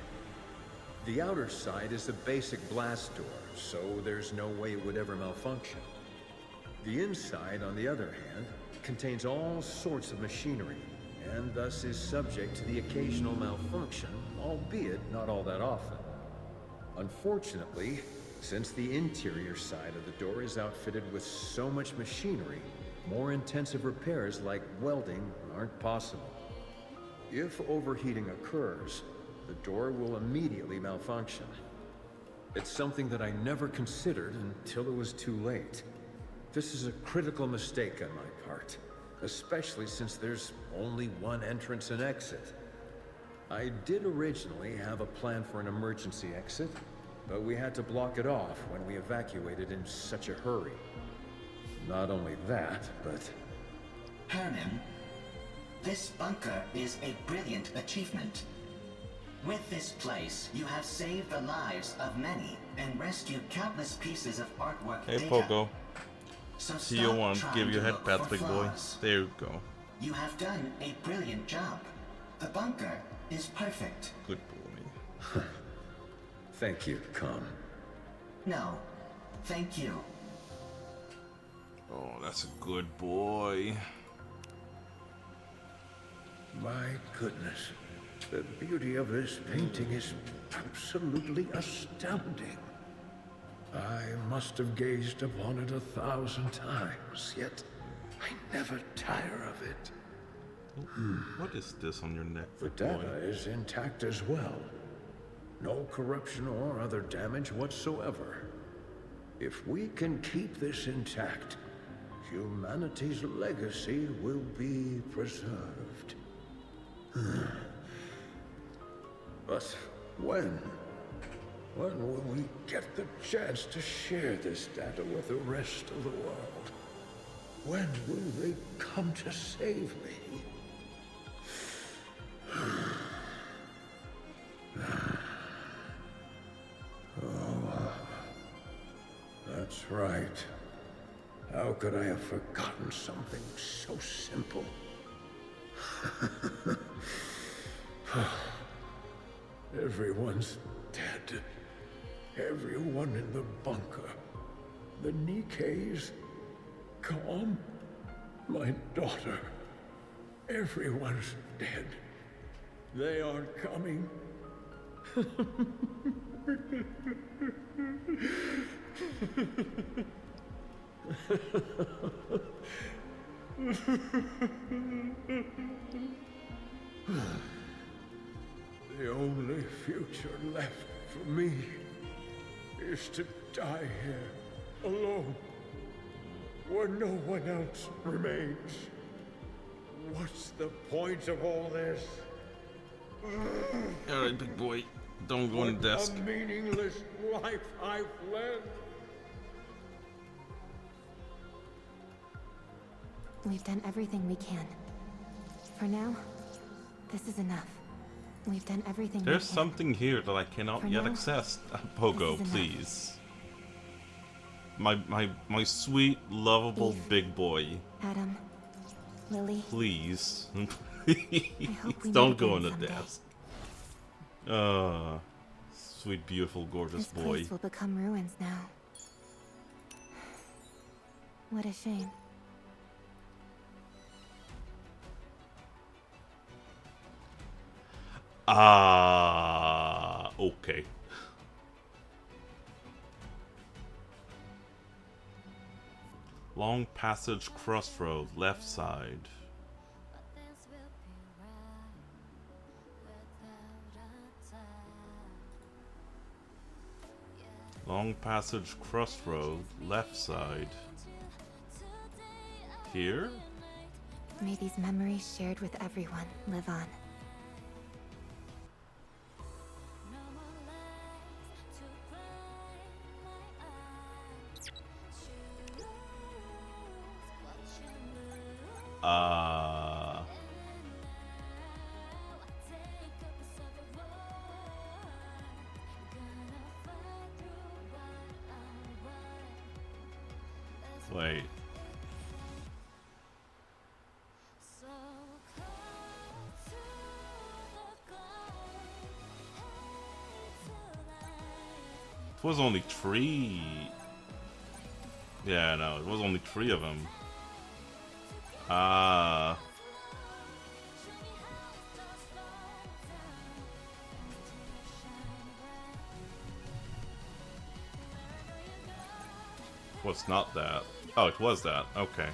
The outer side is a basic blast door, so there's no way it would ever malfunction. The inside, on the other hand, contains all sorts of machinery, and thus is subject to the occasional malfunction, albeit not all that often. Unfortunately, since the interior side of the door is outfitted with so much machinery, more intensive repairs like welding aren't possible. If overheating occurs, the door will immediately malfunction. It's something that I never considered until it was too late. This is a critical mistake on my part, especially since there's only one entrance and exit. I did originally have a plan for an emergency exit, but we had to block it off when we evacuated in such a hurry. Not only that, but... Herman, this bunker is a brilliant achievement. With this place, you have saved the lives of many and rescued countless pieces of artwork Hey, data. Pogo. So See you one. stop Give trying you a to head look pat, for big boy. flaws. There you go. You have done a brilliant job. The bunker is perfect. Good boy. Thank you, Con. No, thank you. Oh, that's a good boy. My goodness. The beauty of this painting is absolutely astounding. I must have gazed upon it 1,000 times, yet I never tire of it. What is this on your neck, The big boy? data is intact as well. No corruption or other damage whatsoever. If we can keep this intact, humanity's legacy will be preserved. But when? When will we get the chance to share this data with the rest of the world? When will they come to save me? Oh, that's right. How could I have forgotten something so simple? Everyone's dead. Everyone in the bunker. The Nikkes. Calm. My daughter. Everyone's dead. They aren't coming. The only future left for me is to die here, alone, where no one else remains. What's the point of all this? Alright, big boy. Don't go on the desk. A meaningless life I've led. We've done everything we can. For now, this is enough. We've done everything There's we can. something here that I cannot For yet now, access. Pogo, this is enough. please. My sweet, lovable Eve. big boy. Adam, Lily. Please. hope we Don't meet go on again the someday. desk. Sweet, beautiful, gorgeous This boy. place will become ruins now. What a shame. Okay. Long passage crossroad, left side. Long passage crossroad, left side. Here? May these memories shared with everyone live on. Wait. It was only 3. Yeah, no, it was only 3 of them. Ah. Was not that. Oh, it was that. Okay.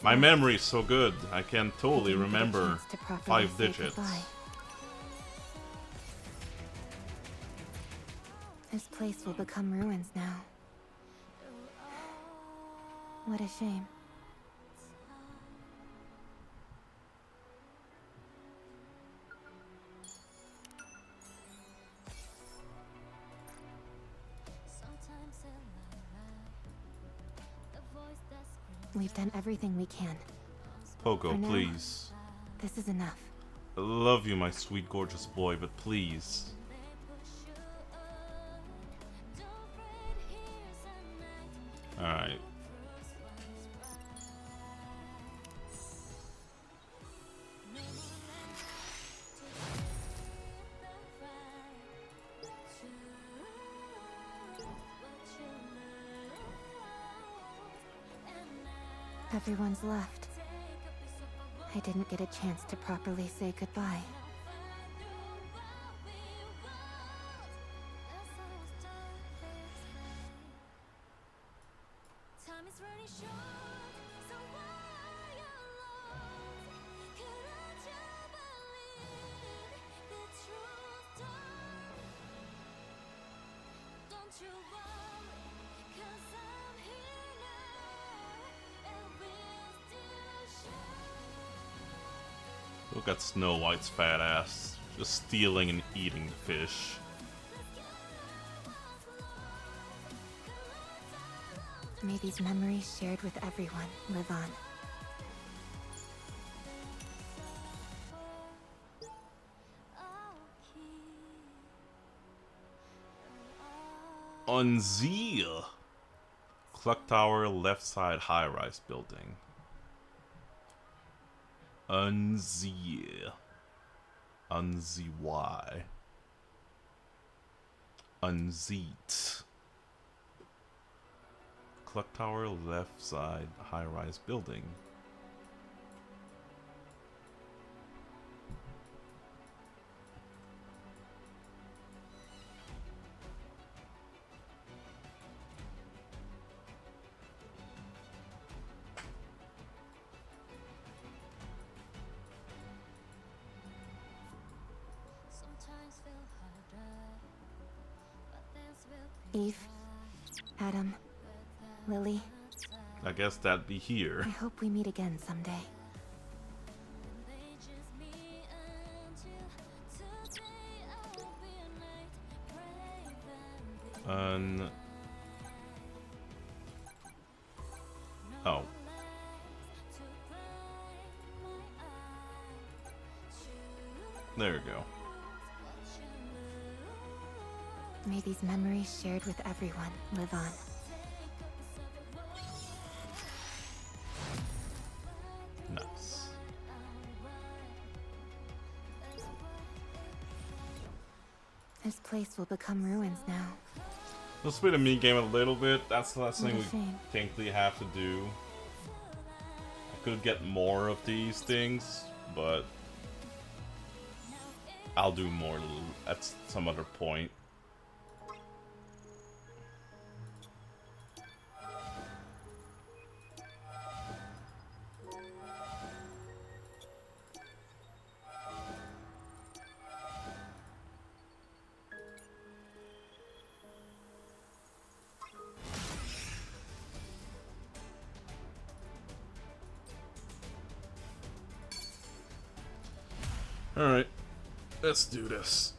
My memory is so good. I can totally remember 5 digits. This place will become ruins now. What a shame. We've done everything we can. Pogo, please. This is enough. I love you, my sweet, gorgeous boy, but please. Alright. Everyone's left. I didn't get a chance to properly say goodbye. Look at Snow White's fat ass, just stealing and eating the fish. May these memories shared with everyone live on. Unzeal. Clock Tower, left side, high-rise building. Unzeal. Unzy. Unzeet. Clock Tower, left side, high-rise building. Eve, Adam, Lily. I guess that'd be here. I hope we meet again someday. Oh. There we go. May these memories shared with everyone live on. Nice. This place will become ruins now. Let's play the mini game a little bit. That's the last thing we shame. technically have to do. I could get more of these things, but I'll do more at some other point. Alright, let's do this.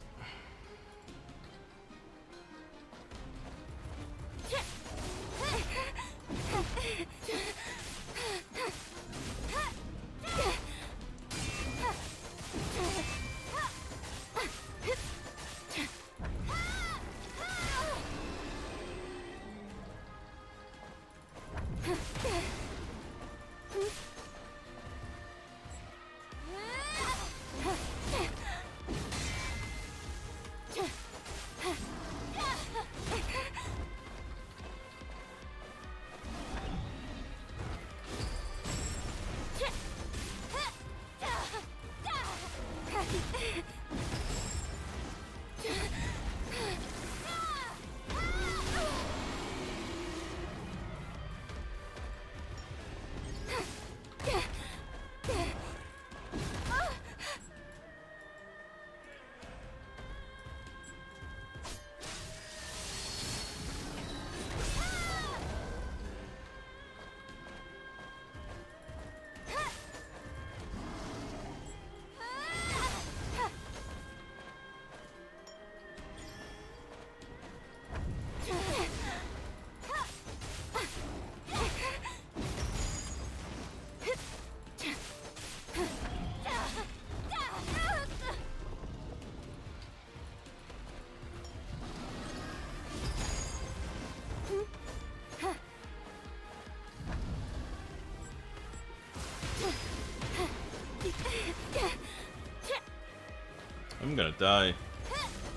I'm gonna die.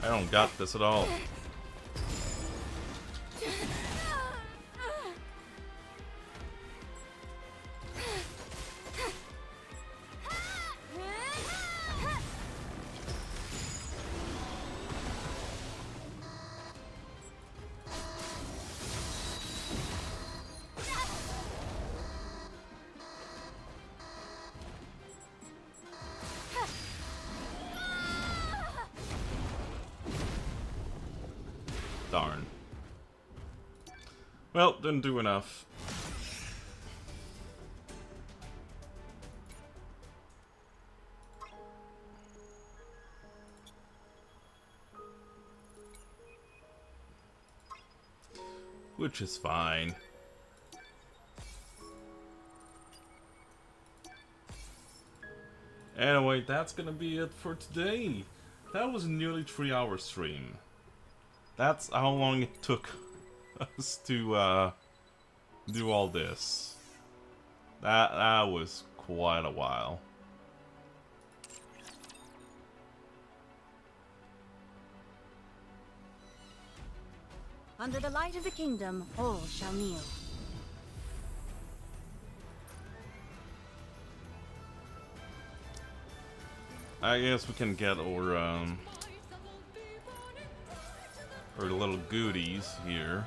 I don't got this at all. Darn. Well, didn't do enough. Which is fine. Anyway, that's gonna be it for today. That was a nearly 3-hour stream. That's how long it took us to do all this. That was quite a while. Under the light of the kingdom, all shall kneel. I guess we can get our little goodies here.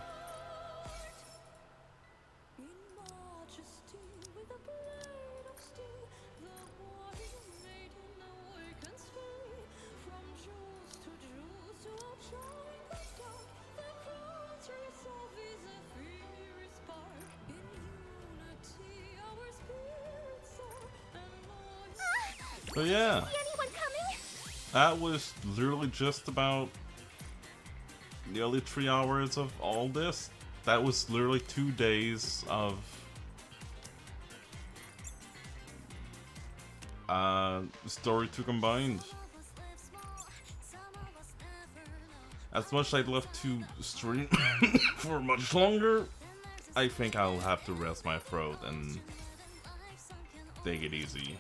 So yeah, that was literally just about nearly 3 hours of all this. That was literally 2 days of story 2 combined. As much as I'd love to stream for much longer, I think I'll have to rest my throat and take it easy.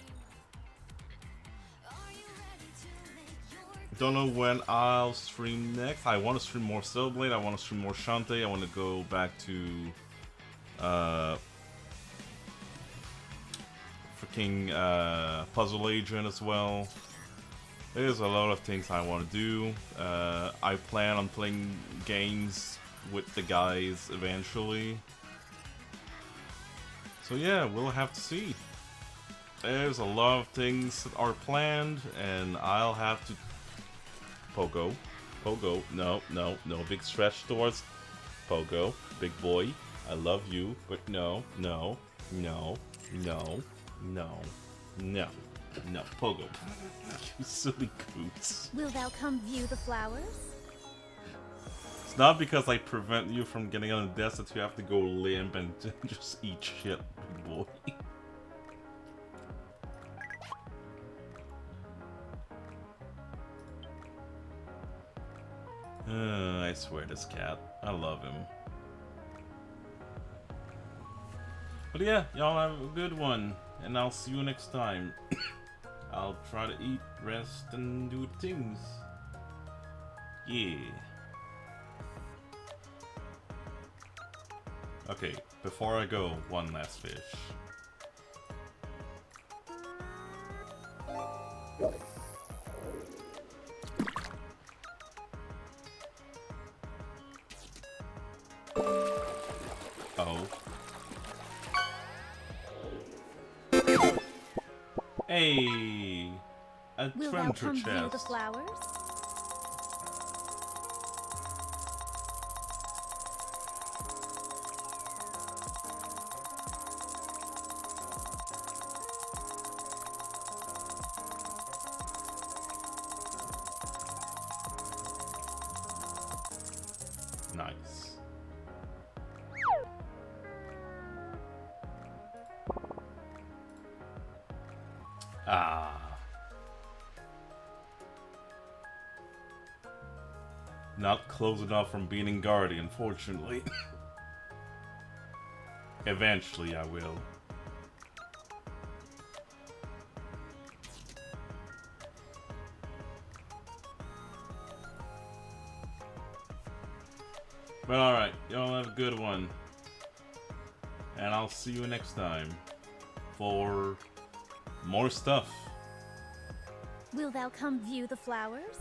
Don't know when I'll stream next. I want to stream more Cellblade, I want to stream more Shantae, I want to go back to freaking Puzzle Agent as well. There's a lot of things I want to do. I plan on playing games with the guys eventually. So yeah, we'll have to see. There's a lot of things that are planned, and I'll have to Pogo. Pogo. No, no, no big stretch towards Pogo. Big boy. I love you, but no, no, no, no, no, no, no. Pogo. You silly goose. Will thou come view the flowers? It's not because I prevent you from getting on the desk that you have to go limp and just eat shit, big boy. I swear this cat. I love him. But yeah, y'all have a good one, and I'll see you next time. I'll try to eat, rest, and do things. Yeah. Okay, before I go, one last fish. Oh. Hey! A Will thou treasure come view the chest. flowers? Nice. Ah. Not close enough from beating Guardian, unfortunately. Eventually I will. But alright, y'all have a good one. And I'll see you next time for more stuff. Will thou come view the flowers?